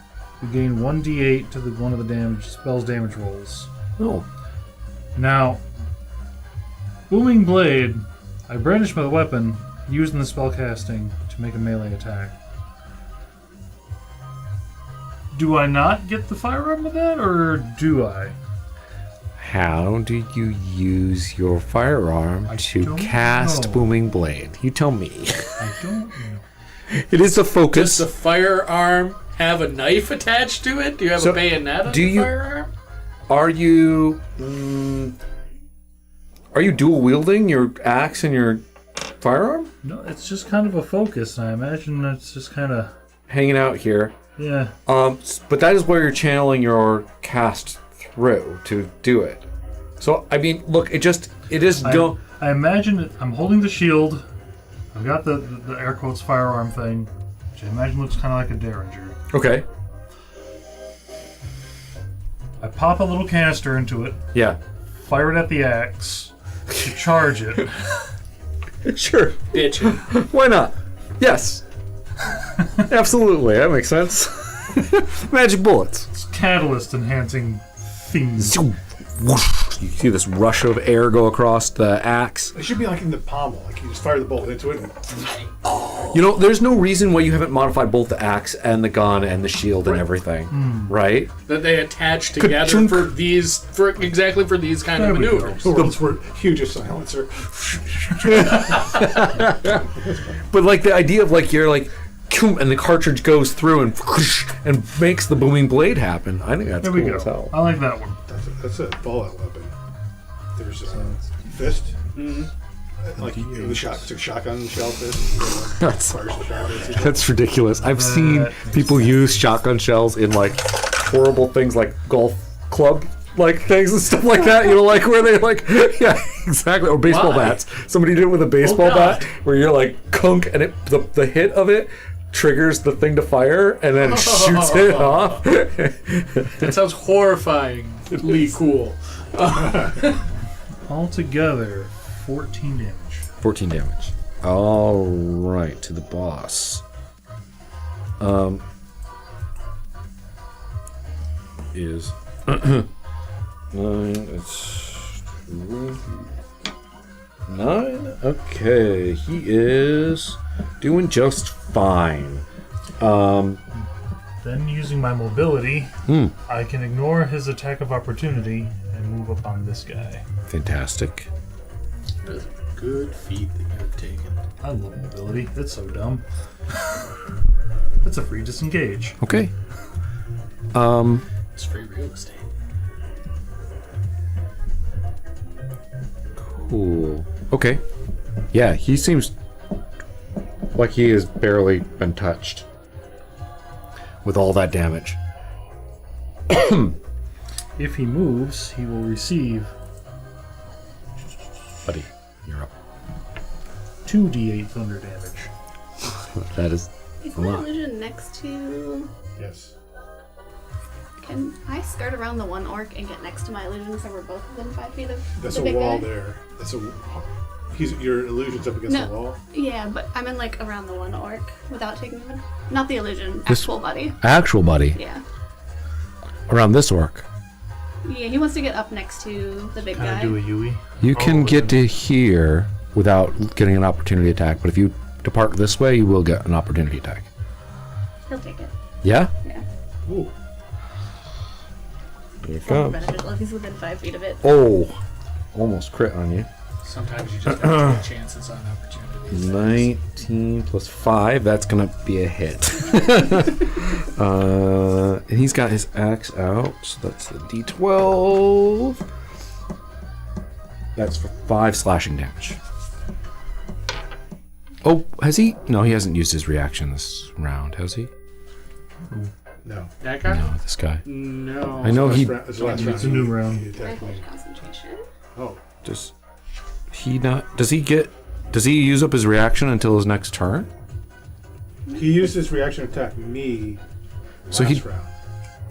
you gain 1d8 to one of the spell's damage rolls. Oh. Now, booming blade, I brandish my weapon using the spellcasting to make a melee attack. Do I not get the firearm with that, or do I? How do you use your firearm to don't cast know. booming blade? You tell me. I don't know. It is a focus. Does the firearm have a knife attached to it? Do you have So, a bayonet on do the you- firearm? Are you dual wielding your axe and your firearm? No, it's just kind of a focus. I imagine that's just kind of... Hanging out here. Yeah. But that is where you're channeling your cast through to do it. So I mean, look, it is go. I imagine it, I'm holding the shield. I've got the air quotes firearm thing, which I imagine looks kind of like a derringer. Okay. I pop a little canister into it, Yeah. fire it at the axe to charge it. Sure. Bitch. Why not? Yes. Absolutely. That makes sense. Magic bullets. It's catalyst enhancing things. Zoom. Whoosh. You see this rush of air go across the axe. It should be like in the pommel. Like you just fire the bolt into it. And You know, there's no reason why you haven't modified both the axe and the gun and the shield and everything, right? That they attach together Ka-chunk. for exactly for these kind of There we go. maneuvers. the world's hugest silencer. But like the idea of like you're like, "Koom," and the cartridge goes through and whoosh, and makes the booming blade happen. I think that's There cool we as go. hell. I like that one. That's a fallout weapon. There's fist. Like it's a shotgun shell fist. That's Fires the shotgun. That's ridiculous. I've seen people use shotgun shells in like horrible things like golf club like things and stuff like that. You know, like where they like yeah, exactly. Or baseball Why? bats. Somebody did it with a baseball God. bat where you're like kunk and the hit of it triggers the thing to fire and then it shoots it off. That sounds horrifyingly cool. Altogether, 14 damage. 14 damage. All right, to the boss. Is 9. It's 9. Okay, he is doing just fine. Then, using my mobility, Hmm. I can ignore his attack of opportunity and move up on this guy. Fantastic. That is a good feat that you have taken. I love mobility. It's so dumb. That's a free disengage. Okay. It's free real estate. Cool. Okay. Yeah, he seems like he has barely been touched with all that damage. If he moves, he will receive Buddy, you're up. 2d8 thunder damage. That is Is a my lot. illusion next to? Yes. Can I skirt around the one orc and get next to my illusion so we're both within 5 feet of That's the a big wall guy? there. That's a. Your illusion's up against No. the wall. Yeah, but I'm in like around the one orc without taking him. Not the illusion, This- actual buddy. Actual buddy. Yeah. Around this orc. Yeah, he wants to get up next to the big Can I guy. do a Yui? You can Oh, get to here without getting an opportunity attack, but if you depart this way, you will get an opportunity attack. He'll take it. Yeah? Yeah. Ooh. Here it It's more comes. beneficial if he's within 5 feet of it. Oh, almost crit on you. Sometimes you just have to take chances on opportunities. 19 plus 5, that's gonna be a hit. And he's got his axe out, so that's the d12. That's for 5 slashing damage. Oh, has he? No, he hasn't used his reaction this round, has he? No. That guy? No, this guy. No. I know he It's the last round. It's a new round. He attacked me. Concentration. Oh. does he not? Does he use up his reaction until his next turn? He used his reaction to attack me So last he- round.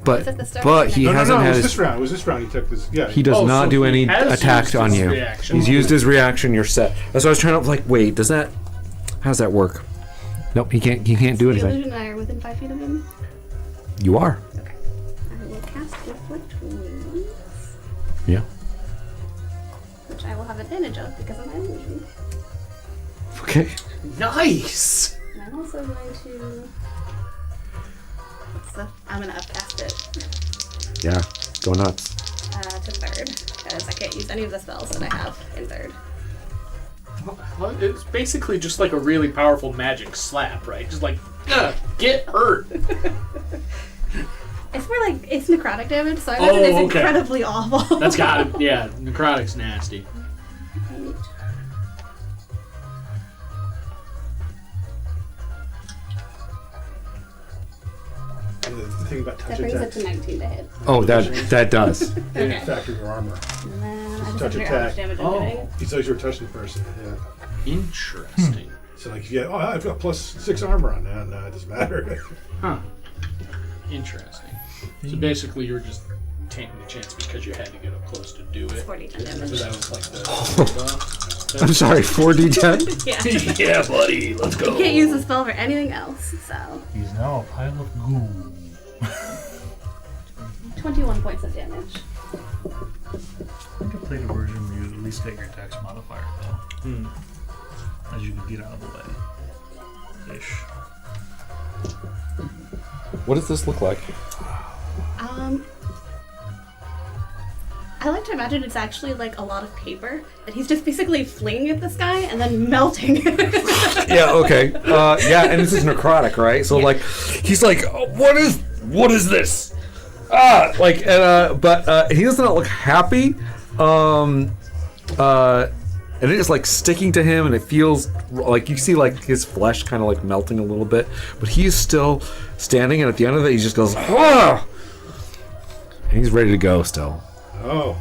But Is it the start but of he the No, hasn't it had was his. this round. It was this round he took this. Yeah. He does Oh, not so do he any has attack used on his you. reaction. He's used his reaction. You're set. That's why I was trying to wait. Does that? How does that work? Nope. He can't. He can't do The anything. illusion and I are within 5 feet of him. You are. Okay. I will cast Inflict Wounds, Yeah. which I will have advantage of because of my illusion. Okay. Nice! And I'm also going to. I'm going to upcast it Yeah. Go nuts. to third because I can't use any of the spells that I have in third. Well, it's basically just like a really powerful magic slap, right? Just like, get hurt. It's more like it's necrotic damage, so I imagine it's okay. incredibly awful. That's got it. Yeah, necrotic's nasty. The thing about That touch brings it attacks. to 19 to hit. Oh, that does. They Okay. didn't factor your armor. And then I just Touch have to figure out how much attack. damage I'm Oh. doing. He says you were touching the person. Yeah. Interesting. So like, yeah, oh, I've got plus 6 armor on that. No, it doesn't matter. Huh. Interesting. So basically, you were just taking the chance because you had to get up close to do It's it. 40 So damage. that was like the. I'm sorry. 4d10. Yeah. Yeah, buddy, let's go. You can't use the spell for anything else, so He's now a pile of goo. 21 points of damage. I think I played a version where you at least get your dex modifier, though. As you can get out of the way. Ish. What does this look like? I like to imagine it's actually like a lot of paper that he's just basically flinging at this guy and then melting. Yeah. Okay. Yeah, and this is necrotic, right? So Yeah. like, he's like, "Oh, what is this? But he does not look happy. And it is like sticking to him, and it feels like you see like his flesh kind of like melting a little bit, but he's still standing. And at the end of it, he just goes, "Ah!" And he's ready to go still. Oh.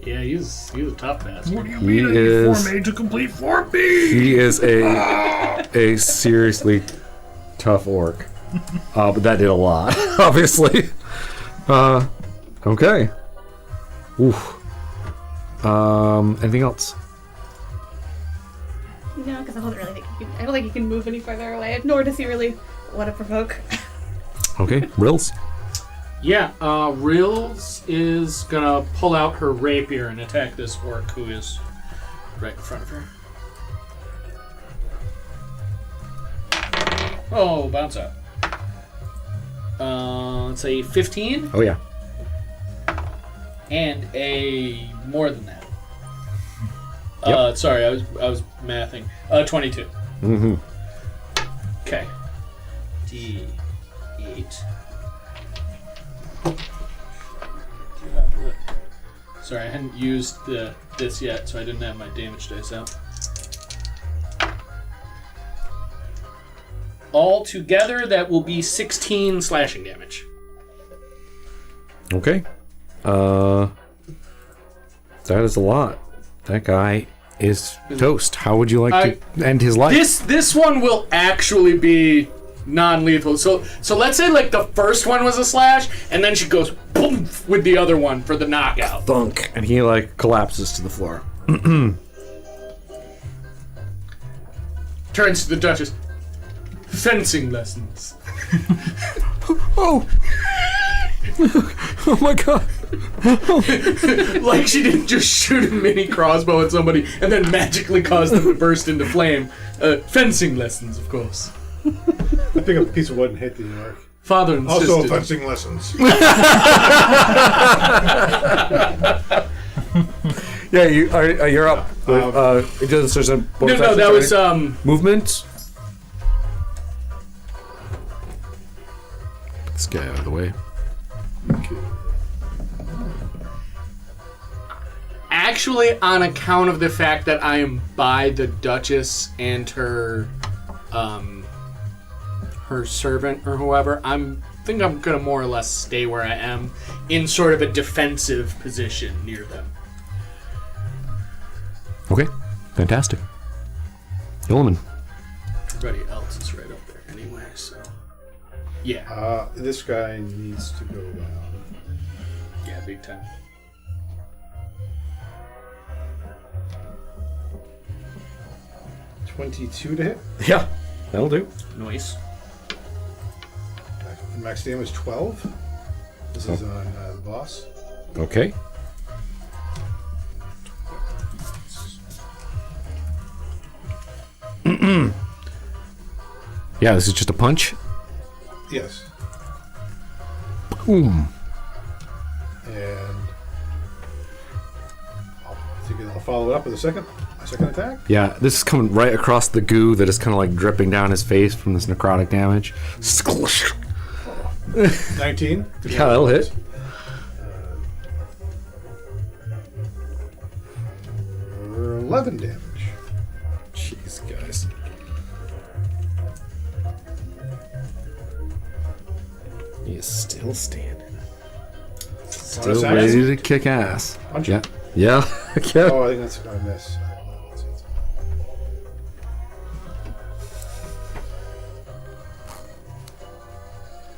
Yeah, he's a tough bastard. What do you He mean is- made to complete 4B? He is a seriously tough orc. But that did a lot, obviously. Okay. Oof. Anything else? No, because I don't really think I don't think he can move any further away, nor does he really want to provoke. Okay, Rills. Yeah, Rills is gonna pull out her rapier and attack this orc who is right in front of her. Oh, bounce out. let's say 15, Oh yeah. and a more than that. Yep. Sorry, I was mathing. 22. Mm-hmm. Okay. D8. Sorry, I hadn't used this yet, so I didn't have my damage dice out. All together, that will be 16 slashing damage. Okay. That is a lot. That guy is toast. How would you like to end his life? This one will actually be non-lethal. So let's say like the first one was a slash, and then she goes boom with the other one for the knockout. Thunk, and he like collapses to the floor. Turns to the Duchess. Fencing lessons. Oh! Oh my god! Like she didn't just shoot a mini crossbow at somebody and then magically cause them to burst into flame. Fencing lessons, of course. I pick up a piece of wood and hit the arc. Father insisted. Also, fencing lessons. Yeah, you're up. There's a bonus No, action that was turn. Movement. Put this guy out of the way. actually on account of the fact that I am by the Duchess and her her servant or whoever. I think I'm gonna more or less stay where I am in sort of a defensive position near them. Okay, fantastic. Hillman. Everybody else is right up there anyway, so yeah. This guy needs to go down. Yeah, big time. $22 to hit. Yeah, that'll do. Noise. Max damage 12. This is on the boss. Okay. Yeah, this is just a punch. Yes. Boom. And I'll follow it up with a second attack. Yeah, this is coming right across the goo that is kind of like dripping down his face from this necrotic damage. 19. Yeah, that'll hit. 11 damage. Jeez, guys. He is still standing. Still Bonus ready action? to kick ass. Punch Yeah. him. Yeah. Yeah. Oh, I think that's going to miss.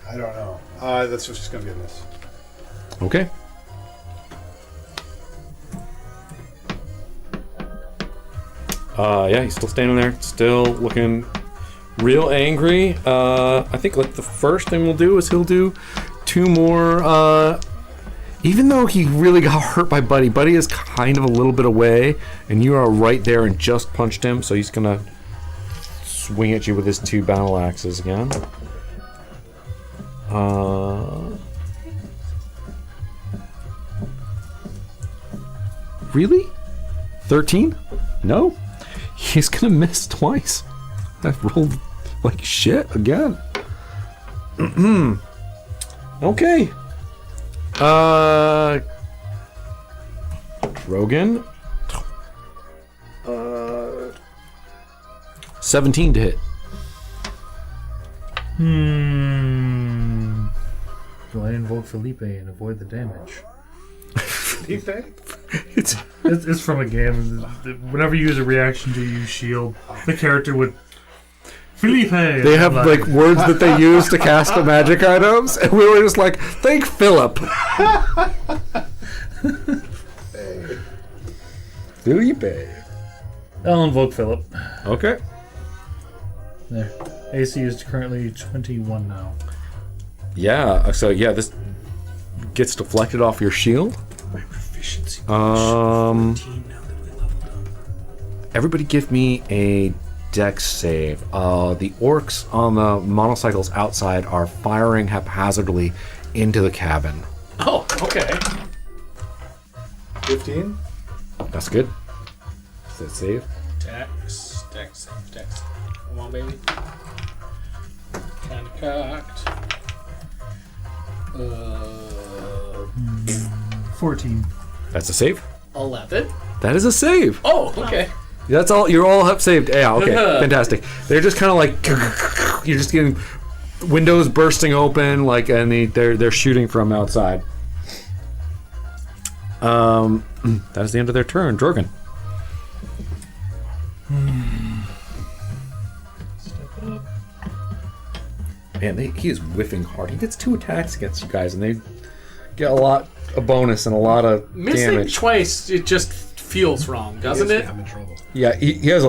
I don't know. That's just going to be a miss. Okay. Yeah, he's still standing there, still looking real angry. I think like the first thing we'll do is he'll do 2 more. Even though he really got hurt by Buddy, Buddy is kind of a little bit away, and you are right there and just punched him, so he's gonna swing at you with his 2 battle axes again. Really? 13? No. He's gonna miss twice. I've rolled like shit again. Okay. Drogon. 17 to hit. Do I invoke Felipe and avoid the damage? Felipe? It's from a game. Whenever you use a reaction to use shield, the character would Felipe. They have like words that they use to cast the magic items, and we were just like, thank Philip. Felipe. I'll invoke Philip. Okay. There. AC is currently 21 now. Yeah. So yeah, this gets deflected off your shield. My proficiency. Um. 13 now that we leveled up. Everybody, give me a dex save. The orcs on the motorcycles outside are firing haphazardly into the cabin. Oh, okay. 15. That's good. Is that save? Dex. Come on, baby. Kind of cocked. 14. That's a save. 11. That is a save. Oh, okay. That's all. You're all have saved. Yeah. Okay. Fantastic. They're just kind of like you're just getting windows bursting open, like, and they're shooting from outside. That is the end of their turn. Jorgen. Step up. Man, he is whiffing hard. He gets 2 attacks against you guys, and they get a bonus and a lot of Missing damage. twice, it just feels wrong, doesn't it? I'm in trouble. Yeah, he does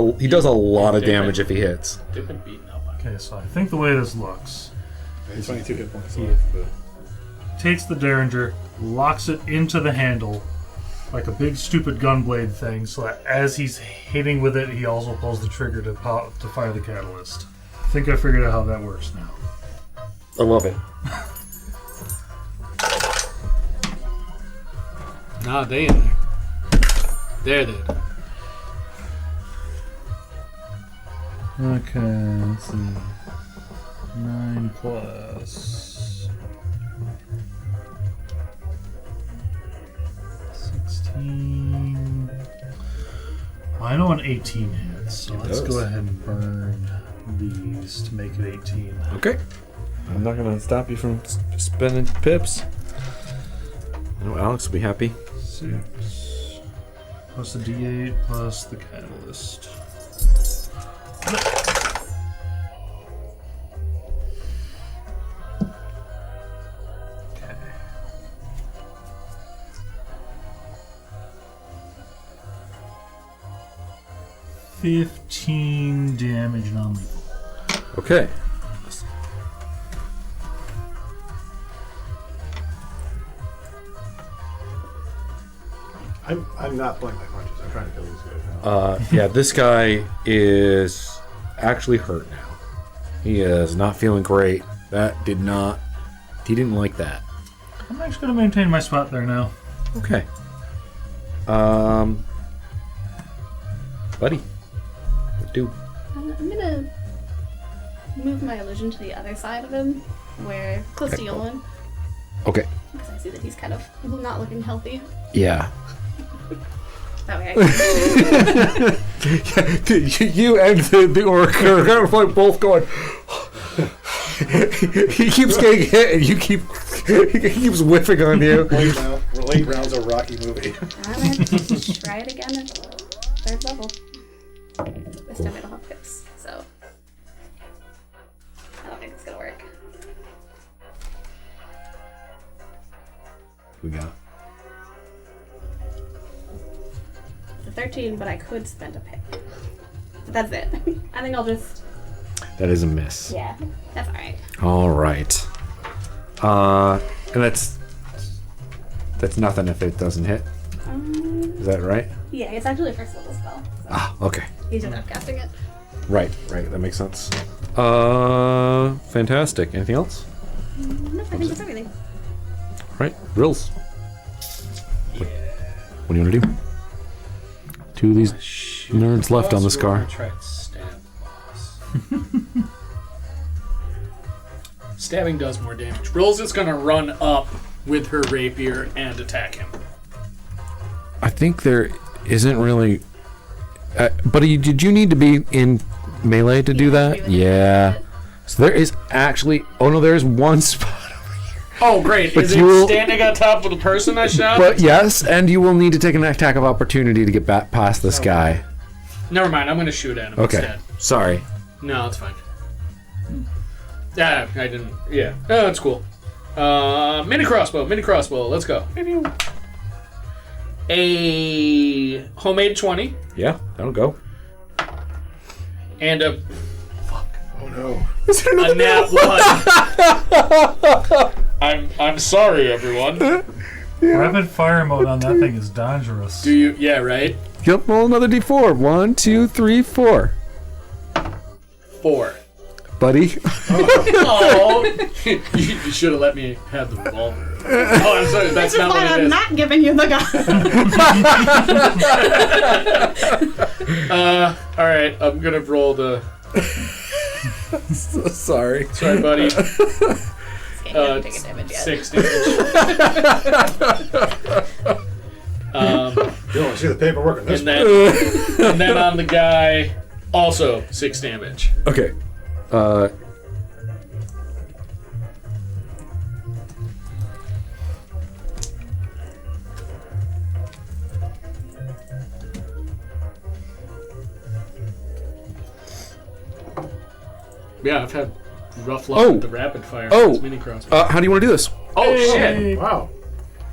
a lot of damage if he hits. They've been beaten up. Okay, so I think the way this looks, It's 22 hit points Yeah. left, but takes the Derringer, locks it into the handle like a big stupid gunblade thing, so that as he's hitting with it, he also pulls the trigger to fire the catalyst. I think I figured out how that works now. I love it. Nah, they in there. There. Okay, let's see. 9 plus 16. I know an 18 hits, so let's does. go ahead and burn these to make it 18. Okay. I'm not gonna stop you from spending pips. I know Alex will be happy. 6 plus the D8 plus the catalyst. Okay. 15 damage non-lethal. Okay. I'm not pulling my punches. I'm trying to kill these guys now. Yeah, this guy is actually hurt now. He is not feeling great. He didn't like that. I'm actually going to maintain my spot there now. Okay. Buddy. What do? I'm gonna move my illusion to the other side of him, where close to Yolan, Okay. because I see that he's kind of not looking healthy. Yeah. That way I can. You and the orc are kind of like both going. He keeps getting hit, and he keeps whiffing on you. Late rounds of Rocky movie. Alright, try it again at 3rd level. This time I don't have pips, so I don't think it's gonna work. We got. It's a 13, but I could spend a pip. But that's it. I think I'll just. That is a miss. Yeah, that's alright. All right. And that's nothing if it doesn't hit. Is that right? Yeah, it's actually a 1st level spell. So Ah, okay. he's just upcasting it. Right. That makes sense. Fantastic. Anything else? No, I think that's everything. Right. Rills. What do you want to do? 2 of these nerds left on this car. Try to stab boss. Stabbing does more damage. Rolls is gonna run up with her rapier and attack him. I think there isn't really. Buddy, did you need to be in melee to do that? Yeah. So there is actually. Oh no, there's one spot. Oh, great. But Is it you will- standing on top of the person I shot? But yes, and you will need to take an attack of opportunity to get back past this guy. Never mind, I'm gonna shoot at him Okay. instead. Sorry. No, it's fine. Yeah, I didn't. Yeah. Oh, it's cool. Mini crossbow, let's go. A homemade 20 Yeah, that'll go. and a Oh no. nat 1. I'm sorry, everyone. Rapid fire mode on that thing is dangerous. Do you? Yeah, right. Yep, roll another d4. 1, 2, 3, 4. 4. Buddy. Oh, you should have let me have the revolver. Oh, I'm sorry. That's This is not why what it I'm is. not giving you the gun. All right, I'm gonna roll the. Sorry. Sorry, buddy. Can't take a damage yet. 6 damage. You don't see the paperwork on this And one. then on the guy, also 6 damage. Okay. Yeah, I've had rough luck Oh. with the rapid fire. Oh. on this mini crossbow. How do you want to do this? Oh shit! Wow.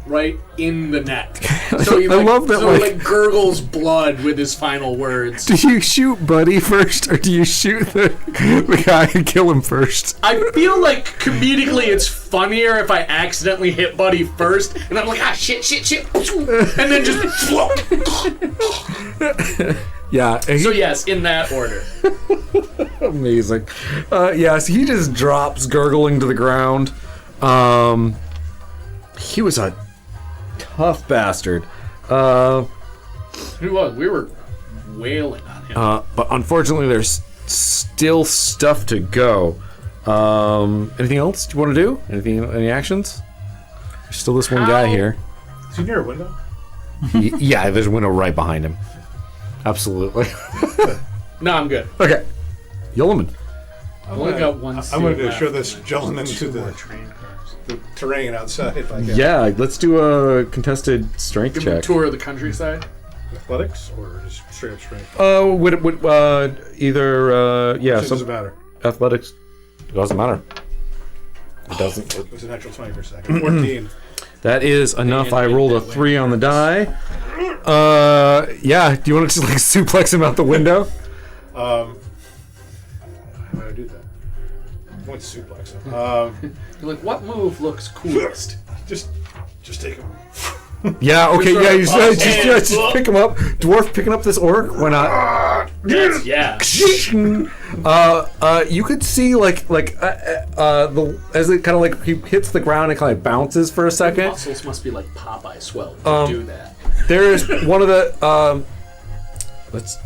Right in the neck. So he I love that, So like- like gurgles blood with his final words. Do you shoot Buddy first, or do you shoot the guy and kill him first? I feel like comedically it's funnier if I accidentally hit Buddy first, and I'm like, ah, shit, and then just. Yeah. and So he- yes, in that order. Amazing. So he just drops gurgling to the ground. He was a tough bastard. Who was? We were wailing on him. But unfortunately, there's still stuff to go. Anything else you want to do? Any actions? There's still this one guy here. Is he near a window? Yeah, there's a window right behind him. Absolutely. No, I'm good. Okay. Yeoman. I've only got one. I'm suit going to left. show this gentleman to More the train cars. terrain outside if I can. Yeah, let's do a contested strength Give him a check. tour of the countryside. Athletics or just straight up strength? Either It doesn't matter. athletics. It doesn't matter. It doesn't. It was a natural 20 for a second. 14. That is enough. Man, I rolled a that way 3 on the die. Yeah. Do you want to just like suplex him out the window? How do I do that? I went suplex him. You're like, what move looks coolest? Just take him. Yeah. Okay. sort Yeah. of You just pick him up. Dwarf picking up this orc. Why not? Yes, yeah. You could see the as it kind of like he hits the ground and kind of bounces for a second. Muscles must be like Popeye swell to do that. There's one of the let's.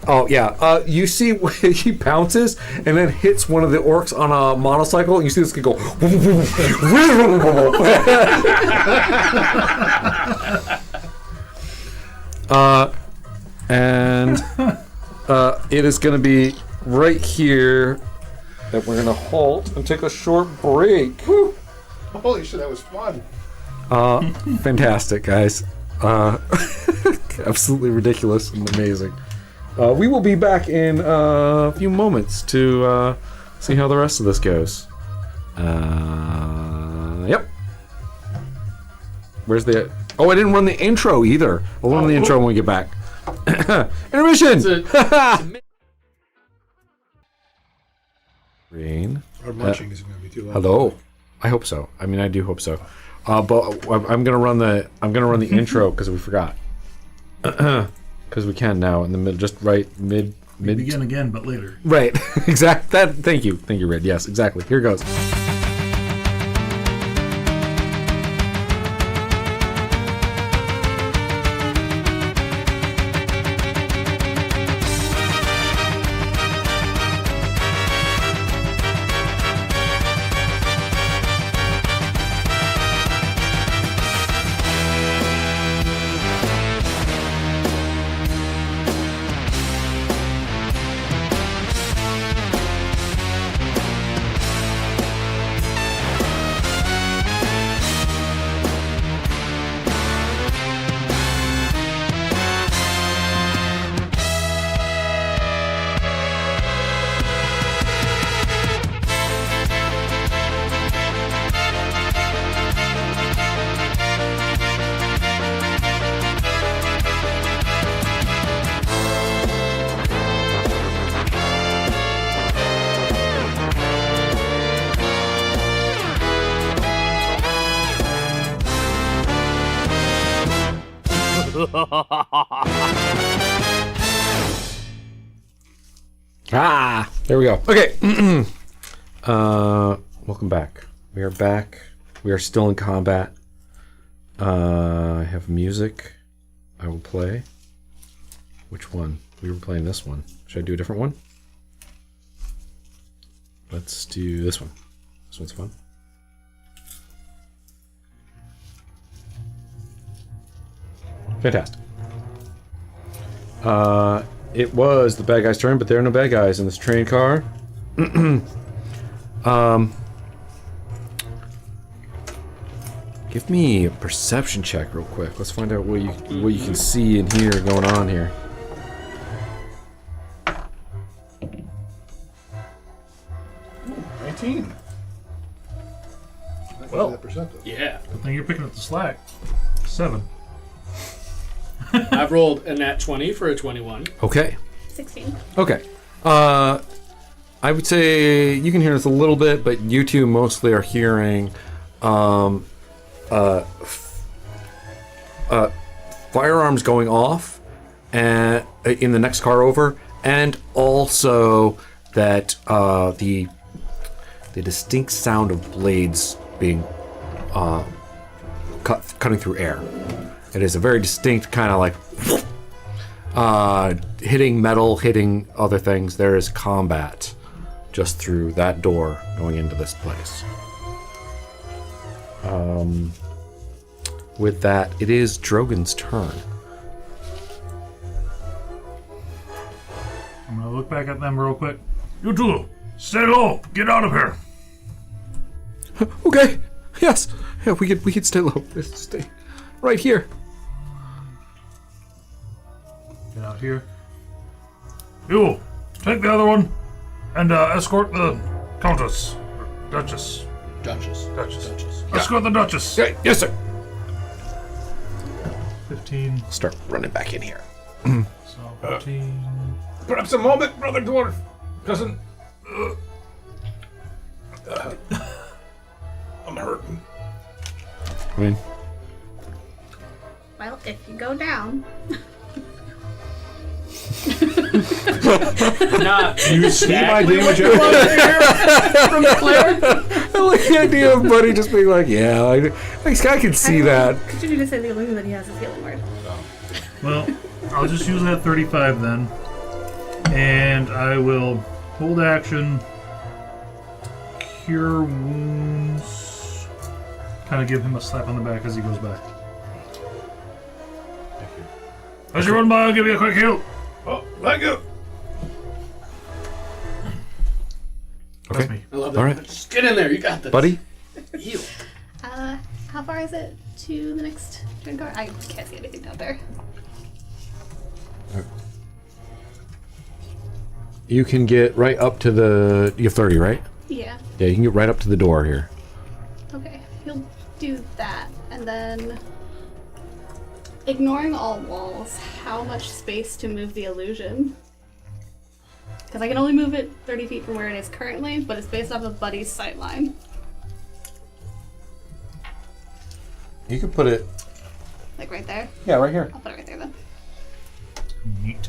Oh yeah, you see he bounces and then hits one of the orcs on a motorcycle, and you see this kid go. And it is going to be right here that we're going to halt and take a short break. Holy shit, that was fun. Fantastic, guys. Absolutely ridiculous and amazing. We will be back in a few moments to see how the rest of this goes. Yep. Where's the... Oh, I didn't run the intro either. We'll run the intro when we get back. Intermission! Green. Our munching isn't going to be too loud. Hello. I hope so. I mean, I do hope so. But I'm gonna run the intro because we forgot. Because we can now in the middle, just right mid. Begin again, but later. Right. Exact. That. Thank you, Red. Yes, exactly. Here goes. Ah, there we go. Okay. Welcome back. We are back. We are still in combat. I have music. I will play. Which one? We were playing this one. Should I do a different one? Let's do this one. This one's fun. Fantastic. It was the bad guy's turn, but there are no bad guys in this train car. Give me a perception check real quick. Let's find out what you can see and hear going on here. Ooh, 19. Well. That perceptive. Yeah. Good thing you're picking up the slack. 7. I've rolled a nat 20 for a 21. Okay. 16. Okay. I would say you can hear this a little bit, but you two mostly are hearing firearms going off and in the next car over, and also that the distinct sound of blades being cutting through air. It is a very distinct kind of like hitting metal, hitting other things. There is combat just through that door going into this place. With that, it is Drogon's turn. I'm gonna look back at them real quick. You two, stay low. Get out of here. Okay. Yes. Yeah, we could stay low. Just stay right here. Get out here. You, take the other one and escort the Countess. Duchess. Duchess. Escort the Duchess. Okay. Yes, sir. 15. Start running back in here. So 15. Perhaps a moment, brother dwarf. Cousin. I'm hurting. I mean, Well, if you go down, Not you stack damage from the Claire. I like the idea of Buddy just being like, yeah, I can see that. could you just say the illusion that he has his healing word? Well, I'll just use that 35 then. And I will hold action, cure wounds, kind of give him a slap on the back as he goes by. As you run by, I'll give you a quick heal. Oh, thank you. That's Okay. me. I love that. All right. Just get in there. You got this. Buddy? Heal. How far is it to the next train car? I can't see anything down there. You can get right up to the... You have 30, right? Yeah. Yeah, you can get right up to the door here. Okay. He'll do that, and then ignoring all walls, how much space to move the illusion? Because I can only move it 30 feet from where it is currently, but it's based off of Buddy's sight line. You could put it... Like right there. Yeah, right here. I'll put it right there then. Neat.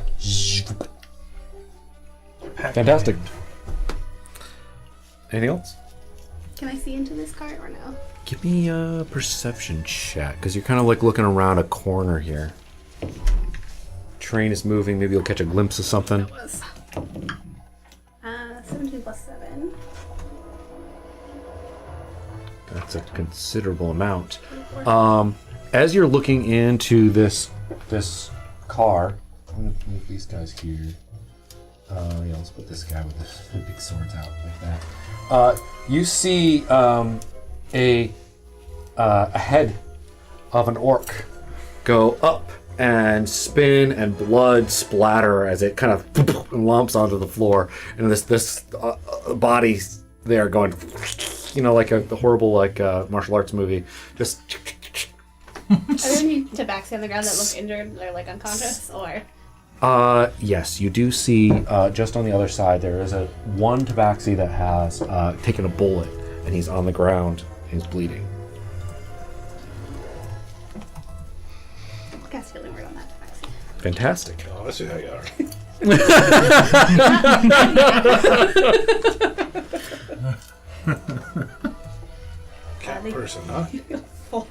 Fantastic. Anything else? Can I see into this cart or no? Give me a perception check, because you're kind of like looking around a corner here. Train is moving. Maybe you'll catch a glimpse of something. It was 17 plus 7. That's a considerable amount. As you're looking into this car, I'm gonna move these guys here. Yeah, let's put this guy with the big swords out like that. You see a head of an orc go up and spin, and blood splatter as it kind of lumps onto the floor, and this body there going, you know, like the horrible martial arts movie, just. Are there any tabaxi on the ground that look injured? They're like unconscious, or? Yes, you do see just on the other side there is one tabaxi that has taken a bullet, and he's on the ground. He's bleeding. Cast healing word on that tabaxi. Fantastic. Oh, let's see how you are. Cat person, huh? 4.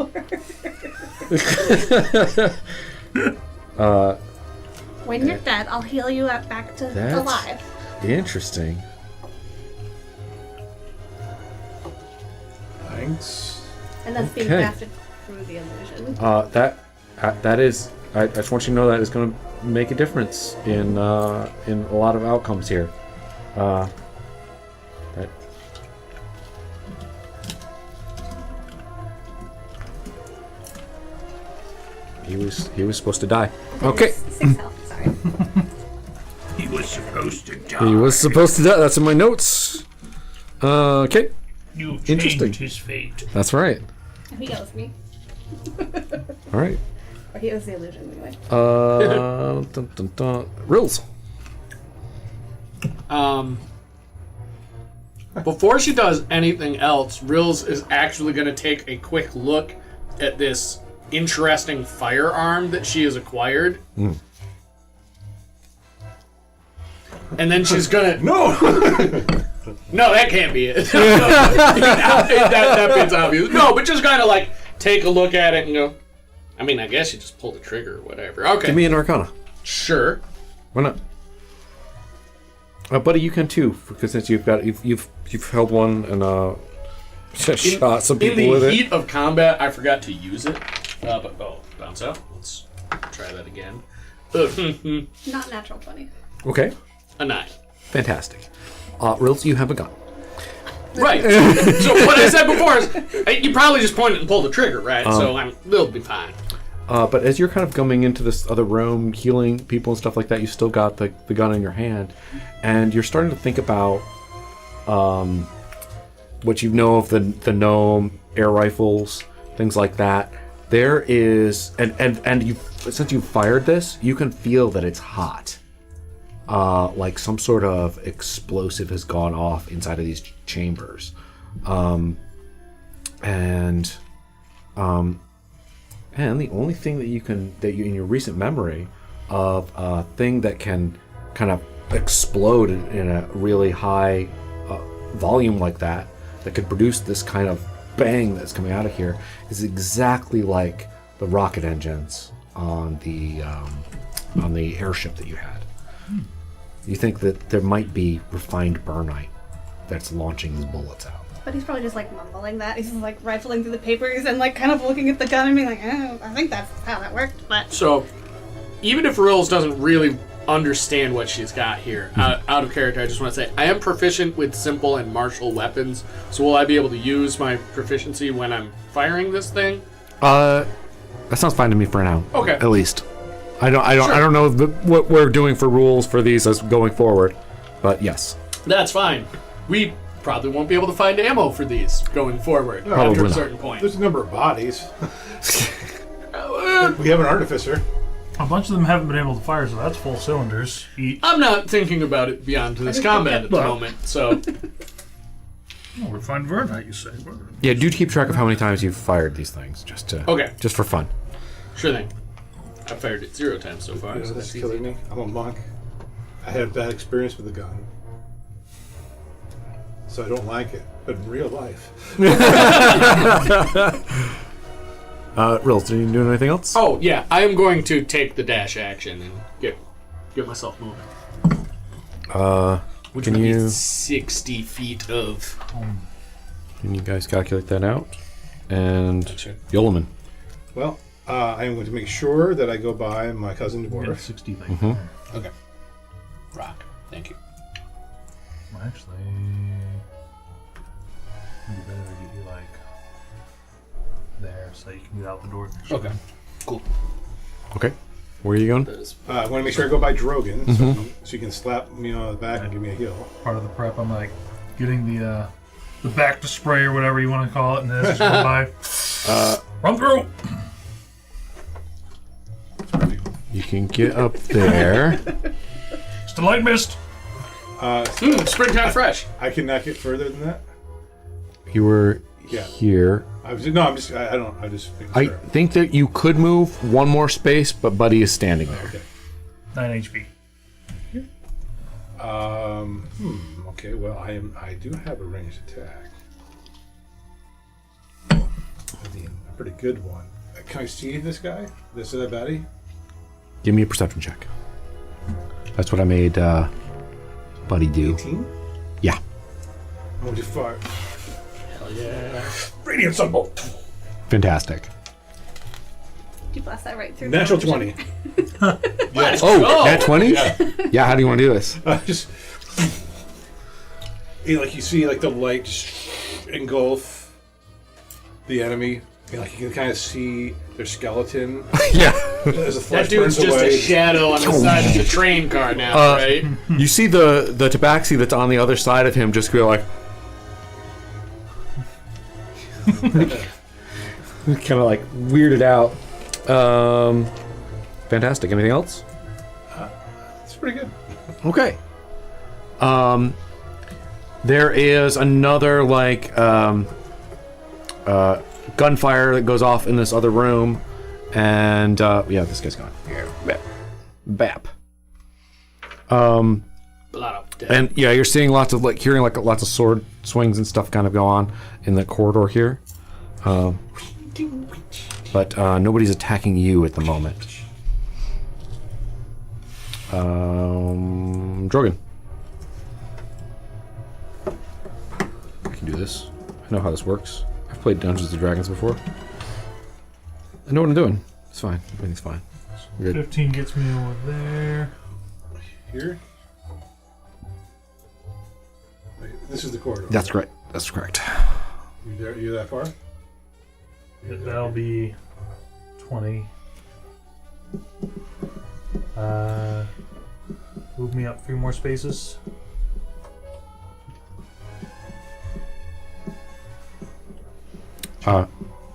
When you're dead, I'll heal you back to That's- alive. Interesting. Thanks. And that's being Okay. crafted through the illusion. That is. I just want you to know that is going to make a difference in a lot of outcomes here. That. He was supposed to die. Okay. 6 health, sorry. He was supposed to die. He was supposed to die. That's in my notes. Okay. You Interesting. changed his fate. That's right. And he owes me. All right. Or he owes the illusion anyway. Dun, dun, dun. Rills. Before she does anything else, Rills is actually going to take a quick look at this interesting firearm that she has acquired. And then she's going to... No! No, that can't be it. that bit's obvious. No, but just kind of like take a look at it and go, I mean, I guess you just pull the trigger or whatever. Okay. Give me an Arcana. Sure. Why not? Buddy, you can too, because since you've held one and shot some people In with the it. heat of combat, I forgot to use it. But bounce out. Let's try that again. Not natural 20. Okay, A 9. fantastic. Rills, you have a gun. Right. So what I said before is, you probably just point it and pull the trigger, right? So it'll be fine. But as you're kind of going into this other room, healing people and stuff like that, you still got the gun in your hand, and you're starting to think about what you know of the gnome air rifles, things like that. There is, and you, since you fired this, you can feel that it's hot. Like some sort of explosive has gone off inside of these chambers, and the only thing that you in your recent memory of a thing that can kind of explode in a really high volume like that could produce this kind of bang that's coming out of here is exactly like the rocket engines on the airship that you had. You think that there might be refined burnite that's launching these bullets out. But he's probably just like mumbling that. He's just like rifling through the papers and like kind of looking at the gun and being like, oh, I think that's how that worked. But So even if Rills doesn't really understand what she's got here, out of character, I just want to say, I am proficient with simple and martial weapons. So will I be able to use my proficiency when I'm firing this thing? That sounds fine to me for now. Okay. At least. I don't know what we're doing for rules for these as going forward, but yes. That's fine. We probably won't be able to find ammo for these going forward Probably after a not. certain point. There's a number of bodies. We have an artificer. A bunch of them haven't been able to fire, so that's full cylinders. I'm not thinking about it beyond this combat at the moment, so... Oh, we're fine Vernite, you say. Yeah, do keep track of how many times you've fired these things, just for fun. Sure thing. I've fired it 0 times so far. You know, So this that's is killing easy. me. I'm a monk. I had a bad experience with the gun. So I don't like it. But in real life. Rills, did you do anything else? Oh, yeah. I am going to take the dash action and get myself moving. Which Can would be you- 60 feet of... Can you guys calculate that out? And Gotcha. Yoloman. Well, I am going to make sure that I go by my cousin Yeah, dwarf. 60 thing. Okay. Rock. Thank you. Well, actually, it'd be better to get you like there so you can get out the door. Okay. Cool. Okay. Where are you going? That is... I want to make sure I go by Drogon so you can slap me on the back and give me a heal. Part of the prep, I'm like getting the back to spray or whatever you want to call it, and then it's just go by. Run through. You can get up there. Still mist. springtime fresh. I cannot get further than that. You were Yeah. here. I was I don't. I just. I think that you could move one more space, but Buddy is standing there. Okay. 9 HP. Yeah, Okay, well, I do have a ranged attack. I mean, a pretty good one. Can I see this guy? This baddie? Give me a perception check. That's what I made Buddy do. 18? Yeah. I'm going to do 5. Hell yeah. Radiant Sunbolt! Fantastic. Did you blast that right through? Natural the 20. Let's Oh, go. nat 20? Yeah. Yeah, how do you want to do this? Just... you see, like, the light just engulf the enemy. And, like, you can kind of see their skeleton Yeah. as the flesh That dude's burns just away. a shadow on the side of the train car now, right? You see the tabaxi that's on the other side of him just go like... kind of like weirded out. Fantastic. Anything else? It's pretty good. Okay. There is another like gunfire that goes off in this other room, and yeah, this guy's gone. Yeah, Bap. Blood up dead. And yeah, you're seeing lots of hearing lots of sword swings and stuff kind of go on in the corridor here. But nobody's attacking you at the moment. Drogon. I can do this. I know how this works. I've played Dungeons and Dragons before. I know what I'm doing. It's fine. Everything's fine. We're good. 15 gets me over there. Here? Wait, this is the corridor. That's correct. That's correct. You that far? That'll be 20. Move me up 3 more spaces.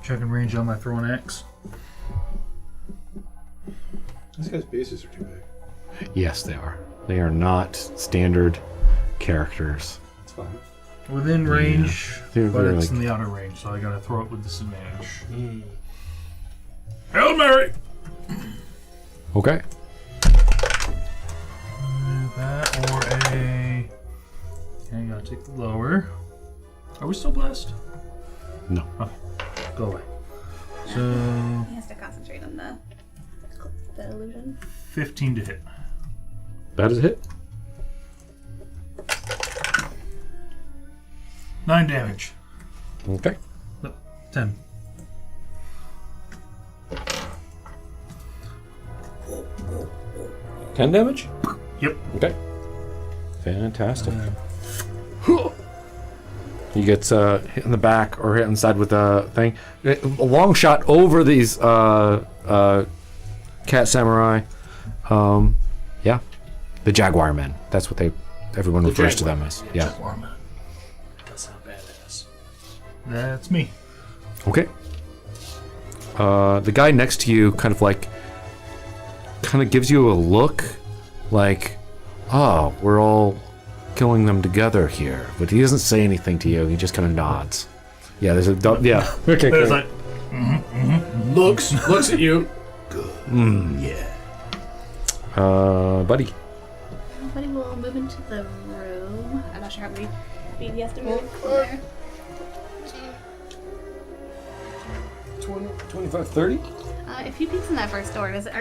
Checking range on my throwing axe. These guys' bases are too big. Yes, they are. They are not standard characters. It's fine. Within range, They're but very, it's like- in the outer range, so I gotta throw it with disadvantage. Hail Mary! Okay. That or a. I gotta take the lower. Are we still blessed? No. Go away. So He has to concentrate on the illusion. 15 to hit. That is a hit. 9 damage. Okay. No, 10. $10 damage? Yep. Okay. Fantastic. He gets hit in the back or hit on the side with a thing. A long shot over these cat samurai. Yeah. The Jaguar men. That's what everyone refers to them as. Yeah. That sounds badass. That's me. Okay. The guy next to you kind of gives you a look like, oh, we're all killing them together here. But he doesn't say anything to you. He just kind of nods. Yeah, there's a... Yeah. Okay, There's great. like, Looks at you. Buddy. Buddy will move into the room. I'm not sure how many feet he has to move from there. 25, 30? If he peeks in that first door, is there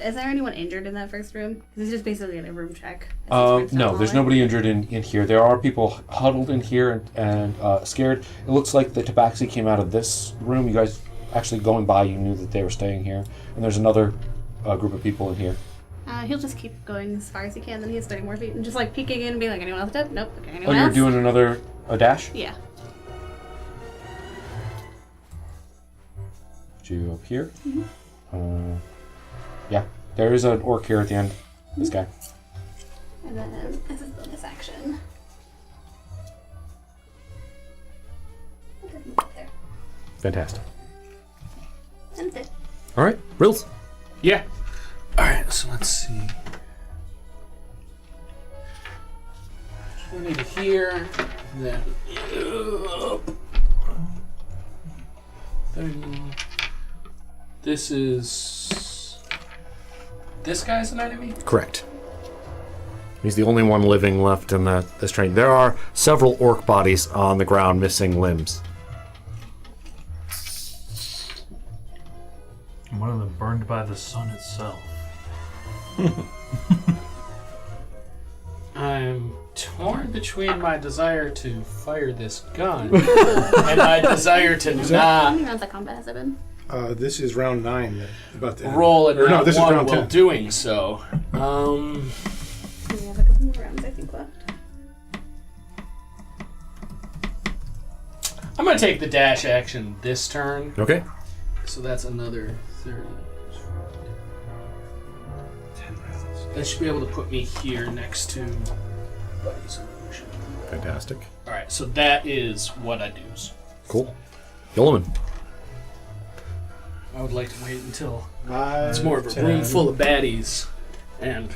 anyone injured in that first room? 'Cause it's just basically a room check. No, there's nobody injured in here. There are people huddled in here and scared. It looks like the tabaxi came out of this room. You guys actually going by, you knew that they were staying here. And there's another group of people in here. He'll just keep going as far as he can. Then he has 30 more feet and just like peeking in and being like, anyone else dead? Nope. Okay, anyone Oh, else? you're doing a dash? Yeah. You up here. Yeah, there is an orc here at the end. This guy. And then this is bonus action. There. Fantastic. And that's it. All right, Rills. Yeah. Alright, so let's see. 20 to here. Then up. 30. This is. This guy's an enemy? Correct. He's the only one living left in this train. There are several orc bodies on the ground missing limbs. And one of them burned by the sun itself. I'm torn between my desire to fire this gun and my desire to How not many rounds of combat has it been? This is round 9. About to end. roll and Or no, not this is one round while 10. doing so. We have a couple more rounds, I think, left. I'm going to take the dash action this turn. Okay. So that's another 30. 10 rounds. That should be able to put me here next to Buddy's illusion. Fantastic. Alright, so that is what I do. Cool. Yoloman. I would like to wait until 5, it's more of a 10, room full of baddies and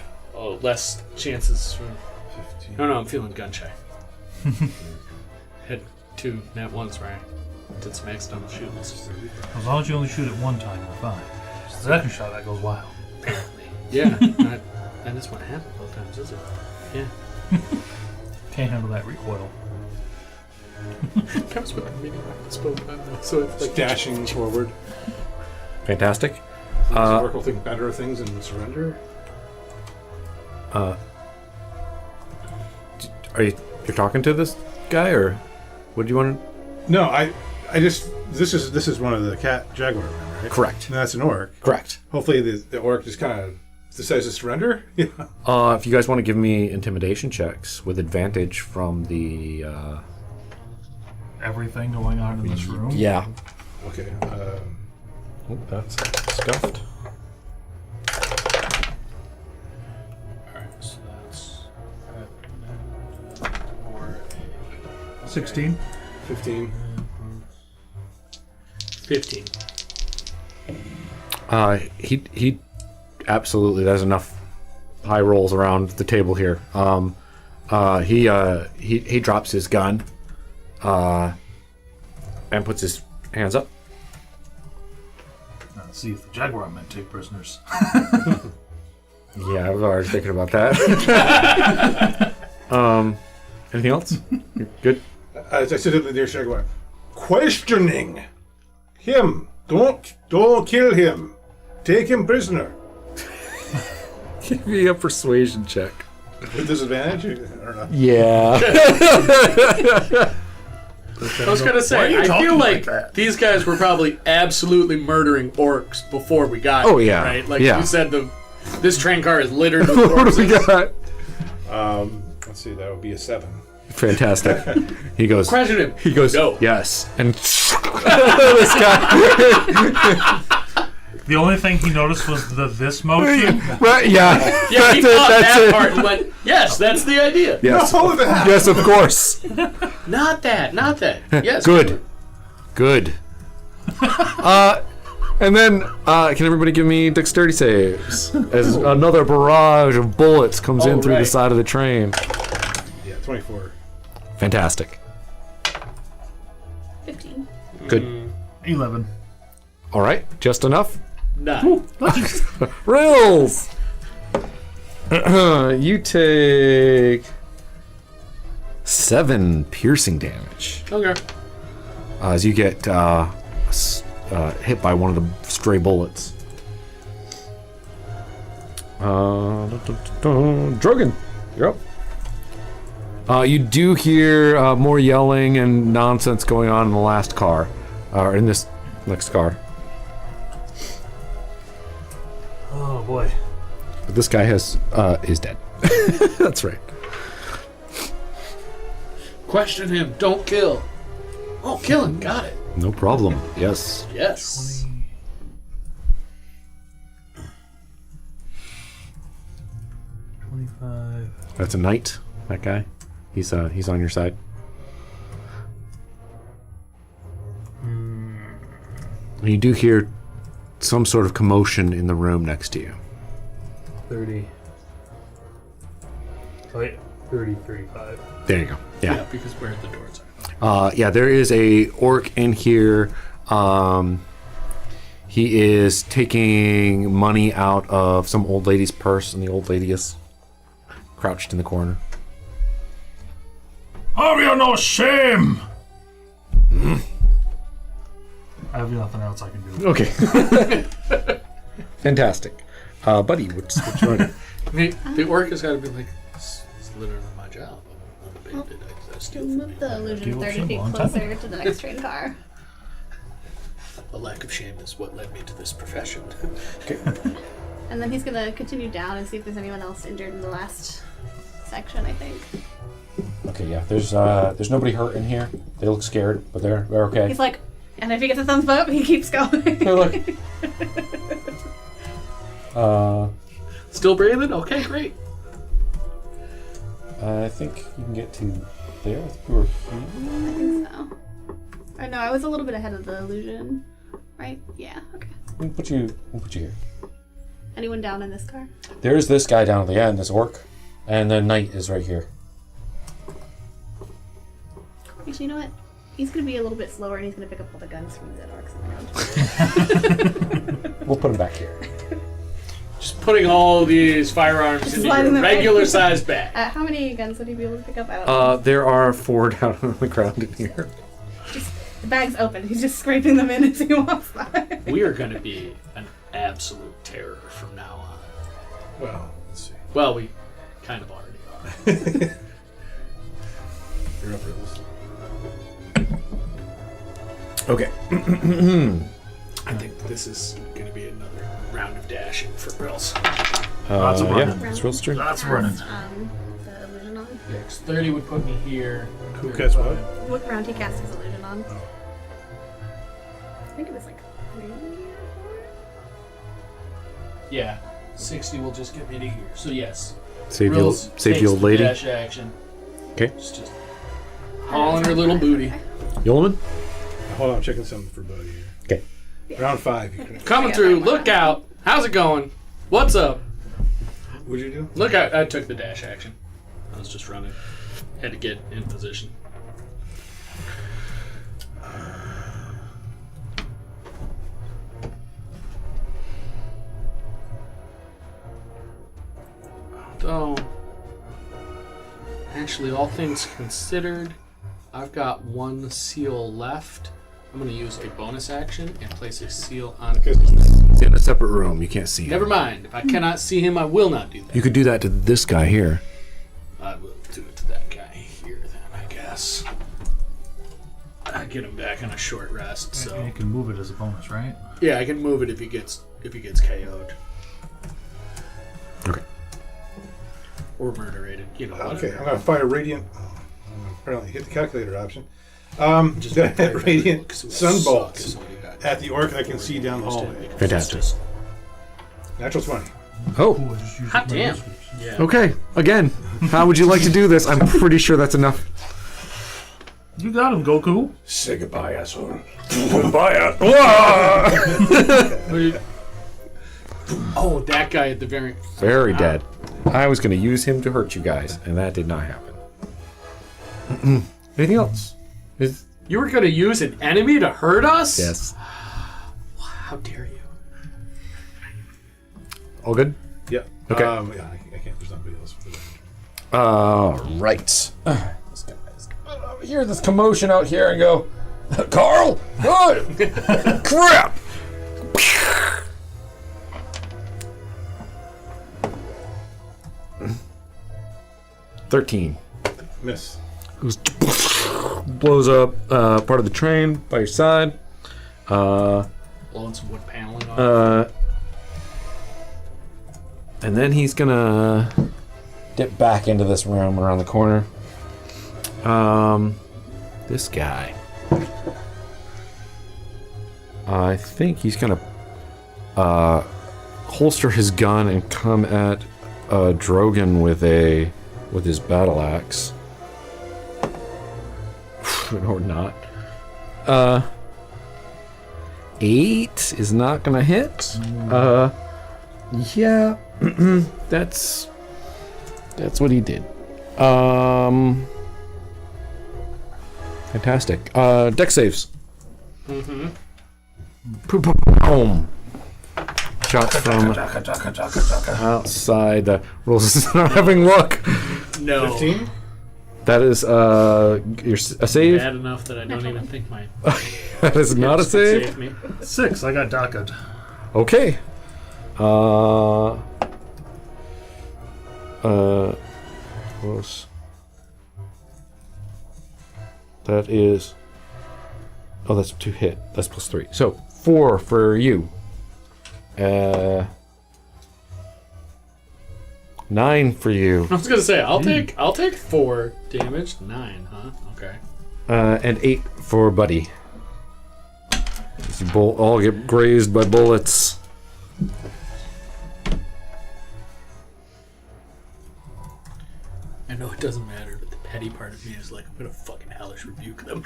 less chances for. 15. No, I'm feeling gun shy. Had 2 nat ones where I did some accidental shoots. As long as you only shoot it one time, you're fine. The second shot, that goes wild. Apparently. Yeah, that is what happens both times, is it? Yeah. Can't handle that recoil. Comes with a mini spoke so it's like Dashing forward. Fantastic. Oracle think better of things and surrender. Are you're talking to this guy, or what do you want to? No, I just this is one of the cat jaguar men, right? Correct. And that's an orc. Correct. Hopefully the orc just kind of decides to surrender. Yeah. If you guys want to give me intimidation checks with advantage from the. Everything going on in this room. Yeah. Okay. Oh, that's scuffed. Alright, so that's 16. 15. 15. He absolutely. There's enough high rolls around the table here. He drops his gun, and puts his hands up. Let's see if the Jaguar men take prisoners. Yeah, I was already thinking about that. Anything else? You're good. As I said to the dear jaguar, questioning him. Don't kill him. Take him prisoner. Give me a persuasion check. With disadvantage? Or not? Yeah. I was gonna say, I feel like these guys were probably absolutely murdering orcs before we got Oh, here, yeah. right? Like Yeah. you said, this train car is littered with What do we corpses. got? Let's see, that would be a 7. Fantastic. He goes. Question him. He goes. No. Yes. And this guy. The only thing he noticed was this motion. Right, yeah. Yeah, he That's it, caught that's that it. part and went, yes, that's the idea. Yes. No, that. Yes, of course. Not that. Yes. Good. And then, can everybody give me dexterity saves? As another barrage of bullets comes in through the Alright. side of the train. Yeah, 24. Fantastic. 15. Good. 11. All right, just enough. 9. Rills! You take 7 piercing damage Okay. as you get hit by one of the stray bullets. Drogon, you're up. You do hear more yelling and nonsense going on in the last car, or in this next car. Oh boy. But this guy is dead. That's right. Question him. Don't kill. Oh, kill him. Got it. No problem. Yes. Yes. 25. That's a knight. That guy. He's on your side. You do hear some sort of commotion in the room next to you. 30. Wait, 30, 35. There you go. Yeah. Because we're at the doors. Yeah, there is a orc in here. He is taking money out of some old lady's purse, and the old lady is crouched in the corner. Have you no shame? I have nothing else I can do. Okay. Fantastic. Buddy, what's your idea? The orc has got to be like, it's literally my job. I'm a bandit. I steal from Move the illusion Deal 30 with feet him on closer to the next train car. A lack of shame is what led me to this profession. And then he's gonna continue down and see if there's anyone else injured in the last section, I think. Okay, yeah. There's nobody hurt in here. They look scared, but they're okay. He's like, and if he gets a thumbs up, he keeps going. They're like, Still breathing? Okay, great. I think you can get to there. I think you were here. I think so. Or no, I was a little bit ahead of the illusion. Right? Yeah, okay. We'll put you here. Anyone down in this car? There's this guy down at the end, this orc, and then Knight is right here. Actually, you know what? He's gonna be a little bit slower and he's gonna pick up all the guns from the dead orcs around. We'll put him back here. Just putting all these firearms Just into sliding your them right. regular size bag. How many guns would he be able to pick up? I don't know. There are 4 down on the ground in here. The bag's open. He's just scraping them in as he walks by. We are going to be an absolute terror from now on. Well, let's see. Well, we kind of already are. You're up for this. Okay. I think this is going to be another round of dashing for Brills. Lots of running. Yeah, it's real string. That's running. The illusion on. Yeah, 'cause 30 would put me here. Who gets what? What round he cast his illusion on? I think it was like 3 or 4. Yeah, 60 will just get me to here. So yes, Save Brills the takes old lady. dash action. Okay. Just hauling her little booty. Yeoman? Hold on, I'm checking something for Buddy here. Okay. Round 5. You can, Coming through. Look out. How's it going? What's up? what'd you do? Look out. I took the dash action. I was just running. Had to get in position. Though, actually, all things considered, I've got 1 seal left. I'm going to use a bonus action and place a seal on. Okay. He's in a separate room. You can't see him. Never mind. If I cannot see him, I will not do that. You could do that to this guy here. I will do it to that guy here then, I guess. I get him back on a short rest, so You can move it as a bonus, right? yeah, I can move it if he gets KO'd Okay. or murderated. You know. Okay, whatever. I'm going to fire Radiant. I'm gonna apparently hit the calculator option. Just Gonna hit make Radiant because it Sunbolt sucks when you got at the orc I can see down the hallway. Fantastic. Natural 20. Oh, Ooh, I just used Hot my damn. wrist. Yeah. okay. Again, how would you like to do this? I'm pretty sure that's enough. You got him, Goku. Say goodbye, asshole. Goodbye. Oh, that guy at the very. Very dead. I was going to use him to hurt you guys, and that did not happen. Anything else? You were gonna use an enemy to hurt us? Yes. How dare you? All good? Yeah. Okay. Yeah, I can't. There's nobody else for that. All right. This guy's hear this commotion out here and go, Carl? Good. Crap. 13. Miss. Goes blows up part of the train by your side. Blowing some wood paneling off. And then he's gonna dip back into this room around the corner. This guy. I think he's gonna holster his gun and come at Drogon with his battle axe. Or not. 8 is not gonna hit. Yeah. that's what he did. Fantastic. Deck saves. Mm-hmm. Boom. shots from outside. The rules not having luck. No. 15? That is a save. Bad enough that I don't even think my That is not a hips would save. save me. 6. I got Dakad. Okay. Close. That is. Oh, that's 2 hit. That's +3. So 4 for you. 9 for you. I was gonna say I'll take 4 damage. 9, huh? Okay. And 8 for Buddy. As you all get grazed by bullets. I know it doesn't matter, but the petty part of me is like, I'm gonna fucking hellish rebuke them.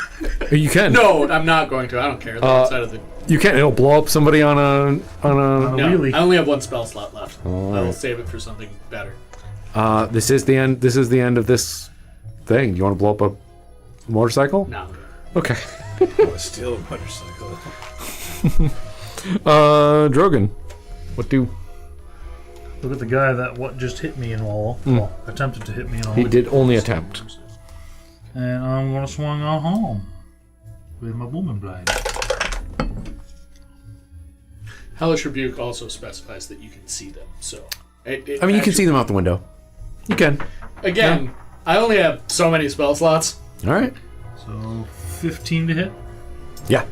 You can. No, I'm not going to. I don't care. They're outside of the. You can. It'll blow up somebody on a. No, Really? I only have 1 spell slot left. I All will right. save it for something better. This is the end. This is the end of this thing. You want to blow up a motorcycle? No. Okay. Oh, steal a motorcycle. Drogon. What do? Look at the guy that just hit me in all. Well, attempted to hit me in all. He did only attempt. And I'm gonna swing on home with my booming blade. Hellish rebuke also specifies that you can see them. So. I mean, you can see them out the window. You can. Again, I only have so many spell slots. All right. So 15 to hit. Yeah.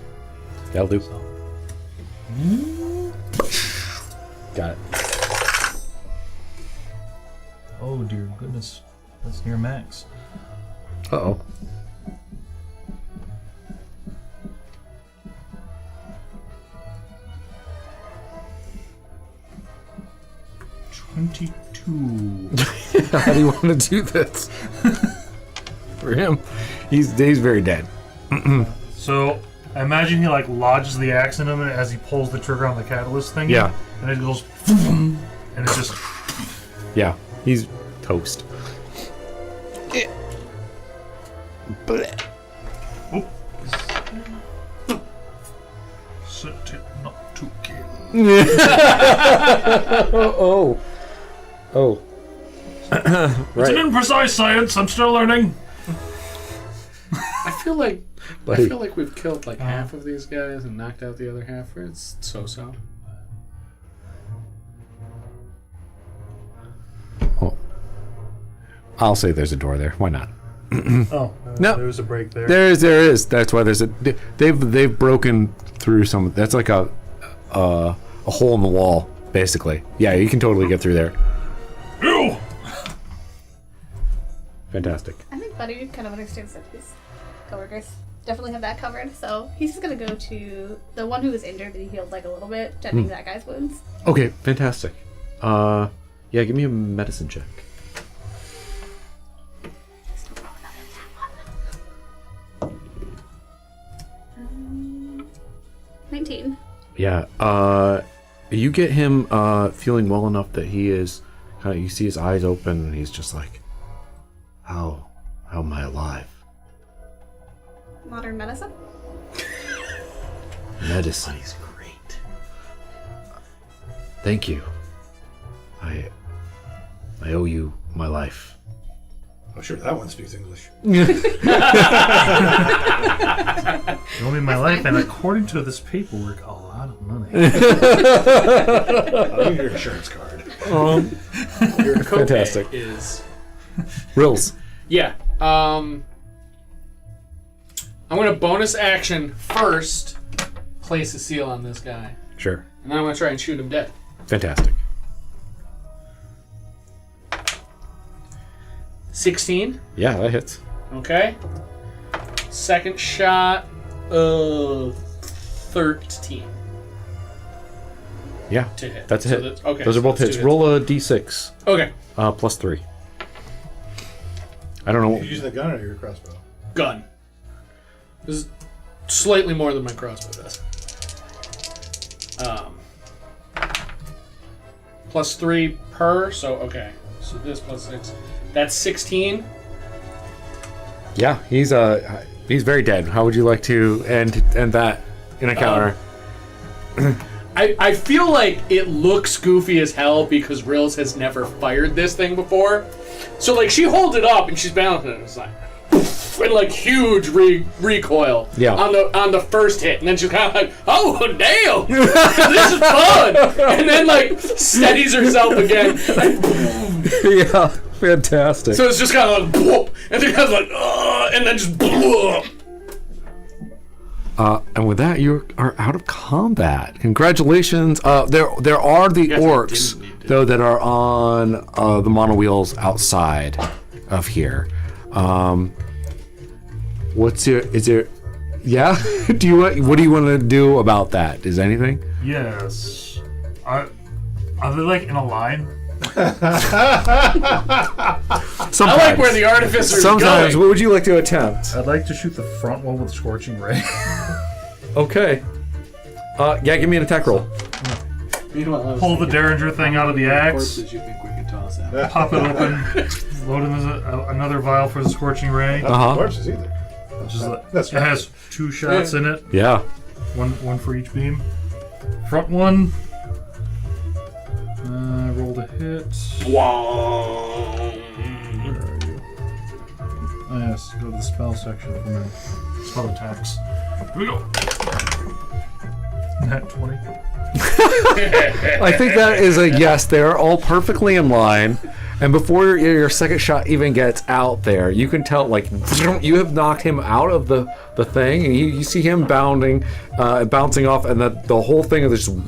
That'll do. Got it. Oh dear goodness, that's near max. Uh-oh. How do you want to do this? For him, he's very dead. So I imagine he like lodges the axe in him as he pulls the trigger on the catalyst thing. Yeah. And it goes, and it just. Yeah, he's toast. Set it not to kill. Oh. It's an imprecise science. I'm still learning. I feel like Buddy. we've killed like half of these guys and knocked out the other half. It's so. Oh. I'll say there's a door there. Why not? Oh, No. there was a break there. There is. That's why there's a. They've broken through some. That's like a hole in the wall, basically. Yeah, you can totally get through there. Ew! Fantastic. I think Buddy kind of understands that his coworkers definitely have that covered, so he's just gonna go to the one who was injured that he healed like a little bit, tending that guy's wounds. Okay, fantastic. Yeah, give me a medicine check. 19. Yeah. You get him feeling well enough that he is. You see his eyes open, and he's just like, How am I alive? Modern medicine? Medicine. He's great. Thank you. I owe you my life. I'm sure that one speaks English. You owe me my life, and according to this paperwork, a lot of money. I'll give you your insurance card. Your copay Fantastic. is Rills. yeah. I'm gonna bonus action first. Place a seal on this guy, Sure. and then I'm gonna try and shoot him dead. Fantastic. 16. Yeah, that hits. Okay. Second shot. 13 Yeah, to hit. that's a So hit. okay. Those are so both that's hits. 2 Roll a d6. Okay. +3. I don't know. You're using the gun or your crossbow? Gun. This is slightly more than my crossbow does. +3 per. So okay. So this +6. That's 16. Yeah, he's very dead. How would you like to end that in a counter? I feel like it looks goofy as hell because Rills has never fired this thing before. So like she holds it up and she's balancing it and it's like and like huge recoil on the first hit, and then she's kind of like, oh damn, this is fun, and then like steadies herself again. Yeah, fantastic. So it's just kind of like, whoop, and then kind of like, and then just. And with that, you are out of combat. Congratulations. There are the orcs though that are on the monowheels outside of here. What do you what do you want to do about that? Is anything? Yes. Are they like in a line? Sometimes. I like where the artificer is Sometimes. going. What would you like to attempt? I'd like to shoot the front one with Scorching Ray. Okay. Yeah, give me an attack roll. Pull the Derringer thing out of the axe. You think we could toss out? Pop it open. Load in another vial for the Scorching Ray. Uh-huh. Corpses either. That's It has 2 shots in it. Yeah. One for each beam. Front one. Rolled a hit. Wow. Where are you? Oh, yes, go to the spell section for my spell attacks. Here we go. Nat 20. I think that is a yes. They are all perfectly in line. And before your second shot even gets out there, you can tell, like, you have knocked him out of the thing, and you see him bouncing off, and the whole thing is just,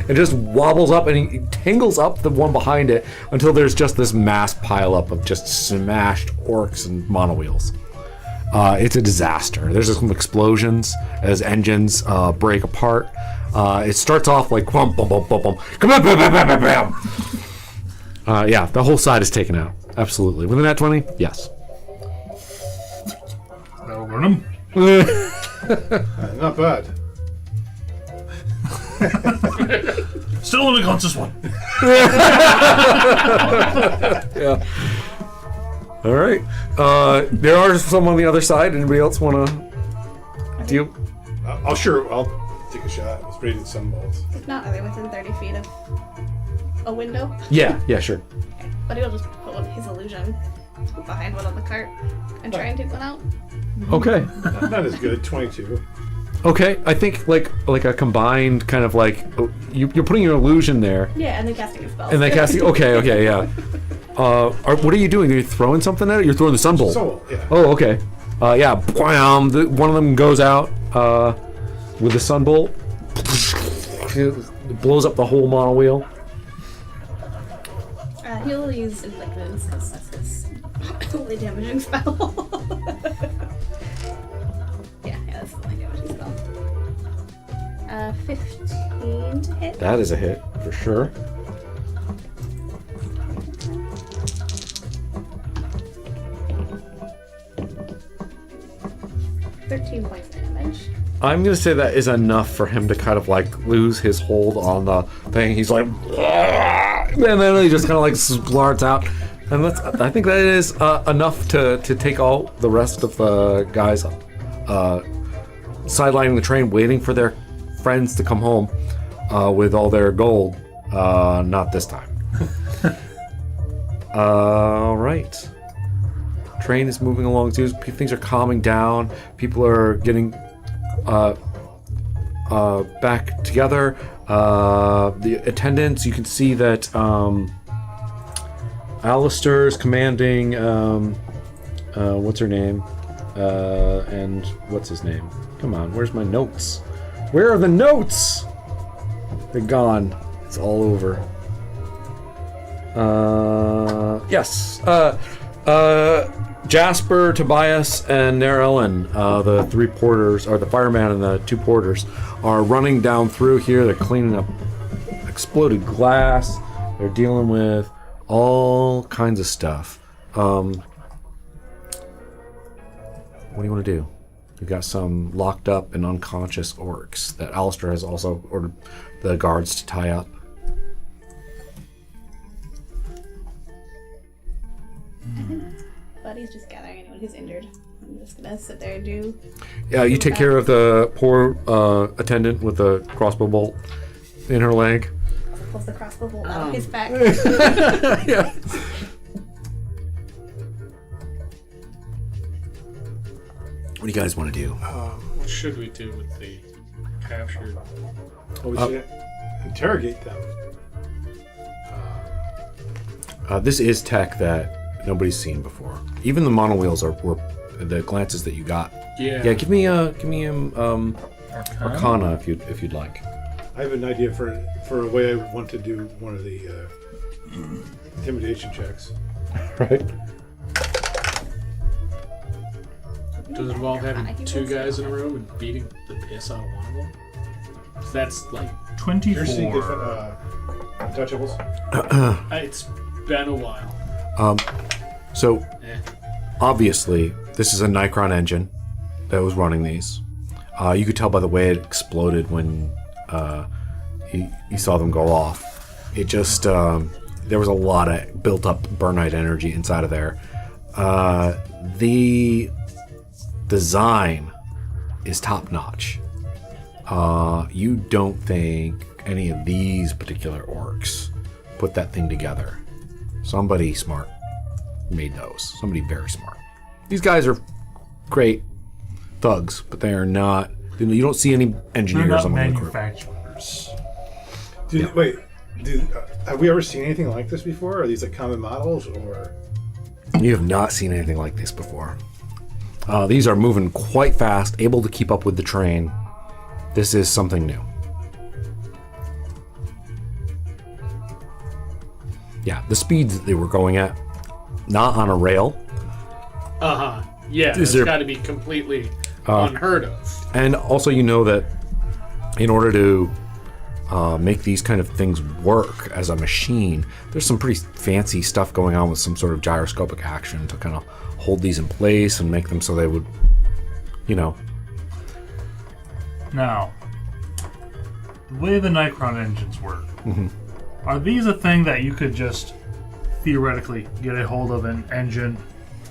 it just wobbles up, and he tangles up the one behind it until there's just this mass pileup of just smashed orcs and monowheels. It's a disaster. There's some explosions as engines break apart. It starts off like, bum, bum, bum, bum, bum. Come on, bam, bam, bam, bam, bam. Yeah, the whole side is taken out. Absolutely. Within that 20? Yes. That'll burn him. Not bad. Still only counts this one. Yeah. All right. There are some on the other side. Anybody else want to deal? I'll take a shot. Let's raid the sunballs. If not, are they within 30 feet of a window? Yeah, sure. Okay. But he'll just put his illusion behind one on the cart and try and take one out. Okay. Not as good. 22. Okay, I think like a combined kind of like you're putting your illusion there, Yeah, and then casting a spell. and then casting. Okay, yeah. What are you doing? Are you throwing something at it? You're throwing the sunbolt. So, yeah. Oh, okay. Yeah. Bam, one of them goes out with the sunbolt. It blows up the whole monowheel. He'll use Inflict Wounds because that's his only damaging spell. yeah, that's the only damaging spell. 15 to hit. That is a hit for sure. $13 points of damage. I'm gonna say that is enough for him to kind of like lose his hold on the thing. He's like, and then he just kind of like splurts out, and I think that is enough to take all the rest of the guys sidelining the train, waiting for their friends to come home with all their gold. Not this time. All right. Train is moving along too. Things are calming down. People are getting back together. The attendants, you can see that Alistair is commanding what's her name? And what's his name? Come on, where's my notes? Where are the notes? They're gone. It's all over. Yes. Jasper, Tobias, and Nerellen, the 3 porters, or the fireman and the 2 porters, are running down through here. They're cleaning up exploded glass. They're dealing with all kinds of stuff. What do you want to do? You've got some locked up and unconscious orcs that Alistair has also ordered the guards to tie up. Buddy's just gathering anyone who's injured. I'm just gonna sit there and do. Yeah, you take care of the poor attendant with the crossbow bolt, in her leg. Pulls the crossbow bolt out of his back. Yeah. What do you guys want to do? What should we do with the captured? Well, we should interrogate them. This is tech that nobody's seen before. Even the monowheels were the glances that you got. Yeah. Yeah, give me Arcana if you'd like. I have an idea for a way I would want to do one of the intimidation checks. Right. Does it involve having two guys in a room and beating the piss out of one of them? So that's like 24. You're seeing different untouchables. it's been a while. So Eh. obviously this is a Nikron engine that was running these. You could tell by the way it exploded when you saw them go off. It just there was a lot of built up burnite energy inside of there. The design is top notch. You don't think any of these particular orcs put that thing together. Somebody smart made those. Somebody very smart. These guys are great thugs, but they are not. You don't see any They're engineers not among the crew. manufacturers. Wait, have we ever seen anything like this before? Are these like common models, or? You have not seen anything like this before. These are moving quite fast, able to keep up with the train. This is something new. Yeah, the speeds that they were going at, not on a rail. Yeah, Is it's there- got to be completely unheard of. And also, you know that in order to make these kind of things work as a machine, there's some pretty fancy stuff going on with some sort of gyroscopic action to kind of hold these in place and make them so they would, you know. Now, the way the Nikron engines work, are these a thing that you could just theoretically get a hold of an engine,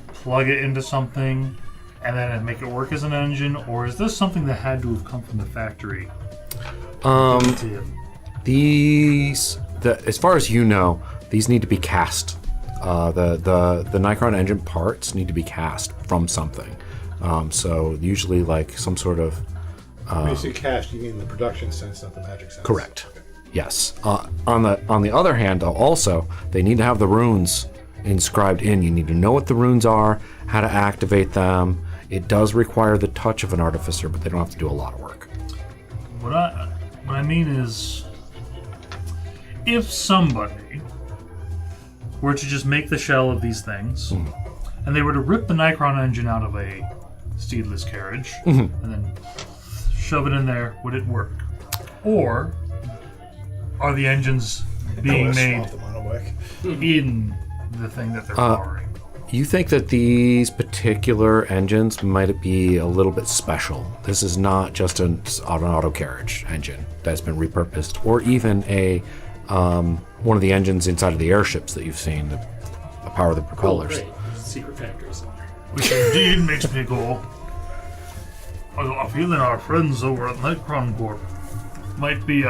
plug it into something, and then make it work as an engine, or is this something that had to have come from the factory? As far as you know, these need to be cast. The Nikron engine parts need to be cast from something. So usually like some sort of When you say cast, you mean the production sense, not the magic sense. correct. Yes. On the other hand, also they need to have the runes inscribed in. You need to know what the runes are, how to activate them. It does require the touch of an artificer, but they don't have to do a lot of work. What I mean is, if somebody were to just make the shell of these things, and they were to rip the Nikron engine out of a steedless carriage, and then shove it in there, would it work? Or are the engines being made The monobike. in the thing that they're powering? You think that these particular engines might be a little bit special. This is not just an auto carriage engine that's been repurposed, or even a one of the engines inside of the airships that you've seen that power the propellers. Great. Secret factory somewhere. Which indeed makes me go, I got a feeling our friends over at Nikron Corp might be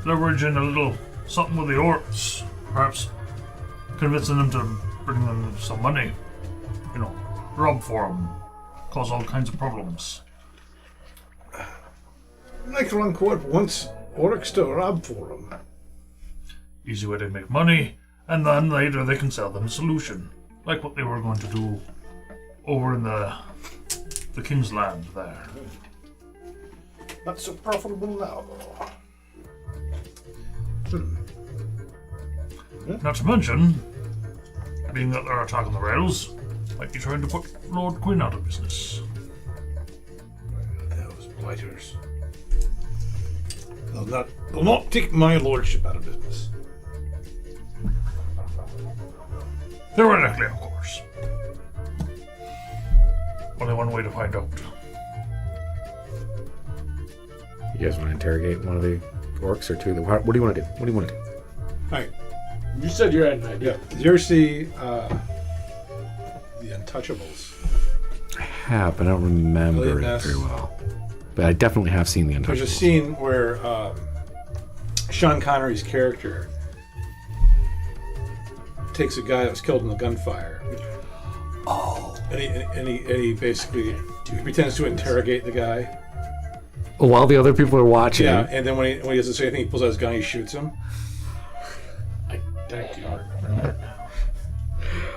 leveraging a little something with the orcs. Perhaps convincing them to bring them some money. You know, rob for them. Cause all kinds of problems. Nikron Corp wants orcs to rob for them. Easy way to make money, and then later they can sell them a solution. Like what they were going to do over in the King's Land there. Not so profitable now, though. Not to mention, being that they're attacking the rails, might be trying to put Lord Quinn out of business. Those blighters. They'll not take my lordship out of business. Theoretically, of course. Only one way to find out. You guys want to interrogate one of the orcs or two? What do you want to do? What do you want to do? Alright. You said you had an idea. Yeah. Did you ever see the Untouchables? I have, but I don't remember Elliot it Ness. very well. but I definitely have seen the Untouchables. There's a scene where Sean Connery's character takes a guy that was killed in the gunfire. Oh. And he basically he pretends to interrogate the guy. While the other people are watching. Yeah, and then when he doesn't say anything, he pulls out his gun and he shoots him. I do remember that now.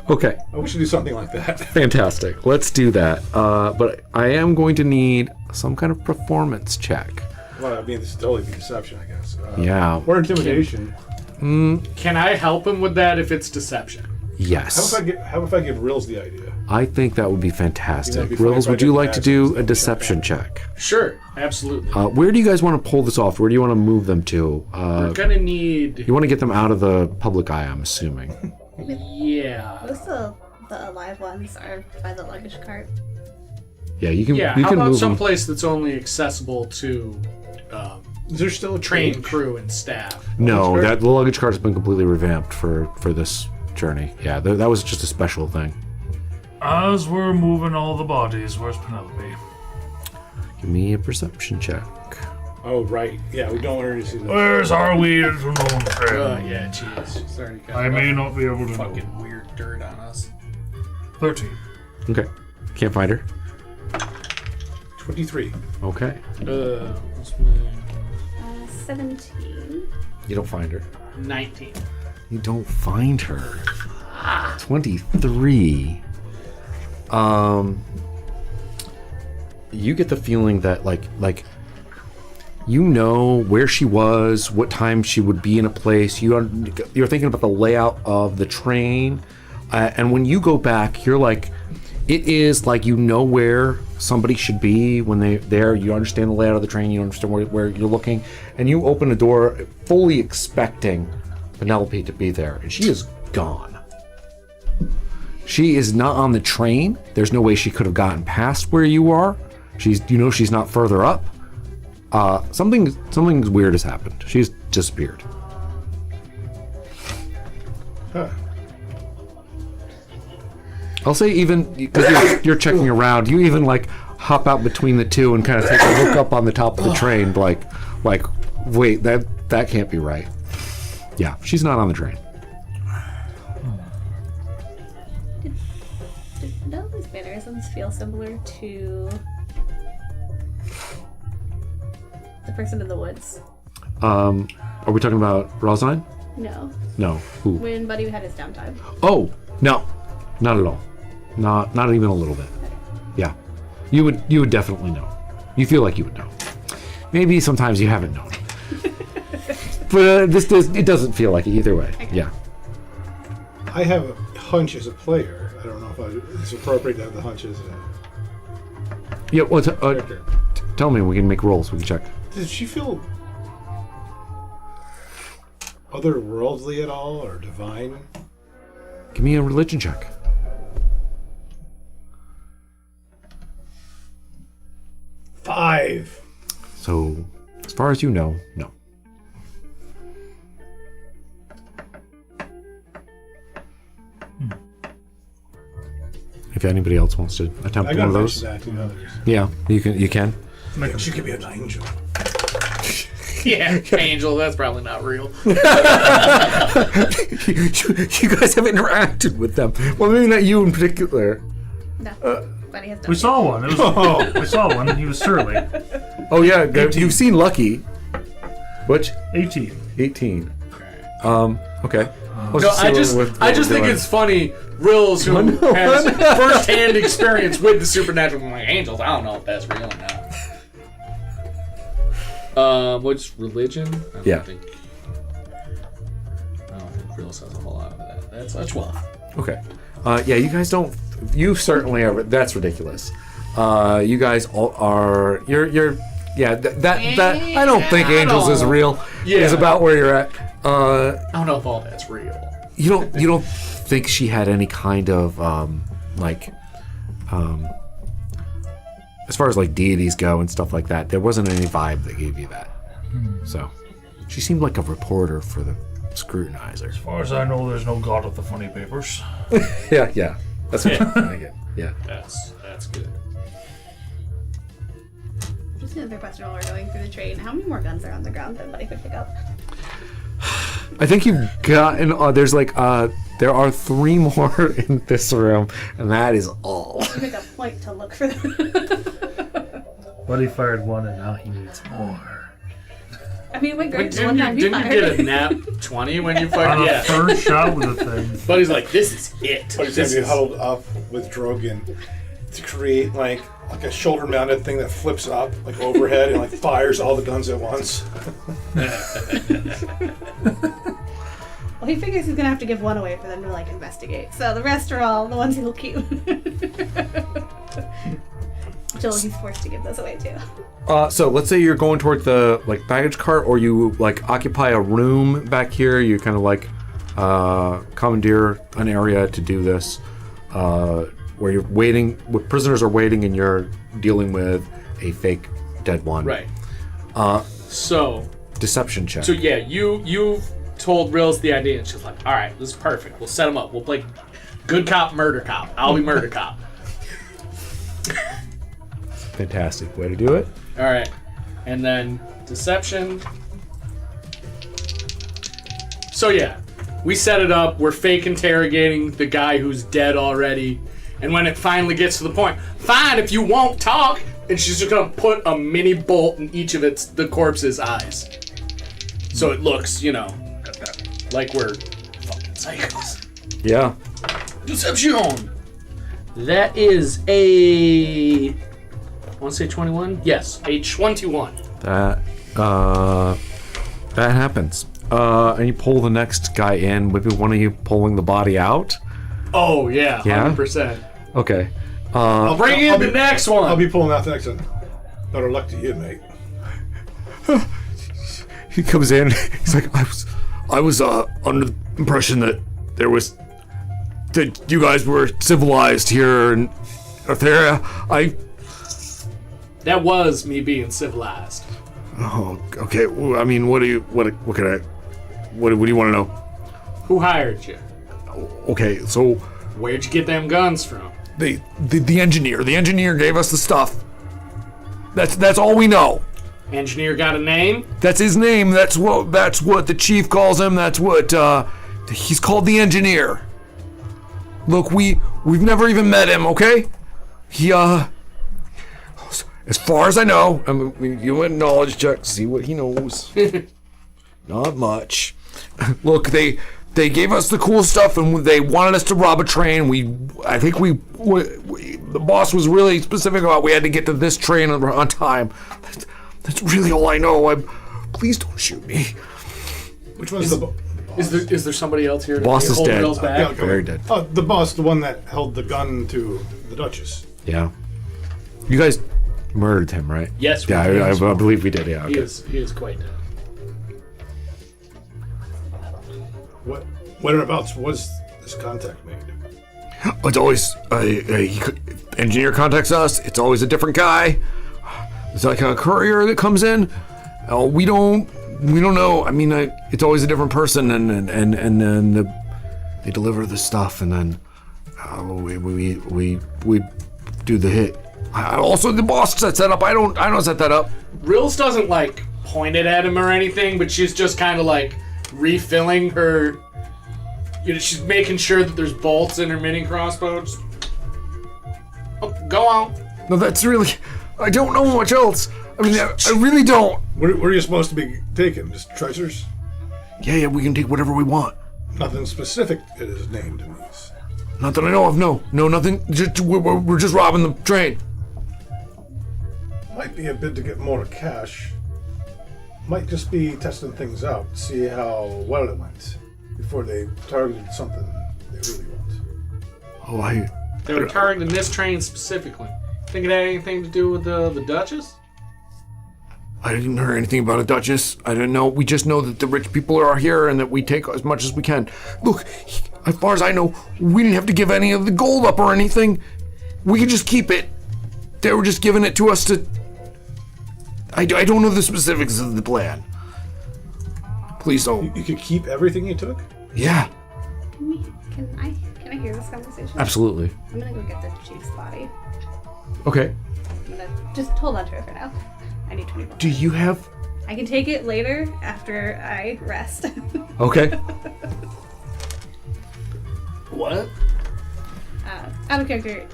Okay. We should do something like that. Fantastic. Let's do that. But I am going to need some kind of performance check. Well, I mean, this is totally deception, I guess. Yeah. Or intimidation. Can I help him with that if it's deception? Yes. How if I give Rills the idea? I think that would be You know, fantastic. it'd be funny Rills, if I would you did like to that, do so a deception check? Sure, absolutely. Where do you guys want to pull this off? Where do you want to move them to? We're gonna need. You want to get them out of the public eye, I'm assuming. Yeah. Most of the alive ones are by the luggage cart. Yeah, you can. Yeah. You How can about move them. someplace that's only accessible to Is there still a trained cage? crew and staff? No, Luggage cart? the luggage cart has been completely revamped for this journey. Yeah, that was just a special thing. As we're moving all the bodies, where's Penelope? Give me a perception check. Oh, right. Yeah, we don't want her to see that. Where's our weird known friend? Yeah, jeez. She's already got I may not be able to fucking know. weird dirt on us. 13. Okay. Can't find her. 23. Okay. What's my 17. You don't find her. 19. You don't find her. 23. You get the feeling that like you know where she was, what time she would be in a place. You're thinking about the layout of the train, and when you go back, you're like, it is like you know where somebody should be when they're there. You understand the layout of the train. You understand where you're looking, and you open the door fully expecting Penelope to be there, and she is gone. She is not on the train. There's no way she could have gotten past where you are. She's not further up. Something weird has happened. She's disappeared. Huh. I'll say even because you're checking around, you even like hop out between the two and kind of take a look up on the top of the train, like wait, that can't be right. Yeah, she's not on the train. Did all these mannerisms feel similar to the person in the woods? Are we talking about Rosalind? No. No. Who? When Buddy had his downtime. Oh, no, not at all. Not even a little bit. Yeah, you would definitely know. You feel like you would know. Maybe sometimes you haven't known, but it doesn't feel like it either way. Okay. Yeah. I have a hunch as a player. I don't know if it's appropriate to have the hunch as a Yeah. Well, character. tell me. We can make rolls. We can check. Does she feel otherworldly at all, or divine? Give me a religion check. 5. So, as far as you know, no. If anybody else wants to attempt I one got of to those, mention that to others. yeah, you can. She could be an angel. Yeah, Angel, that's probably not real. you guys have interacted with them. Well, maybe not you in particular. No. Buddy has done We saw one. It was, we saw one. He was surly. Oh yeah, you've seen Lucky. Which 18. 18. Okay. No, I just think it's funny. Rills, who has first-hand experience with the supernatural, I'm like, angels, I don't know if that's real or not. What's religion? I don't think Rills has a whole lot of that. That's a 12. Okay. Yeah, you guys don't. You certainly are. That's ridiculous. You guys all are. You're. Yeah. That. I don't think Angels is real. Yeah. Is about where you're at. I don't know if all that's real. You don't think she had any kind of as far as like deities go and stuff like that, there wasn't any vibe that gave you that. So she seemed like a reporter for the Scrutinizer. As far as I know, there's no god of the funny papers. Yeah. That's what I get. Yeah. That's good. Just Since the question while we're going through the train, how many more guns are on the ground that I could pick up? I think you've gotten. There's like there are 3 more in this room, and that is all. You make a point to look for them. But he fired 1 and now he needs more. I mean, what grades Didn't one you, time you didn't you fired? get a nap 20 when you On fired? a Yeah. first shot with the thing. But he's like, this is it. But he's This gonna be is- huddled up with Drogon to create like a shoulder-mounted thing that flips up like overhead and like fires all the guns at once. Well, he figures he's gonna have to give one away for them to like investigate. So the rest are all the ones he'll keep. Until he's forced to give those away too. So let's say you're going toward the like baggage cart, or you like occupy a room back here. You kind of like commandeer an area to do this, where you're waiting. Where prisoners are waiting, and you're dealing with a fake dead one. Right. So Deception check. So yeah, you've told Rills the idea, and she's like, "All right, this is perfect. We'll set him up. We'll play good cop, murder cop. I'll be murder cop." Fantastic way to do it. All right, and then deception. So yeah, we set it up. We're fake interrogating the guy who's dead already, and when it finally gets to the point, fine if you won't talk, and she's just gonna put a mini bolt in each of the corpse's eyes, so it looks, like we're fucking psychos. Yeah. Deception. That is a. I want to say 21. Yes, a 21. That happens. And you pull the next guy in. Maybe one of you pulling the body out. Oh yeah, Yeah? 100%. Okay. Bring in the next one. I'll be pulling out the next one. Better luck to you, mate. He comes in. He's like, I was under the impression that that you guys were civilized here in Etheria. That was me being civilized. Oh, okay. Well, I mean, what do you want to know? Who hired you? Okay, so Where'd you get them guns from? the engineer gave us the stuff. That's all we know. Engineer got a name? That's his name. That's what the chief calls him. That's what he's called, the engineer. Look, we've never even met him, okay? He as far as I know, I mean, you went knowledge check, see what he knows. Not much. Look, they gave us the cool stuff, and they wanted us to rob a train. I think the boss was really specific about we had to get to this train on time. That's really all I know. Please don't shoot me. Which one's the boss? Is there somebody else here? To Boss is hold dead. Rills back? Yeah, Very dead. Oh, the boss, the one that held the gun to the Duchess. Yeah. You guys murdered him, right? Yes. Yeah, we I did. believe we did. Yeah. He Okay. is quite dead. Whereabouts was this contact made? It's always engineer contacts us. It's always a different guy. It's like a courier that comes in. We don't know. I mean, it's always a different person, and then they deliver the stuff, and then we do the hit. Also, the boss sets that up. I don't set that up. Rills doesn't like point it at him or anything, but she's just kind of like refilling her. She's making sure that there's bolts in her mini crossbows. Oh, go on. No, that's really. I don't know much else. I mean, I really don't. Where are you supposed to be taken? Just treasures? Yeah, we can take whatever we want. Nothing specific it is named in these. Not that I know of. No, nothing. We're just robbing the train. Might be a bit to get more cash. Might just be testing things out, see how well it went before they targeted something they really want. Oh, They were targeting this train specifically. Think it had anything to do with the Duchess? I didn't hear anything about a Duchess. I didn't know. We just know that the rich people are here and that we take as much as we can. Look, as far as I know, we didn't have to give any of the gold up or anything. We could just keep it. They were just giving it to us to... I don't know the specifics of the plan. Please don't. You could keep everything you took? Yeah, Can I hear this conversation? absolutely. I'm gonna go get the chief's body. Okay. I'm gonna just hold on to it for now. I need 24. Do you have? I can take it later after I rest. Okay. What? Out of character,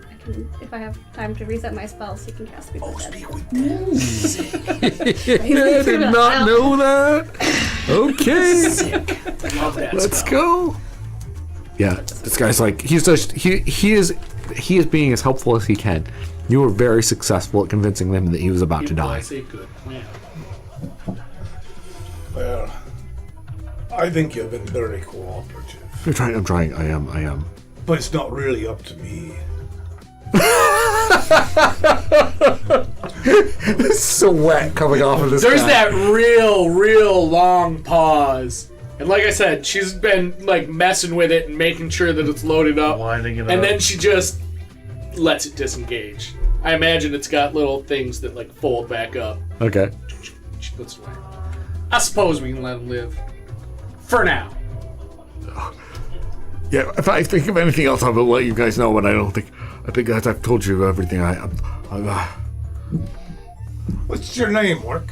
I can, if I have time to reset my spells, you can cast Speak with Dead. I did not know that. Okay. Love that Let's spell. go. Yeah, this guy's like he is being as helpful as he can. You were very successful at convincing them that he was about to die. That's a good plan. Well, I think you've been very cooperative. I'm trying. I am. But it's not really up to me. Sweat coming off of this There's guy. that real long pause. And like I said, she's been like messing with it and making sure that it's loaded up. Winding it up. And then she just lets it disengage. I imagine it's got little things that like fold back up. Okay. She puts it away. I suppose we can let him live. For now. Yeah, if I think of anything else, I will let you guys know. But I think that I've told you everything. What's your name, Orc?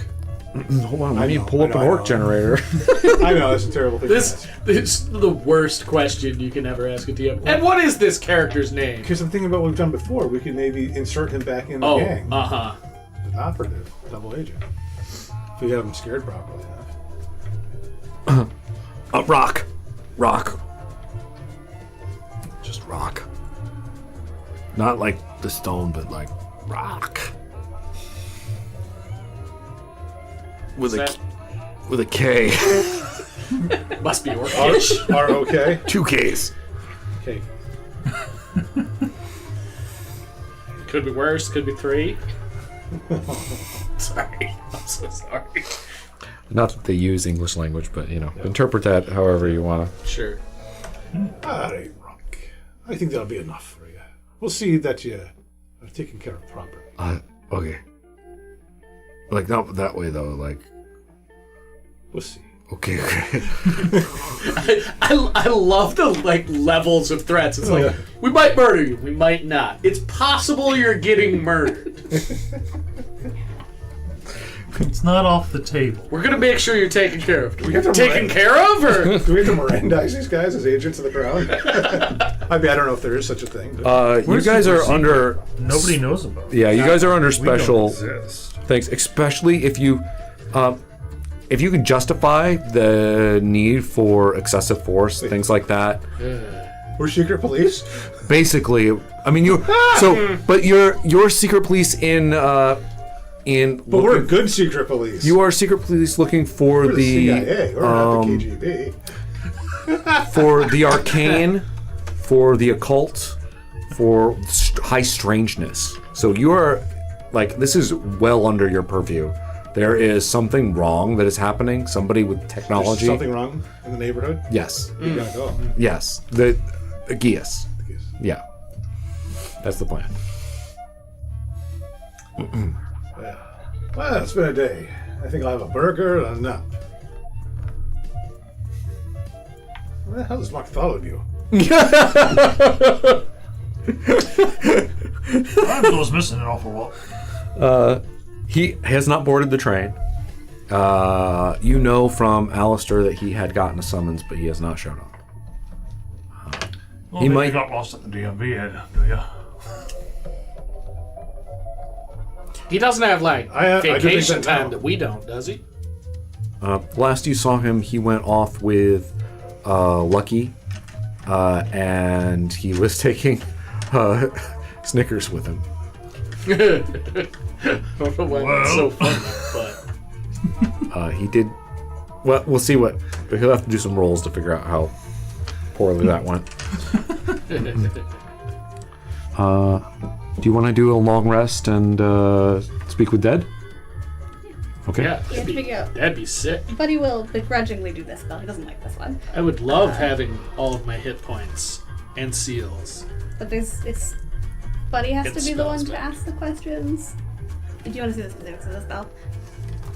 Hold on, let me know, pull up I an know. orc generator. I know, that's a terrible thing to This ask. is the worst question you can ever ask a DM. And what is this character's name? Because I'm thinking about what we've done before. We can maybe insert him back in the Oh, gang. uh-huh. An operative, double agent. If we have him scared properly enough. Rock. Just rock. Not like the stone, but like rock. With Is with a K. Must be orcish. Are okay? 2 Ks. Okay. Could be worse, could be 3. Sorry. I'm so sorry. Not that they use English language, but interpret that however you want to. Sure. Alright, Rock. I think that'll be enough for you. We'll see that you are taken care of properly. Okay. Like not that way though. Like We'll see. okay. I love the like levels of threats. It's like, we might murder you, we might not. It's possible you're getting murdered. It's not off the table. We're gonna make sure you're taken care of. have to Taken care of, or Do we have to Mirandize these guys as agents of the crown? I mean, I don't know if there is such a thing. But You guys are under. Nobody knows about it. Yeah, you guys are under We don't special exist. things, especially if you can justify the need for excessive force, things like that. we're secret police. Basically, I mean but you're secret police in. But we're good secret police. You are secret police looking for We're the CIA. We're not the KGB. for the arcane, for the occult, for high strangeness. So you are like, this is well under your purview. There is something wrong that is happening. Somebody with There's technology. something wrong in the neighborhood. Yes. We gotta go. Yes. The Gias. Yeah. That's the plan. Well, it's been a day. I think I'll have a burger and a nap. Where the hell has Mark followed you? Randall's missing an awful lot. He has not boarded the train. You know from Alistair that he had gotten a summons, but he has not shown up. Well, He maybe might- you got lost at the DMV head, do ya? he doesn't have like I do think vacation that time now. that we don't, does he? Last you saw him, he went off with Lucky, and he was taking Snickers with him. I don't know why that's so funny, but He did. Well, we'll see what. But he'll have to do some rolls to figure out how poorly that went. Do you want to do a long rest and speak with Dead? Okay. yeah, You have to figure out. that'd be sick. Buddy will begrudgingly do this spell. He doesn't like this one. I would love having all of my hit points and seals. But it's Buddy has Get to be the one spells to back. ask the questions. Do you want to see the specifics of the spell?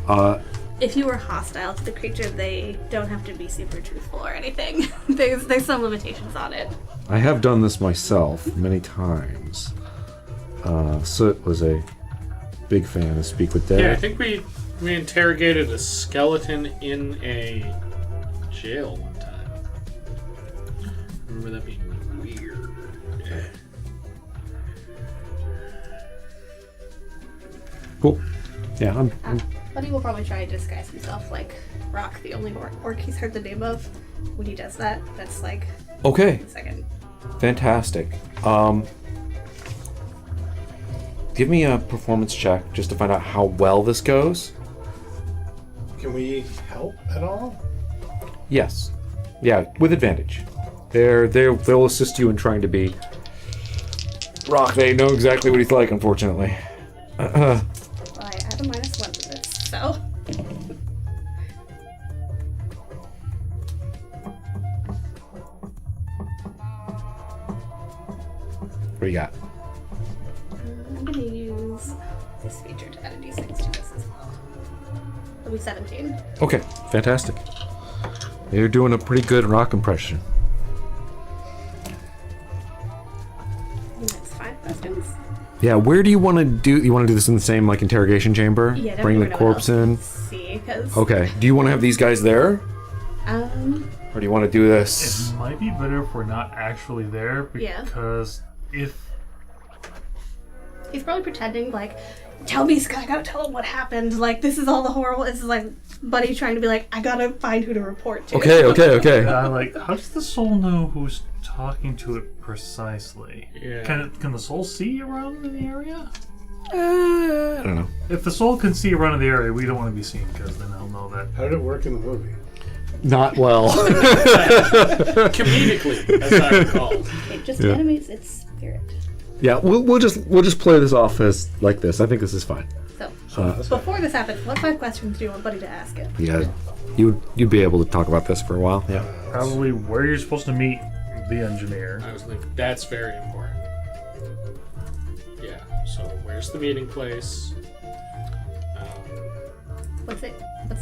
Uh, If you were hostile to the creature, they don't have to be super truthful or anything. there's some limitations on it. I have done this myself many times. So it was a big fan of Speak with Yeah, I Dead. think we interrogated a skeleton in a jail one time. I remember that being weird. Cool. Yeah, I'm Buddy will probably try to disguise himself like Rock, the only orc he's heard the name of. When he does that, that's like okay. a second. Fantastic. Give me a performance check just to find out how well this goes. Can we help at all? Yes. Yeah, with advantage. They'll assist you in trying to be Rock. They know exactly what he's like, unfortunately. Well, I add a -1 to this, so. What do you got? I'm gonna use this feature to add a d6 to this as well. It'll be 17. Okay, fantastic. You're doing a pretty good Rock impression. And that's 5 questions. Yeah, where do you want to do? You want to do this in the same like interrogation chamber? Yeah, Bring the definitely corpse in. See, because Okay. Do you want to have these guys there, or do you want to do It this? might be better if we're not actually there Yeah. because if he's probably pretending like, tell me, Scott, I gotta tell him what happened. Like, this is all the horrible. This is like Buddy trying to be like, I gotta find who to report to. Okay. like, how does the soul know who's talking to it precisely? Yeah. Can the soul see around in the area? I don't know. If the soul can see around in the area, we don't want to be seen because then they'll know that. How did it work in the movie? Not well. Comedically, as I recall. It just Yeah. animates its spirit. Yeah, we'll just play this off as like this. I think this is fine. So, before this happens, what 5 questions do you want Buddy to ask it? Yeah, you'd be able to talk about this for a while. Yeah. Probably where you're supposed to meet the engineer. I was thinking that's very important. Yeah. So where's the meeting place? What's the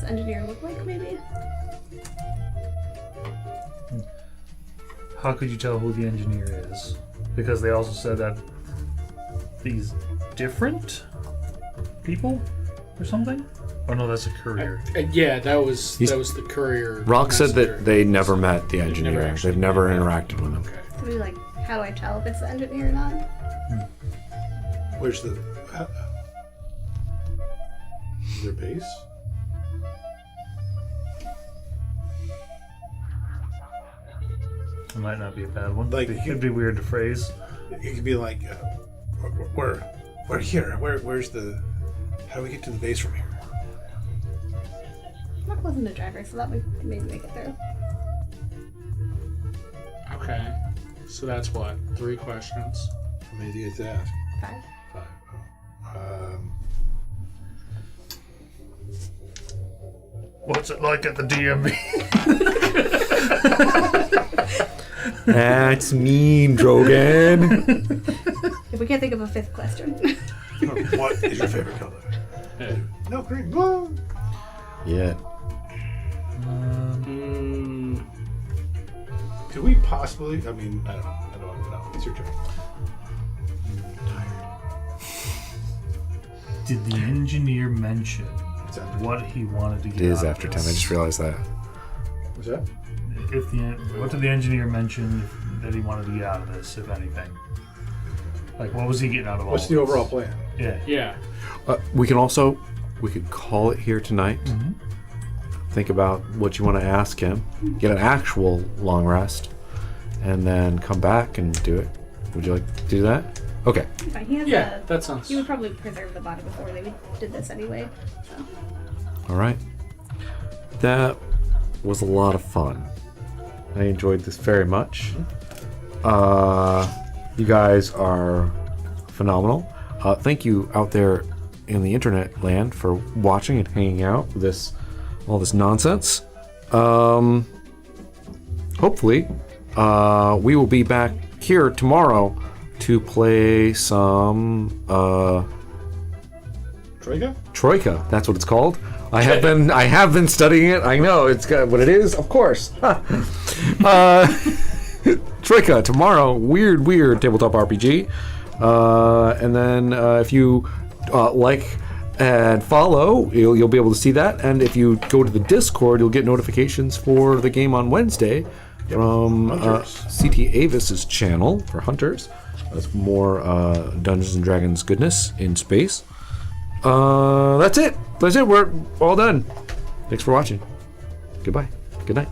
engineer look like, maybe? How could you tell who the engineer is? Because they also said that these different people or something? Oh no, that's a courier. Yeah, that was the courier. Rock said messenger. that they never met the never engineer. actually They've never met. interacted with him. Okay. So we like, how do I tell if it's the engineer or not? Where's the their base? It might not be a bad one. Like, It could be weird to phrase. It could be like, we're here. Where's the? How do we get to the base from here? Rock wasn't a driver, so that would maybe make it through. Okay. So that's what? 3 questions. How many do you have to ask? 5. 5. Oh. What's it like at the DMV? That's mean, Drogan. If we can't think of a 5th question. What is your favorite color? Yeah. No, green. Blue. Yeah. Could we possibly? I mean, I don't know. It's your turn. Did the engineer mention It's after. what he wanted to get It is out of after 10. I this? just realized that. What's that? What did the engineer mention that he wanted to get out of this, if anything? Like, what was he getting out of all What's of the this? overall plan? Yeah. Yeah. We could call it here tonight. Think about what you want to ask him. Get an actual long rest, and then come back and do it. Would you like to do that? Okay. Fine, he has Yeah, that sounds. he would probably preserve the body before they did this anyway. So. All right. That was a lot of fun. I enjoyed this very much. You guys are phenomenal. Thank you out there in the internet land for watching and hanging out with all this nonsense. Hopefully, we will be back here tomorrow to play some Troika? Troika. That's what it's called. I have been studying it. I know it's got what it is. Of course. Troika tomorrow. Weird tabletop RPG. And then if you like and follow, you'll be able to see that. And if you go to the Discord, you'll get notifications for the game on Wednesday from CT Avis's channel for Hunters. That's more Dungeons and Dragons goodness in space. That's it. We're all done. Thanks for watching. Goodbye. Good night.